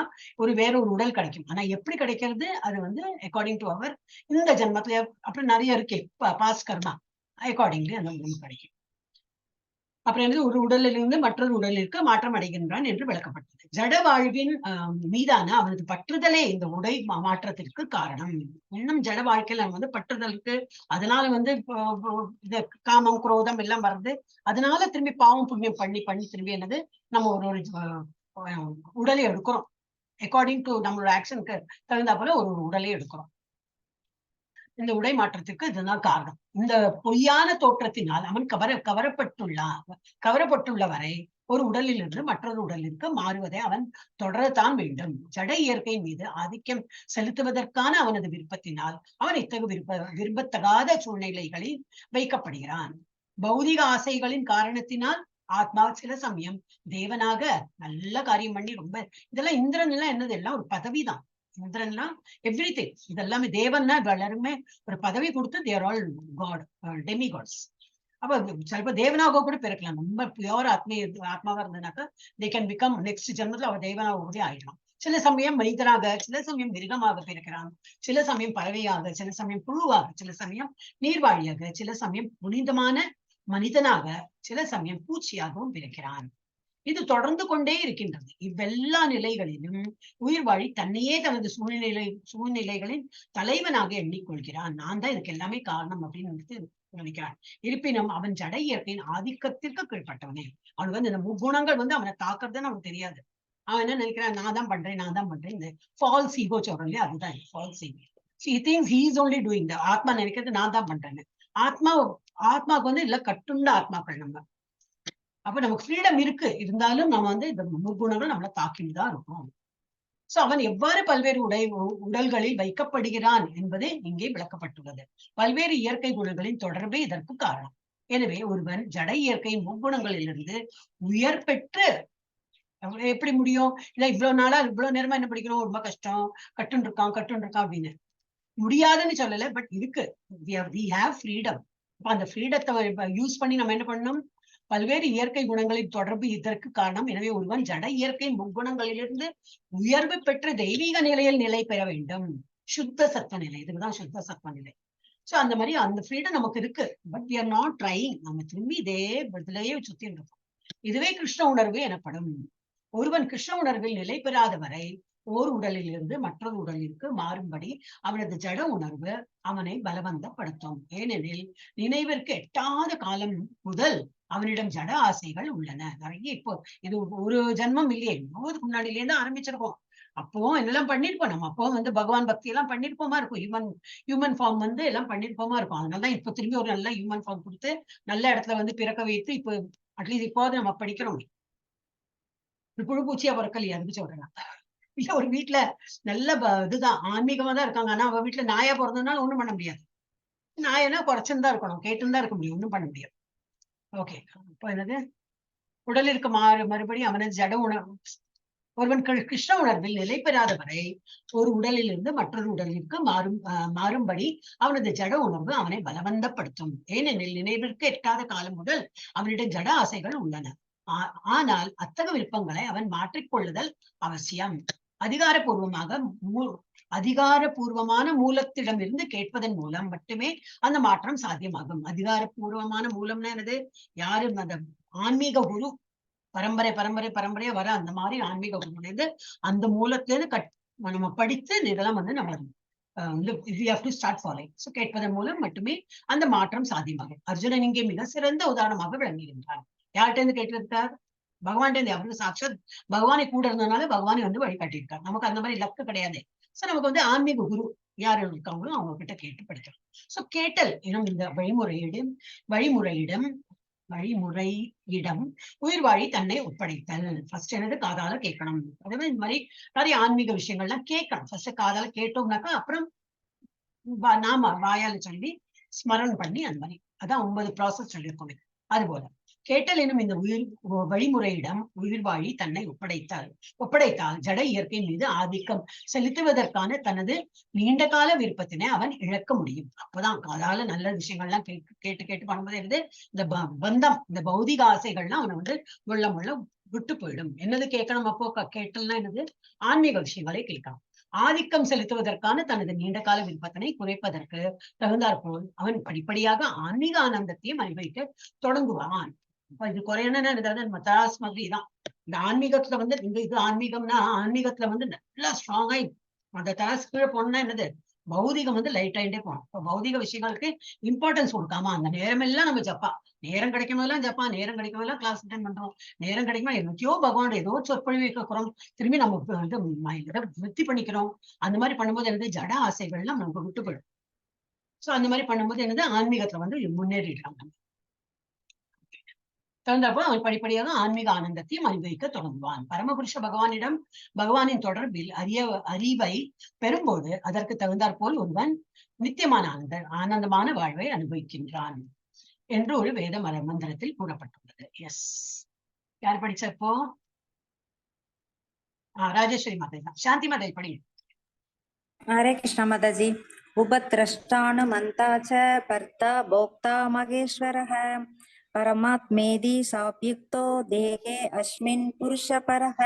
வேற ஒரு உடல் கிடைக்கும். ஆனா எப்படி கிடைக்கிறது அது வந்து அக்கார்டிங் டு அவர் இந்த ஜென்மத்துல அப்புறம் நிறைய இருக்கு பாஸ் கர்மா அக்கார்டிங்லி அந்த உடல் கிடைக்கும். அப்புறம் வந்து ஒரு உடலிலிருந்து மற்றொரு உடலிற்கு மாற்றம் அடைகின்றான் என்று விளக்கப்பட்டது. ஜட வாழ்வின் மீதான அவனது பற்றுதலே இந்த உடை மாற்றத்திற்கு காரணம். இன்னும் ஜட வாழ்க்கையில வந்து பற்றுதலுக்கு அதனால வந்து இந்த காமம் குரோதம் எல்லாம் வருது. அதனால திரும்பி பாவம் புண்ணியம் பண்ணி திரும்பி என்னது நம்ம ஒரு உடலை எடுக்கிறோம். அக்கார்டிங் டு நம்மளோட ஆக்ஷனுக்கு தகுந்தா போல ஒரு உடலை எடுக்கிறோம். இந்த உடை மாற்றத்திற்கு இதுதான் காரணம். இந்த பொய்யான தோற்றத்தினால் அவன் கவரப்பட்டுள்ளவரை ஒரு உடலிலிருந்து மற்றொரு உடலிற்கு மாறுவதை அவன் தொடரத்தான் வேண்டும். ஜட இயற்கையின் மீது ஆதிக்கம் செலுத்துவதற்கான அவனது விருப்பத்தினால் அவன் இத்தகு விரும்பத்தகாத சூழ்நிலைகளில் வைக்கப்படுகிறான். பௌதிக ஆசைகளின் காரணத்தினால் ஆத்மா சில சமயம் தேவனாக நல்ல காரியம் பண்ணி ரொம்ப இதெல்லாம் இந்திரன் எல்லாம் என்னது எல்லாம் ஒரு பதவிதான். இந்திரன்லாம் எவ்ரிதிங் இதெல்லாமே தேவன்னா எல்லாருமே ஒரு பதவி கொடுத்து they're all god demigods. அப்ப சிலப்ப தேவனாக கூட பிறக்கலாம். ரொம்ப பியூர் ஆத்மாவா இருந்ததுனாக்கா தே கேன் பிகம் நெக்ஸ்ட் ஜென்மத்துல அவர் தேவனாக கூட ஆயிடலாம். சில சமயம் மனிதனாக, சில சமயம் மிருகமாக பிறக்கிறான், சில சமயம் பறவையாக, சில சமயம் புழுவாக, சில சமயம் நீர்வாழியாக, சில சமயம் புனிதமான மனிதனாக, சில சமயம் பூச்சியாகவும் பிறக்கிறான். இது தொடர்ந்து கொண்டே இருக்கின்றது. இவ்வெல்லா நிலைகளிலும் உயிர் வாழி தன்னையே தனது சூழ்நிலைகளின் தலைவனாக எண்ணிக்கொள்கிறான். நான் தான் இதுக்கு எல்லாமே காரணம் அப்படின்னு நினைக்கிறான். இருப்பினும் அவன் ஜட இயற்கையின் ஆதிக்கத்திற்கு கீழ்பட்டவனே. அவனுக்கு வந்து இந்த முக்குணங்கள் வந்து அவனை தாக்குறதுன்னு அவனுக்கு தெரியாது. அவன் என்ன நினைக்கிறான், நான் தான் பண்றேன். இந்த ஃபால்ஸ் ஈகோ சொல்றோம் இல்லையா, அதுதான் false ego. He thinks he is only doing that. ஆத்மா நினைக்கிறது நான் தான் பண்றேன்னு. ஆத்மாவுக்கு வந்து இல்ல கட்டுண்ட ஆத்மாக்கள் நம்ம. அப்ப நமக்கு ஃப்ரீடம் இருக்கு, இருந்தாலும் நம்ம வந்து இந்த முக்குணங்கள் நம்மளை தாக்கிட்டு தான் இருக்கும். சோ அவன் எவ்வாறு பல்வேறு உடல்களில் வைக்கப்படுகிறான் என்பது இங்கே விளக்கப்பட்டுள்ளது. பல்வேறு இயற்கை குணங்களின் தொடர்பே இதற்கு காரணம். எனவே ஒருவன் ஜட இயற்கையின் முக்குணங்களிலிருந்து உயர் பெற்று எப்படி முடியும்? இல்ல இவ்வளவு நேரமா என்ன படிக்கிறோம், ரொம்ப கஷ்டம், கட்டுன்னு இருக்கான் அப்படின்னு முடியாதுன்னு சொல்லல, பட் இருக்கு. we have freedom. அந்த ஃப்ரீடத்தை யூஸ் பண்ணி நம்ம என்ன பண்ணணும்? பல்வேறு இயற்கை குணங்களின் தொடர்பு இதற்கு காரணம். எனவே ஒருவன் ஜட இயற்கையின் முக்குணங்களிலிருந்து உயர்வு பெற்ற தெய்வீக நிலையில் நிலை பெற வேண்டும். சுத்த சத்வ நிலை, இதுக்குதான் சுத்த சத்வ நிலை. சோ அந்த மாதிரி அந்த ஃப்ரீடம் நமக்கு இருக்கு. But we are not trying. நம்ம திரும்பி இதே பதிலையே சுத்தி இருக்கோம். இதுவே கிருஷ்ண உணர்வு எனப்படும். ஒருவன் கிருஷ்ண உணர்வில் நிலை பெறாத வரை ஓர் உடலிலிருந்து மற்றொரு உடலிற்கு மாறும்படி அவனது ஜட உணர்வு அவனை பலவந்தப்படுத்தும். ஏனெனில் நினைவிற்கு எட்டாத காலம் முதல் அவனிடம் ஜட ஆசைகள் உள்ளன. நிறைய இப்போ இது ஒரு ஜென்மம் இல்லையே, இன்னும் முன்னாடியில இருந்து ஆரம்பிச்சிருக்கோம். அப்போ என்னெல்லாம் பண்ணிருப்போம், நம்ம அப்போ வந்து பகவான் பக்தி எல்லாம் பண்ணிருப்போமா இருக்கும். ஹியூமன் ஃபார்ம் வந்து எல்லாம் பண்ணிருப்போமா இருக்கும். அதனாலதான் இப்ப திரும்பி ஒரு நல்ல ஹியூமன் ஃபார்ம் கொடுத்து நல்ல இடத்துல வந்து பிறக்க வைத்து இப்போ அட்லீஸ்ட் இப்போது நம்ம படிக்கிறோம். புழு பூச்சியா பிறக்கலையா, அதுக்கு சொல்றேன். இல்ல ஒரு வீட்டுல நல்ல இதுதான் ஆன்மீகமா தான் இருக்காங்க, ஆனா அவ வீட்டுல நாயா பிறந்ததுனால ஒண்ணும் பண்ண முடியாது. நாயனா குறைச்சுன்னு தான் இருக்கணும், கேட்டுன்னு தான் இருக்க முடியும், ஒண்ணும் பண்ண முடியாது. ஓகே, இப்போ என்னது உடலிற்கு மறுபடியும் அவனது ஜட உணர்வு. ஒருவன் கிருஷ்ண உணர்வில் நிலை பெறாத வரை ஒரு உடலில் இருந்து மற்றொரு உடலிற்கு மாறும்படி அவனது ஜட உணர்வு அவனை பலவந்தப்படுத்தும். ஏனெனில் நினைவிற்கு எட்டாத காலம் முதல் அவனிடம் ஜட ஆசைகள் உள்ளன. ஆனால் அத்தகைய விருப்பங்களை அவன் மாற்றிக்கொள்ளுதல் அவசியம். அதிகாரபூர்வமான மூலத்திடமிருந்து கேட்பதன் மூலம் மட்டுமே அந்த மாற்றம் சாத்தியமாகும். அதிகாரபூர்வமான மூலம்னா என்னது? யாரு? அந்த ஆன்மீக குரு பரம்பரையா வர அந்த மாதிரி ஆன்மீக குரு அந்த மூலத்திலிருந்து நம்ம படித்து இதெல்லாம் வந்து நம்ம கேட்பதன் மூலம் மட்டுமே அந்த மாற்றம் சாத்தியமாகும். அர்ஜுனன் இங்கே மிக சிறந்த உதாரணமாக விளங்குகின்றான். யார்கிட்ட இருந்து கேட்டிருக்கார்? பகவான் அவருக்கு சாட்சாத் பகவானை கூட இருந்ததுனால பகவானை வந்து வழிகாட்டியிருக்கார். நமக்கு அந்த மாதிரி லக்கு கிடையாது. சோ நமக்கு வந்து ஆன்மீக குரு யார் இருக்காங்களோ அவங்க கிட்ட கேட்டு படிக்கலாம். சோ கேட்டல் எனும் இந்த வழிமுறையிடம் உயிர் வாழி தன்னை ஒப்படைத்தல். ஃபர்ஸ்ட் என்னது? காதால கேட்கணும். அதே மாதிரி நிறைய ஆன்மீக விஷயங்கள்லாம் கேட்கணும். ஃபர்ஸ்ட் காதால கேட்டோம்னாக்கா அப்புறம் நாம வாயால சொல்லி ஸ்மரணம் பண்ணி அந்த மாதிரி அதான் 9 ப்ராசஸ் சொல்லியிருக்கோமே. அது போல கேட்டல் எனும் இந்த வழிமுறையிடம் உயிர் வாழி தன்னை ஒப்படைத்தால் ஜட இயற்கையின் மீது ஆதிக்கம் செலுத்துவதற்கான தனது நீண்ட கால விருப்பத்தினை அவன் இழக்க முடியும். அப்பதான் காதால நல்ல விஷயங்கள்லாம் கேட்டு பண்ணும்போது இருந்து இந்த பந்தம், இந்த பௌதிக ஆசைகள்லாம் அவனை வந்து முள்ள விட்டு போயிடும். என்னது கேட்கணும்? அப்போ கேட்டல்னா என்னது? ஆன்மீக விஷயங்களை கேட்கணும். ஆதிக்கம் செலுத்துவதற்கான தனது நீண்ட கால விருப்பத்தினை குறைப்பதற்கு தகுந்தாற்போல் அவன் படிப்படியாக ஆன்மீக ஆனந்தத்தையும் அனுபவிக்க தொடங்குவான். இப்ப இது குறையணும்னா நம்ம தராஸ் மாதிரி தான். இந்த ஆன்மீகத்துல வந்து இது ஆன்மீகம்னா ஆன்மீகத்துல வந்து நல்லா ஸ்ட்ராங்கா அந்த தராசு கீழே போனோம்னா என்னது? பௌதிகம் வந்து லைட் ஆயிட்டே போகணும். இப்போ பௌதிக விஷயங்களுக்கு இம்பார்ட்டன்ஸ் கொடுக்காம அந்த நேரம் எல்லாம் நம்ம ஜப்பா, நேரம் கிடைக்கும் போதெல்லாம் ஜப்பா, நேரம் கிடைக்கும் போதெல்லாம் கிளாஸ் அட்டெண்ட் பண்றோம், நேரம் கிடைக்குமா என்னத்தையோ பகவான் ஏதோ சொற்பொழிவு கேட்கிறோம், திரும்பி நம்ம வந்து விருத்தி பண்ணிக்கிறோம். அந்த மாதிரி பண்ணும்போது என்னது? ஜட ஆசைகள்லாம் நமக்கு விட்டு போயிடும். சோ அந்த மாதிரி பண்ணும்போது என்னது? ஆன்மீகத்துல வந்து முன்னேறிடுறாங்க. தகுந்தாற்போல் அவன் படிப்படியாக ஆன்மீக ஆனந்தத்தையும் அனுபவிக்க தொடங்குவான். பரமபுருஷ பகவானின் தொடர்பில் அறிவை பெறும்போது அதற்கு தகுந்தாற்போல் ஒருவன் நித்தியமான ஆனந்தமான வாழ்வை அனுபவிக்கின்றான் என்று ஒரு வேத மந்திரத்தில் கூறப்பட்டுள்ளது. எஸ், யார் படிச்சப்போ? ராஜேஸ்வரி மாதா தான். சாந்தி மாதா படி. ஹரே கிருஷ்ண மாதாஜி. உபத்ரஷ்டானுமந்தா ச பர்த்தா போக்தா மகேஸ்வரஹ परमात्मेदि साप्युक्तो देहे अस्मिन् पुरुषपरः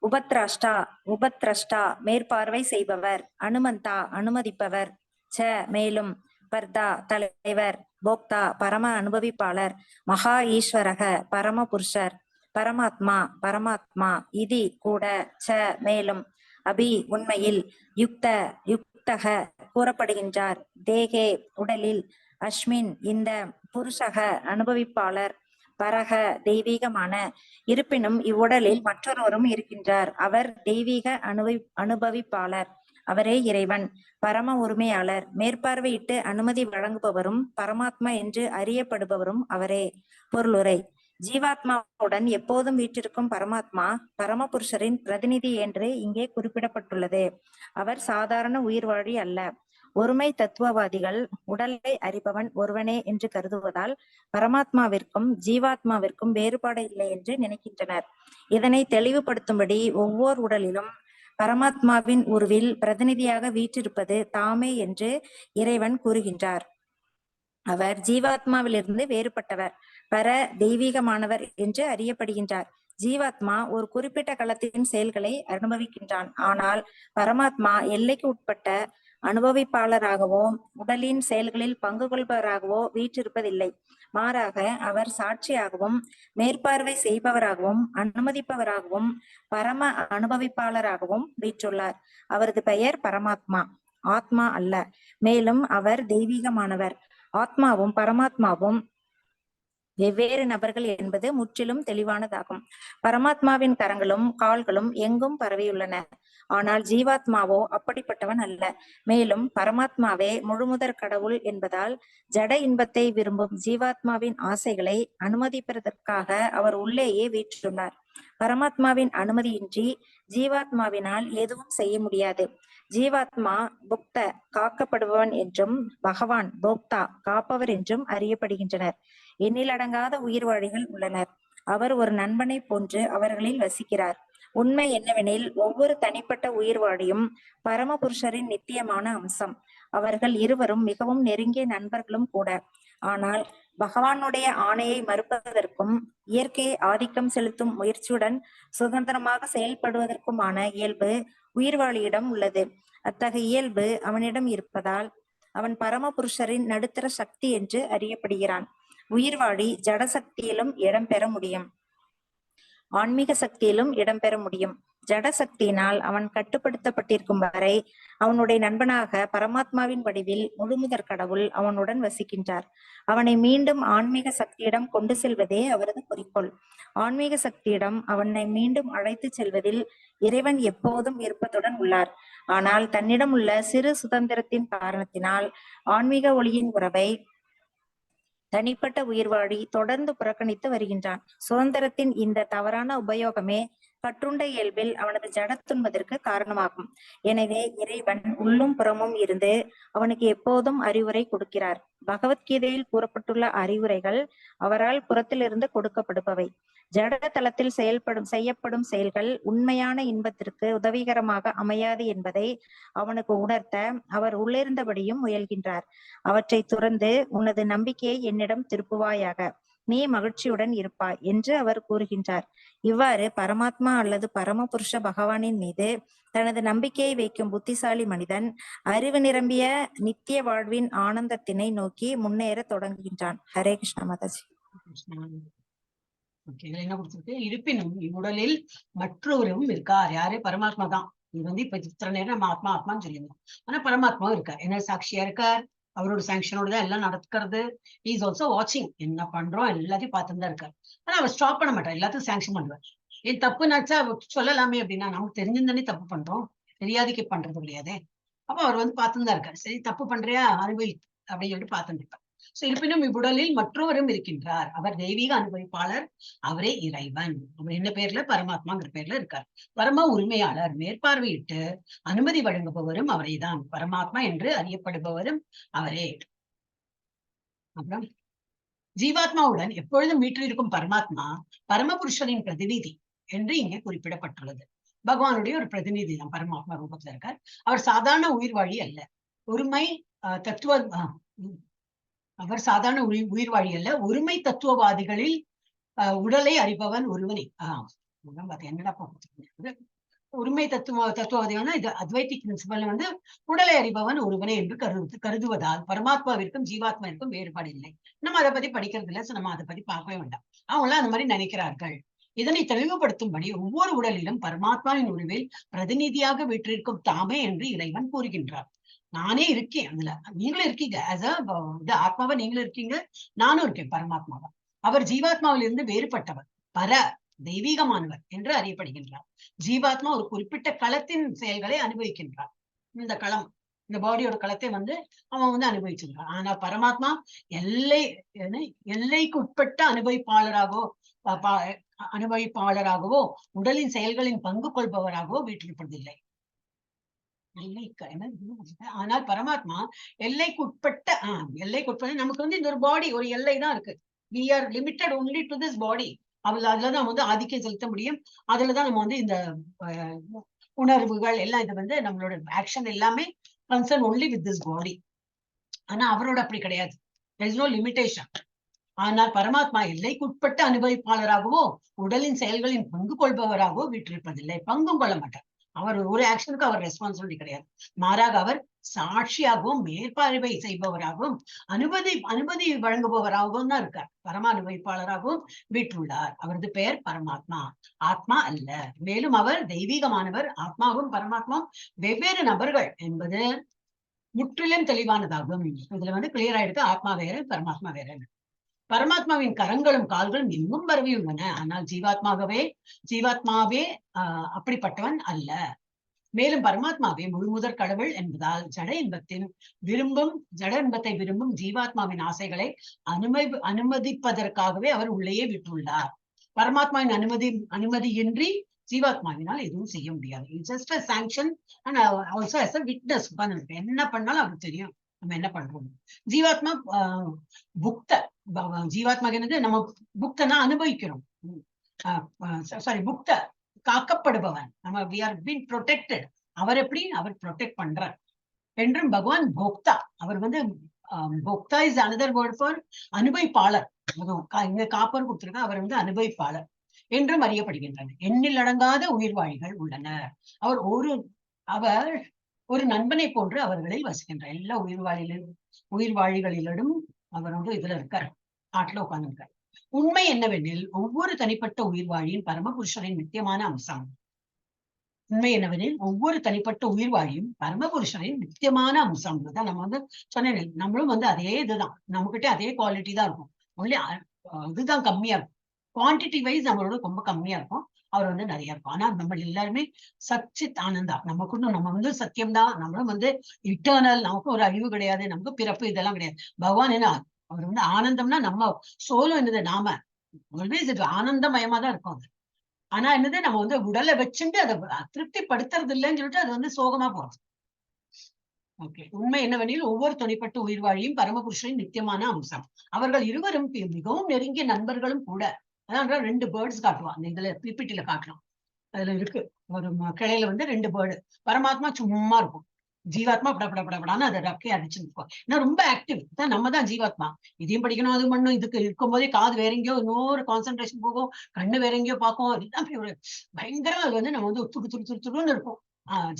உபத்ரஷ்டா மேற்பார்வை செய்பவர், அனுமந்தா அனுமதிப்பவர், ச மேலும், பர்தா தலைவர், போக்தா பரம அனுபவிப்பாளர், மகா ஈஸ்வரக பரம புருஷர், பரமாத்மா இதி கூட, ச மேலும், அபி உண்மையில், யுக்தக கூறப்படுகின்றார், தேகே உடலில், அஸ்மின் இந்த, புருஷக அனுபவிப்பாளர், பரக தெய்வீகமான, இருப்பினும் இவ்வுடலில் மற்றொருவரும் இருக்கின்றார், அவர் தெய்வீக அனுபவிப்பாளர், அவரே இறைவன், பரம உரிமையாளர், மேற்பார்வையிட்டு அனுமதி வழங்குபவரும் பரமாத்மா என்று அறியப்படுபவரும் அவரே. பொருளுரை. ஜீவாத்மாவுடன் எப்போதும் வீற்றிருக்கும் பரமாத்மா பரமபுருஷரின் பிரதிநிதி என்று இங்கே குறிப்பிடப்பட்டுள்ளது. அவர் சாதாரண உயிர்வாழி அல்ல. ஒருமை தத்துவவாதிகள் உடலை அறிபவன் ஒருவனே என்று கருதுவதால் பரமாத்மாவிற்கும் ஜீவாத்மாவிற்கும் வேறுபாடு இல்லை என்று நினைக்கின்றனர். இதனை தெளிவுபடுத்தும்படி ஒவ்வொரு உடலிலும் பரமாத்மாவின் உருவில் பிரதிநிதியாக வீற்றிருப்பது தாமே என்று இறைவன் கூறுகின்றார். அவர் ஜீவாத்மாவிலிருந்து வேறுபட்டவர், பர தெய்வீகமானவர் என்று அறியப்படுகின்றார். ஜீவாத்மா ஒரு குறிப்பிட்ட களத்தின் செயல்களை அனுபவிக்கின்றான். ஆனால் பரமாத்மா எல்லைக்கு உட்பட்ட அனுபவிப்பாளராகவோ உடலின் செயல்களில் பங்கு கொள்பவராகவோ வீற்றிருப்பதில்லை. மாறாக அவர் சாட்சியாகவும் மேற்பார்வை செய்பவராகவும் அனுமதிப்பவராகவும் பரம அனுபவிப்பாளராகவும் வீற்றுள்ளார். அவரது பெயர் பரமாத்மா, ஆத்மா அல்ல. மேலும் அவர் தெய்வீகமானவர். ஆத்மாவும் பரமாத்மாவும் வெவ்வேறு நபர்கள் என்பது முற்றிலும் தெளிவானதாகும். பரமாத்மாவின் கரங்களும் கால்களும் எங்கும் பரவியுள்ளன. ஆனால் ஜீவாத்மாவோ அப்படிப்பட்டவன் அல்ல. மேலும் பரமாத்மாவே முழுமுதற் கடவுள் என்பதால் ஜட இன்பத்தை விரும்பும் ஜீவாத்மாவின் ஆசைகளை அனுமதிப்பதற்காக அவர் உள்ளேயே வீற்றுள்ளார். பரமாத்மாவின் அனுமதியின்றி ஜீவாத்மாவினால் எதுவும் செய்ய முடியாது. ஜீவாத்மா புக்த காக்கப்படுபவன் என்றும் பகவான் போக்தா காப்பவர் என்றும் அறியப்படுகின்றனர். எண்ணிலடங்காத உயிர்வாழிகள் உள்ளனர். அவர் ஒரு நண்பனை போன்று அவர்களில் வசிக்கிறார். உண்மை என்னவெனில் ஒவ்வொரு தனிப்பட்ட உயிர்வாழியும் பரமபுருஷரின் நித்தியமான அம்சம். அவர்கள் இருவரும் மிகவும் நெருங்கிய நண்பர்களும் கூட. ஆனால் பகவானுடைய ஆணையை மறுப்பதற்கும் இயற்கையை ஆதிக்கம் செலுத்தும் முயற்சியுடன் சுதந்திரமாக செயல்படுவதற்குமான இயல்பு உயிர்வாழியிடம் உள்ளது. அத்தகைய இயல்பு அவனிடம் இருப்பதால் அவன் பரமபுருஷரின் நடுத்தர சக்தி என்று அறியப்படுகிறான். உயிர்வாழி ஜட சக்தியிலும் இடம்பெற முடியும், ஆன்மீக சக்தியிலும் இடம்பெற முடியும். ஜட சக்தியினால் அவன் கட்டுப்படுத்தப்பட்டிருக்கும் வரை அவனுடைய நண்பனாக பரமாத்மாவின் வடிவில் முழுமுதற் கடவுள் அவனுடன் வசிக்கின்றார். அவனை மீண்டும் ஆன்மீக சக்தியிடம் கொண்டு செல்வதே அவரது குறிக்கோள். ஆன்மீக சக்தியிடம் அவனை மீண்டும் அழைத்து செல்வதில் இறைவன் எப்போதும் விருப்பத்துடன் உள்ளார். ஆனால் தன்னிடம் உள்ள சிறு சுதந்திரத்தின் காரணத்தினால் ஆன்மீக ஒளியின் உறவை தனிப்பட்ட உயிர்வாழி தொடர்ந்து புறக்கணித்து வருகின்றான். சுதந்திரத்தின் இந்த தவறான உபயோகமே கட்டுண்ட இயல்பில் அவனது ஜட துன்பதற்கு காரணமாகும். எனவே இறைவன் உள்ளும் புறமும் இருந்து அவனுக்கு எப்போதும் அறிவுரை கொடுக்கிறார். பகவத்கீதையில் கூறப்பட்டுள்ள அறிவுரைகள் அவரால் புறத்திலிருந்து கொடுக்கப்படுபவை. ஜட தளத்தில் செய்யப்படும் செயல்கள் உண்மையான இன்பத்திற்கு உதவிகரமாக அமையாது என்பதை அவனுக்கு உணர்த்த அவர் உள்ளிருந்தபடியும் முயல்கின்றார். அவற்றை துறந்து உனது நம்பிக்கையை என்னிடம் திருப்புவாயாக, நீ மகிழ்ச்சியுடன் இருப்பாய் என்று அவர் கூறுகின்றார். இவ்வாறு பரமாத்மா அல்லது பரமபுருஷ பகவானின் மீது தனது நம்பிக்கையை வைக்கும் புத்திசாலி மனிதன் அறிவு நிரம்பிய நித்திய வாழ்வின் ஆனந்தத்தினை நோக்கி முன்னேற தொடங்குகின்றான். ஹரே கிருஷ்ண மாதாஜி. என்ன கொடுத்துருக்கு? இருப்பினும் இவ்வுடலில் மற்றொருவரும் இருக்கார். யாரு? பரமாத்மா தான். இது வந்து இப்ப இத்தனை நேரம் நம்ம ஆத்மா ஆத்மான்னு சொல்லியிருந்தோம். ஆனா பரமாத்மாவும் இருக்கார். என்ன சாட்சியா இருக்கார்? அவரோட சாங்ஷனோட தான் எல்லாம் நடக்கிறது. இஸ் ஆல்சோ வாட்சிங். என்ன பண்றோம் எல்லாத்தையும் பார்த்துட்டு தான் இருக்காரு. ஆனா அவர் ஸ்டாப் பண்ண மாட்டார், எல்லாத்தையும் சாங்ஷன் பண்ணுவார். ஏன் தப்பு நினைச்சா சொல்லலாமே அப்படின்னா, நமக்கு தெரிஞ்சிருந்தானே தப்பு பண்றோம், தெரியாதுக்கு பண்றது கிடையாது. அப்ப அவர் வந்து பார்த்துட்டு தான் இருக்காரு. சரி தப்பு பண்றியா அனுபவி அப்படின்னு சொல்லிட்டு பார்த்துட்டு இருப்பார். சோ இருப்பினும் இவ்வுடலில் மற்றவரும் இருக்கின்றார். அவர் தெய்வீக அனுபவிப்பாளர், அவரே இறைவன். அவர் என்ன பேர்ல? பரமாத்மாங்கிற பேர்ல இருக்கார். பரம உரிமையாளர், மேற்பார்வையிட்டு அனுமதி வழங்குபவரும் அவரே தான். பரமாத்மா என்று அறியப்படுபவரும் அவரே. அப்புறம் ஜீவாத்மாவுடன் எப்பொழுதும் வீற்றிருக்கும் பரமாத்மா பரமபுருஷனின் பிரதிநிதி என்று இங்கே குறிப்பிடப்பட்டுள்ளது. பகவானுடைய ஒரு பிரதிநிதி தான் பரமாத்மா ரூபத்துல இருக்கார். அவர் சாதாரண உயிர்வாழி அல்ல, ஒருமை தத்துவ அவர் சாதாரண உயிர்வாழி அல்ல, ஒருமை தத்துவவாதிகளில் உடலை அறிபவன் ஒருவனே. என்னடா உரிமை தத்துவவாதியான இது அத்வைத்திக் பிரின்சிபல் வந்து உடலை அறிபவன் ஒருவனே என்று கருதுவதால் பரமாத்மாவிற்கும் ஜீவாத்மாவிற்கும் வேறுபாடு இல்லை. நம்ம அதை பத்தி படிக்கிறது இல்லை, நம்ம அதை பத்தி பார்க்கவே வேண்டாம். அவங்களாம் அந்த மாதிரி நினைக்கிறார்கள். இதனை தெளிவுபடுத்தும்படி ஒவ்வொரு உடலிலும் பரமாத்மாவின் உருவில் பிரதிநிதியாக வீற்றிருக்கும் தாமே என்று இறைவன் கூறுகின்றார். நானே இருக்கேன் அதுல, நீங்களும் இருக்கீங்க. ஆத்மாவா நீங்களும் இருக்கீங்க, நானும் இருக்கேன் பரமாத்மாவா. அவர் ஜீவாத்மாவிலிருந்து வேறுபட்டவர், பர தெய்வீகமானவர் என்று அறியப்படுகின்றார். ஜீவாத்மா ஒரு குறிப்பிட்ட களத்தின் செயல்களை அனுபவிக்கின்றார். இந்த களம், இந்த பாடியோட களத்தை வந்து அவன் வந்து அனுபவிச்சிருக்கான். ஆனா பரமாத்மா எல்லைக்கு உட்பட்ட அனுபவிப்பாளராகவோ உடலின் செயல்களின் பங்கு கொள்பவராகவோ வீற்றிருப்பதில்லை. ஆனால் பரமாத்மா எல்லைக்குட்பட்ட நமக்கு வந்து இந்த ஒரு பாடி, ஒரு எல்லை தான் இருக்கு. we are limited only to this body. அதுலதான் வந்து ஆதிக்கம் செலுத்த முடியும். அதுலதான் நம்ம வந்து இந்த உணர்வுகள் எல்லாம், இது வந்து நம்மளோட ஆக்ஷன் எல்லாமே concern only with this body. ஆனா அவரோட அப்படி கிடையாது. there is no limitation. ஆனால் பரமாத்மா எல்லைக்குட்பட்ட அனுபவிப்பாளராகவோ உடலின் செயல்களின் பங்கு கொள்பவராகவோ வீற்றிருப்பதில்லை. பங்கும் கொள்ள மாட்டார். அவர் ஒரு ஆக்ஷனுக்கு அவர் ரெஸ்பான்சிபிலிட்டி கிடையாது. மாறாக அவர் சாட்சியாகவும் மேற்பார்வை செய்பவராகவும் அனுமதி வழங்குபவராகவும் தான் இருக்கார். பரம அனுபவிப்பாளராகவும் வீற்றுள்ளார். அவரது பெயர் பரமாத்மா, ஆத்மா அல்ல. மேலும் அவர் தெய்வீகமானவர். ஆத்மாவும் பரமாத்மாவும் வெவ்வேறு நபர்கள் என்பது முற்றிலும் தெளிவானதாகும். இதுல வந்து கிளியர் ஆயிடுது, ஆத்மா வேற பரமாத்மா வேற. பரமாத்மாவின் கரங்களும் கால்களும் எங்கும் பரவி உள்ளன. ஆனால் ஜீவாத்மாவே அப்படிப்பட்டவன் அல்ல. மேலும் பரமாத்மாவே முழுமுதற் கடவுள் என்பதால் ஜட இன்பத்தை விரும்பும் ஜீவாத்மாவின் ஆசைகளை அனுமதிப்பதற்காகவே அவர் உள்ளேயே விட்டுள்ளார். பரமாத்மாவின் அனுமதியின்றி ஜீவாத்மாவினால் எதுவும் செய்ய முடியாது. Just sanction and also as a witness. என்ன பண்ணாலும் அவருக்கு தெரியும் நம்ம என்ன பண்றோம். ஜீவாத்மா ஜீவாத்மா என்னது, நம்ம புக்தனா அனுபவிக்கிறோம். புக்த காக்கப்படுபவன். நம்ம we are being protected. அவர் எப்படி அவர் ப்ரொடெக்ட் பண்றார். என்றும் பகவான் போக்தா. அவர் வந்து போக்தா இஸ் அனதர் வேர்ட் ஃபார் அனுபவிப்பாளர். இங்க காப்பர் கொடுத்திருக்க, அவர் வந்து அனுபவிப்பாளர் என்றும் அறியப்படுகின்றனர். எண்ணில் அடங்காத உயிர்வாழிகள் உள்ளனர். அவர் ஒரு நண்பனை போன்று அவர்களில் வசிக்கின்றார். எல்லா உயிர்வாழிகளிலும் அவர் வந்து இதுல இருக்கார், ஆட்ல உட்கார்ந்து இருக்கார். உண்மை என்னவெனில் ஒவ்வொரு தனிப்பட்ட உயிர்வாழியின் பரமபுருஷரின் நித்தியமான அம்சம். உண்மை என்னவெனில் ஒவ்வொரு தனிப்பட்ட உயிர்வாழியும் பரமபுருஷரின் நித்தியமான அம்சம் தான். நம்ம வந்து சொன்னேன், நம்மளும் வந்து அதே இதுதான், நம்மகிட்ட அதே குவாலிட்டி தான் இருக்கும். ஒன்லி இதுதான் கம்மியா இருக்கும். குவான்டிட்டி வைஸ் நம்மளோட ரொம்ப கம்மியா இருக்கும், அவர் வந்து நிறைய இருக்கும். ஆனா நம்ம எல்லாருமே சச்சித் ஆனந்தா. நம்ம வந்து சத்தியம்தான். நம்மளும் வந்து இட்டர்னல். நமக்கும் ஒரு அழிவு கிடையாது, நமக்கு பிறப்பு இதெல்லாம் கிடையாது. பகவான் என்ன, அவர் வந்து ஆனந்தம்னா நம்ம சோலும் என்னது, நாம ஆல்வேஸ் இது ஆனந்தமயமா தான் இருக்கும் அது. ஆனா என்னது, நம்ம வந்து உடலை வச்சுட்டு அதை திருப்தி படுத்துறது இல்லைன்னு சொல்லிட்டு அது வந்து சோகமா போறது. ஓகே. உண்மை என்னவெனில் ஒவ்வொரு தனிப்பட்ட உயிர்வாழியும் பரமபுருஷரின் நித்தியமான அம்சம். அவர்கள் இருவரும் மிகவும் நெருங்கிய நண்பர்களும் கூட. அதான் 2 பேர்ட்ஸ் காட்டுவான் இதுல, பிபிடில காட்டலாம். அதுல இருக்கு ஒரு கிளையில வந்து 2 பேர்டு. பரமாத்மா சும்மா இருக்கும், ஜீவாத்மா படப்படான்னு அதை ரக்கையை அடிச்சுருக்கோம். ஏன்னா ரொம்ப ஆக்டிவ் தான். நம்ம தான் ஜீவாத்மா. இதையும் படிக்கணும், அது பண்ணும். இதுக்கு இருக்கும் போதே காது வேற எங்கேயோ இன்னொரு கான்சென்ட்ரேஷன் போகும், கண்ணு வேற எங்கேயோ பார்க்கும். எல்லாமே ஒரு பயங்கரமா அது வந்து நம்ம வந்து துருன்னு இருக்கும்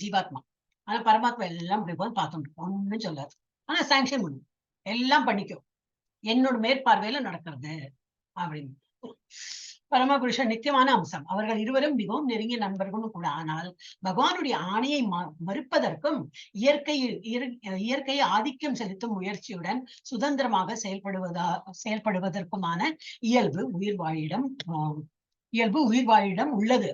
ஜீவாத்மா. ஆனா பரமாத்மா எல்லாம் இப்படி போது பார்த்துட்டு இருக்கோம், ஒண்ணும் சொல்லாது. ஆனா சாங்ஷன் பண்ணும், எல்லாம் பண்ணிக்கும், என்னோட மேற்பார்வையில நடக்கிறது அப்படின்னு. பரமபுருஷன் நித்தியமான அம்சம். அவர்கள் இருவரும் மிகவும் நெருங்கிய நண்பர்களும் கூட. ஆனால் பகவானுடைய ஆணையை மறுப்பதற்கும் இயற்கையை ஆதிக்கம் செலுத்தும் முயற்சியுடன் சுதந்திரமாக செயல்படுவதற்குமான இயல்பு உயிர்வாழிடம் உள்ளது.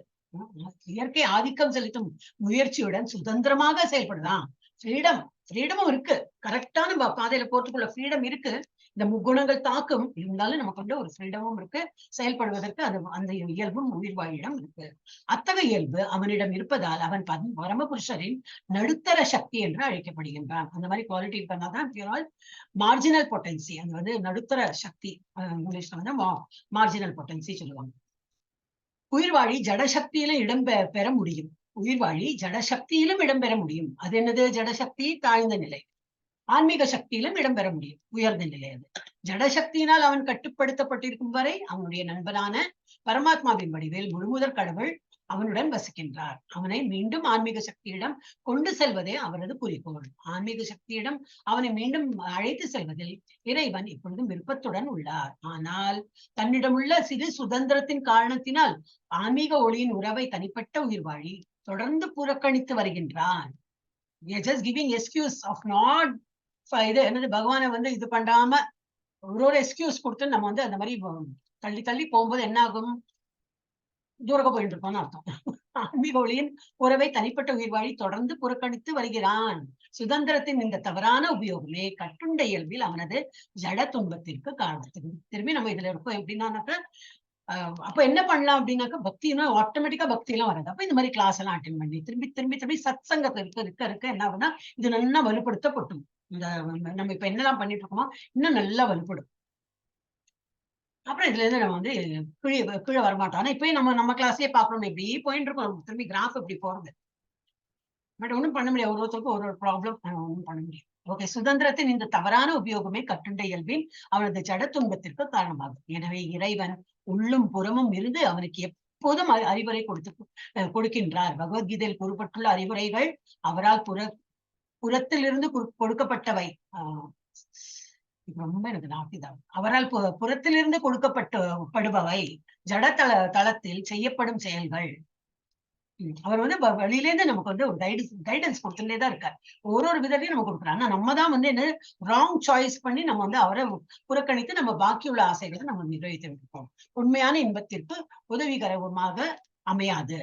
இயற்கை ஆதிக்கம் செலுத்தும் முயற்சியுடன் சுதந்திரமாக செயல்படுதான். ஃப்ரீடமும் இருக்கு, கரெக்டான பாதையில போட்டுக்குள்ள ஃப்ரீடம் இருக்கு. இந்த முக்குணங்கள் தாக்கும் இருந்தாலும் நமக்கு வந்து ஒரு ஃப்ரீடமும் இருக்கு, செயல்படுவதற்கு அந்த இயல்பும் உயிர்வாழிடம் இருக்கு. அத்தகைய இயல்பு அவனிடம் இருப்பதால் அவன் பரமபுருஷரின் நடுத்தர சக்தி என்று அழைக்கப்படுகின்றான். அந்த மாதிரி குவாலிட்டி இருக்கனாதான் மார்ஜினல் பொட்டன்சி. அது வந்து நடுத்தர சக்தி, இங்கிலீஷ்ல வந்து மார்ஜினல் பொட்டன்சி சொல்லுவாங்க. உயிர்வாழி ஜடசக்தியிலும் இடம்பெற முடியும். இடம்பெற முடியும். அது என்னது? ஜடசக்தி தாழ்ந்த நிலை. ஆன்மீக சக்தியிலும் இடம்பெற முடியும், உயர்ந்த நிலை. அது ஜடசக்தியினால் அவன் கட்டுப்படுத்தப்பட்டிருக்கும் வரை அவனுடைய நண்பனான பரமாத்மாவின் வடிவில் முழுமுதற் கடவுள் அவனுடன் வசிக்கின்றார். அவனை மீண்டும் ஆன்மீக சக்தியிடம் கொண்டு செல்வதே அவரது குறிக்கோள். ஆன்மீக சக்தியிடம் அவனை மீண்டும் அழைத்து செல்வதில் இறைவன் இப்பொழுதும் விருப்பத்துடன் உள்ளார். ஆனால் தன்னிடமுள்ள சிறு சுதந்திரத்தின் காரணத்தினால் ஆன்மீக ஒளியின் உறவை தனிப்பட்ட உயிர்வாழி தொடர்ந்து புறக்கணித்து வருகின்றான். just giving excuse of not இது என்னது பகவானை வந்து இது பண்ணாம ஒரு எக்ஸ்கியூஸ் கொடுத்து நம்ம வந்து அந்த மாதிரி தள்ளி தள்ளி போகும்போது என்ன ஆகும்? தூரக்க போயிட்டு இருக்கோம்னு அர்த்தம். ஆன்மீக ஒளியின் உறவை தனிப்பட்ட உயிர்வாழி தொடர்ந்து புறக்கணித்து வருகிறான். சுதந்திரத்தின் இந்த தவறான உபயோகமே கட்டுண்ட இயல்பில் அவனது ஜட துன்பத்திற்கு காரணத்துக்கு. திரும்பி நம்ம இதுல இருக்கோம் எப்படின்னாக்க அப்ப என்ன பண்ணலாம் அப்படின்னாக்கா பக்தினா ஆட்டோமேட்டிக்கா பக்தி எல்லாம் வராது. அப்ப இந்த மாதிரி கிளாஸ் எல்லாம் அட்டென்ட் பண்ணி திரும்பி திரும்பி திரும்பி சத் சங்கத்தை இருக்க என்ன ஆகுனா இது நல்லா வலுப்படுத்தப்பட்டும். இந்த நம்ம இப்ப என்னெல்லாம் பண்ணிட்டு இருக்கோமோ இன்னும் நல்லா வலுப்படும். அப்புறம் இதுல இருந்து நம்ம வந்து கீழே வரமாட்டோம். ஆனா இப்பயும் நம்ம கிளாஸ்லயே பாக்குறோம் எப்படி போயிட்டு இருக்கோம். திரும்பி கிராஃப் இப்படி போறது. பட் ஒன்றும் பண்ண முடியாது. ஒருத்தருக்கும் ஒரு ப்ராப்ளம் ஒன்றும் பண்ண முடியாது. ஓகே, சுதந்திரத்தின் இந்த தவறான உபயோகமே கட்டுண்ட இயல்பின் அவனது ஜட துன்பத்திற்கு காரணமாகும். எனவே இறைவன் உள்ளும் புறமும் இருந்து அவனுக்கு எப்போதும் அறிவுரை கொடுக்கின்றார். பகவத்கீதையில் கூறப்பட்டுள்ள அறிவுரைகள் அவரால் புறத்திலிருந்து கொடுக்கப்பட்டவை. ரொம்ப எனக்கு நாட்டிதான். அவரால் புறத்திலிருந்து கொடுக்கப்படுபவை ஜட தளத்தில் செய்யப்படும் செயல்கள். அவர் வந்து வெளியிலேருந்து நமக்கு வந்து ஒரு கைடன்ஸ் கொடுத்துட்டே தான் இருக்காரு. ஒரு விதத்தையும் நம்ம கொடுக்குறோம். ஆனா நம்ம தான் வந்து என்ன ராங் சாய்ஸ் பண்ணி நம்ம வந்து அவரை புறக்கணித்து நம்ம பாக்கியுள்ள ஆசைகளை நம்ம நிறைவேற்றி விட்டுருக்கோம். உண்மையான இன்பத்திற்கு உதவிகரமாக அமையாது.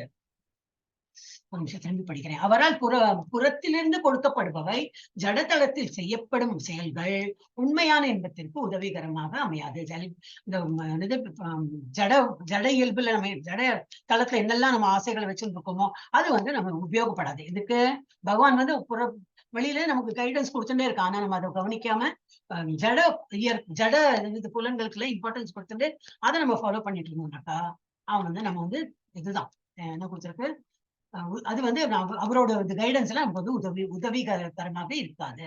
ஒரு நிமிஷம் திரும்பி படிக்கிறேன். அவரால் புறத்திலிருந்து கொடுக்கப்படுபவை ஜடதளத்தில் செய்யப்படும் செயல்கள் உண்மையான இன்பத்திற்கு உதவிகரமாக அமையாது. ஜட இயல்புல நம்ம ஜட தளத்துல என்னெல்லாம் நம்ம ஆசைகளை வச்சிருக்கோமோ அது வந்து நம்ம உபயோகப்படாது. இதுக்கு பகவான் வந்து வெளியில நமக்கு கைடன்ஸ் கொடுத்துட்டே இருக்கான். ஆனா நம்ம அதை கவனிக்காம ஜட புலன்களுக்குள்ள இம்பார்ட்டன்ஸ் கொடுத்துட்டு அதை நம்ம ஃபாலோ பண்ணிட்டு இருந்தோம்னாக்கா அவன் வந்து நம்ம வந்து இதுதான் என்ன கொடுத்துருக்கு. அது வந்து அவரோட கைடன்ஸ் எல்லாம் நமக்கு வந்து உதவிகரமாக இருக்காது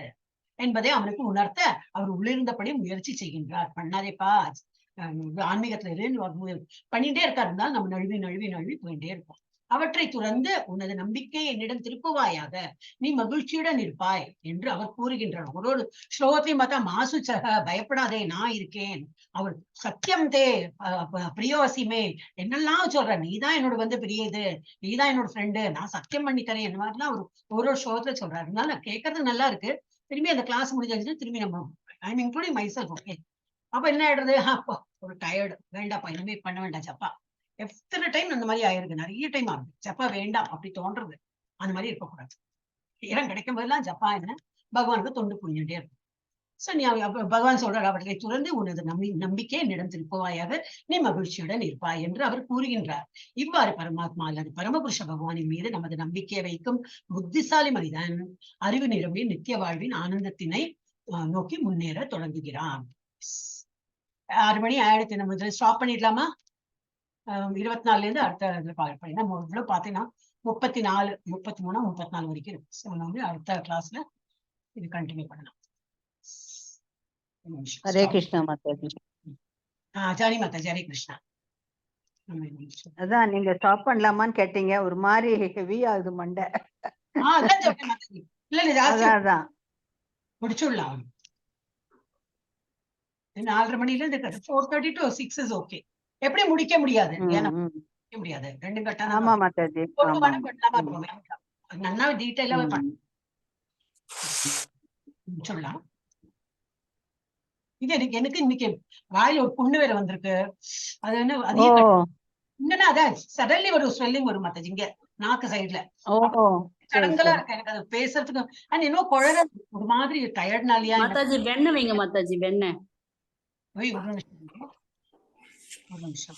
என்பதை அவனுக்கு உணர்த்த அவர் உள்ளிருந்தபடி முயற்சி செய்கின்றார். பண்ணாதேப்பா ஆன்மீகத்துல இருந்து பண்ணிட்டே இருக்காருந்தால் நம்ம நழுவி போயிட்டே இருப்போம். அவற்றை துறந்து உனது நம்பிக்கை என்னிடம் திருப்புவாயாக, நீ மகிழ்ச்சியுடன் இருப்பாய் என்று அவர் கூறுகின்றார். ஒரு ஸ்லோகத்தையும் பார்த்தா மாசுச்சக பயப்படாதே நான் இருக்கேன், அவர் சத்தியம் தே பிரியோசிமே என்னெல்லாம் சொல்ற, நீதான் என்னோட வந்து பிரியது, நீதான் என்னோட ஃப்ரெண்டு, நான் சத்தியம் பண்ணி தரேன், இந்த மாதிரிலாம் ஒரு ஸ்லோகத்துல சொல்றாரு. அதனால நான் கேட்கறது நல்லா இருக்கு. திரும்பி அந்த கிளாஸ் முடிஞ்சாச்சுன்னா திரும்பி நம்ம ஐ மீன் இன்க்ளூடிங் மைசெல்ஃப். ஓகே, அப்ப என்ன ஆயிடுறது? அப்போ ஒரு டயர்டு, வேண்டாப்பா இனிமே பண்ண வேண்டாம் ஜப்பா. எத்தனை டைம் அந்த மாதிரி ஆயிருக்கு, நிறைய டைம் ஆகுது. ஜப்பா வேண்டாம் அப்படி தோன்றது. அந்த மாதிரி இருக்கக்கூடாது. இடம் கிடைக்கும் போதெல்லாம் ஜப்பா என்ன பகவானுக்கு தொண்டு புரிஞ்சுட்டே இருக்கும். சோ நீ பகவான் சொல்றாரு, அவர்களை துறந்து உனது நம்பிக்கை என்னிடம் திருப்புவாயாக, நீ மகிழ்ச்சியுடன் இருப்பாய் என்று அவர் கூறுகின்றார். இவ்வாறு பரமாத்மா அல்லது பரமபுருஷ பகவானின் மீது நமது நம்பிக்கையை வைக்கும் புத்திசாலி மனிதன் அறிவு நிரம்பி நித்திய வாழ்வின் ஆனந்தத்தினை நோக்கி முன்னேற தொடங்குகிறான். 6 மணி ஆயிடுச்சு, நம்ம இதுல ஸ்டாப் பண்ணிடலாமா? 24 இருந்து அடுத்த நம்ம இவ்வளவு பாத்தீங்கன்னா 34, 33, 34 வரைக்கும் இருக்கு. வந்து அடுத்த கிளாஸ்ல இது கண்டினியூ பண்ணலாம். ஹரே கிருஷ்ணா மாதாஜி. ஜானி மாதாஜி, ஹரே கிருஷ்ணா. அதான் நீங்க ஸ்டாப் பண்ணலாமான்னு கேட்டீங்க, ஒரு மாதிரி ஹெவி ஆகுது மண்டை. அதான் சொல்றேன் மாதாஜி. இல்ல அதான் முடிச்சுடலாம். 4:30 மணில இருந்து 4:30 to 6 is okay. எப்படி முடிக்க முடியாது, முடியாது. 2 கட்டம். ஆமா மாதாஜி, நல்லா டீடைலா சொல்லலாம். இது எனக்கு இன்னைக்கு வாயில ஒரு புண்ணு வேற வந்திருக்கு. அது என்ன என்னன்னா அதான் சடன்லி ஒரு ஸ்வெல்லிங் வரும் மாதாஜி இங்க நாக்கு சைட்ல. சடங்கலா இருக்கு எனக்கு அது பேசுறதுக்கு. அண்ட் இன்னும் குழந்தை ஒரு மாதிரி டயர்ட்னாலியா. மாதாஜி வெண்ணெய் வைங்க மாதாஜி, வெண்ணெய். ஒரு நிமிஷம்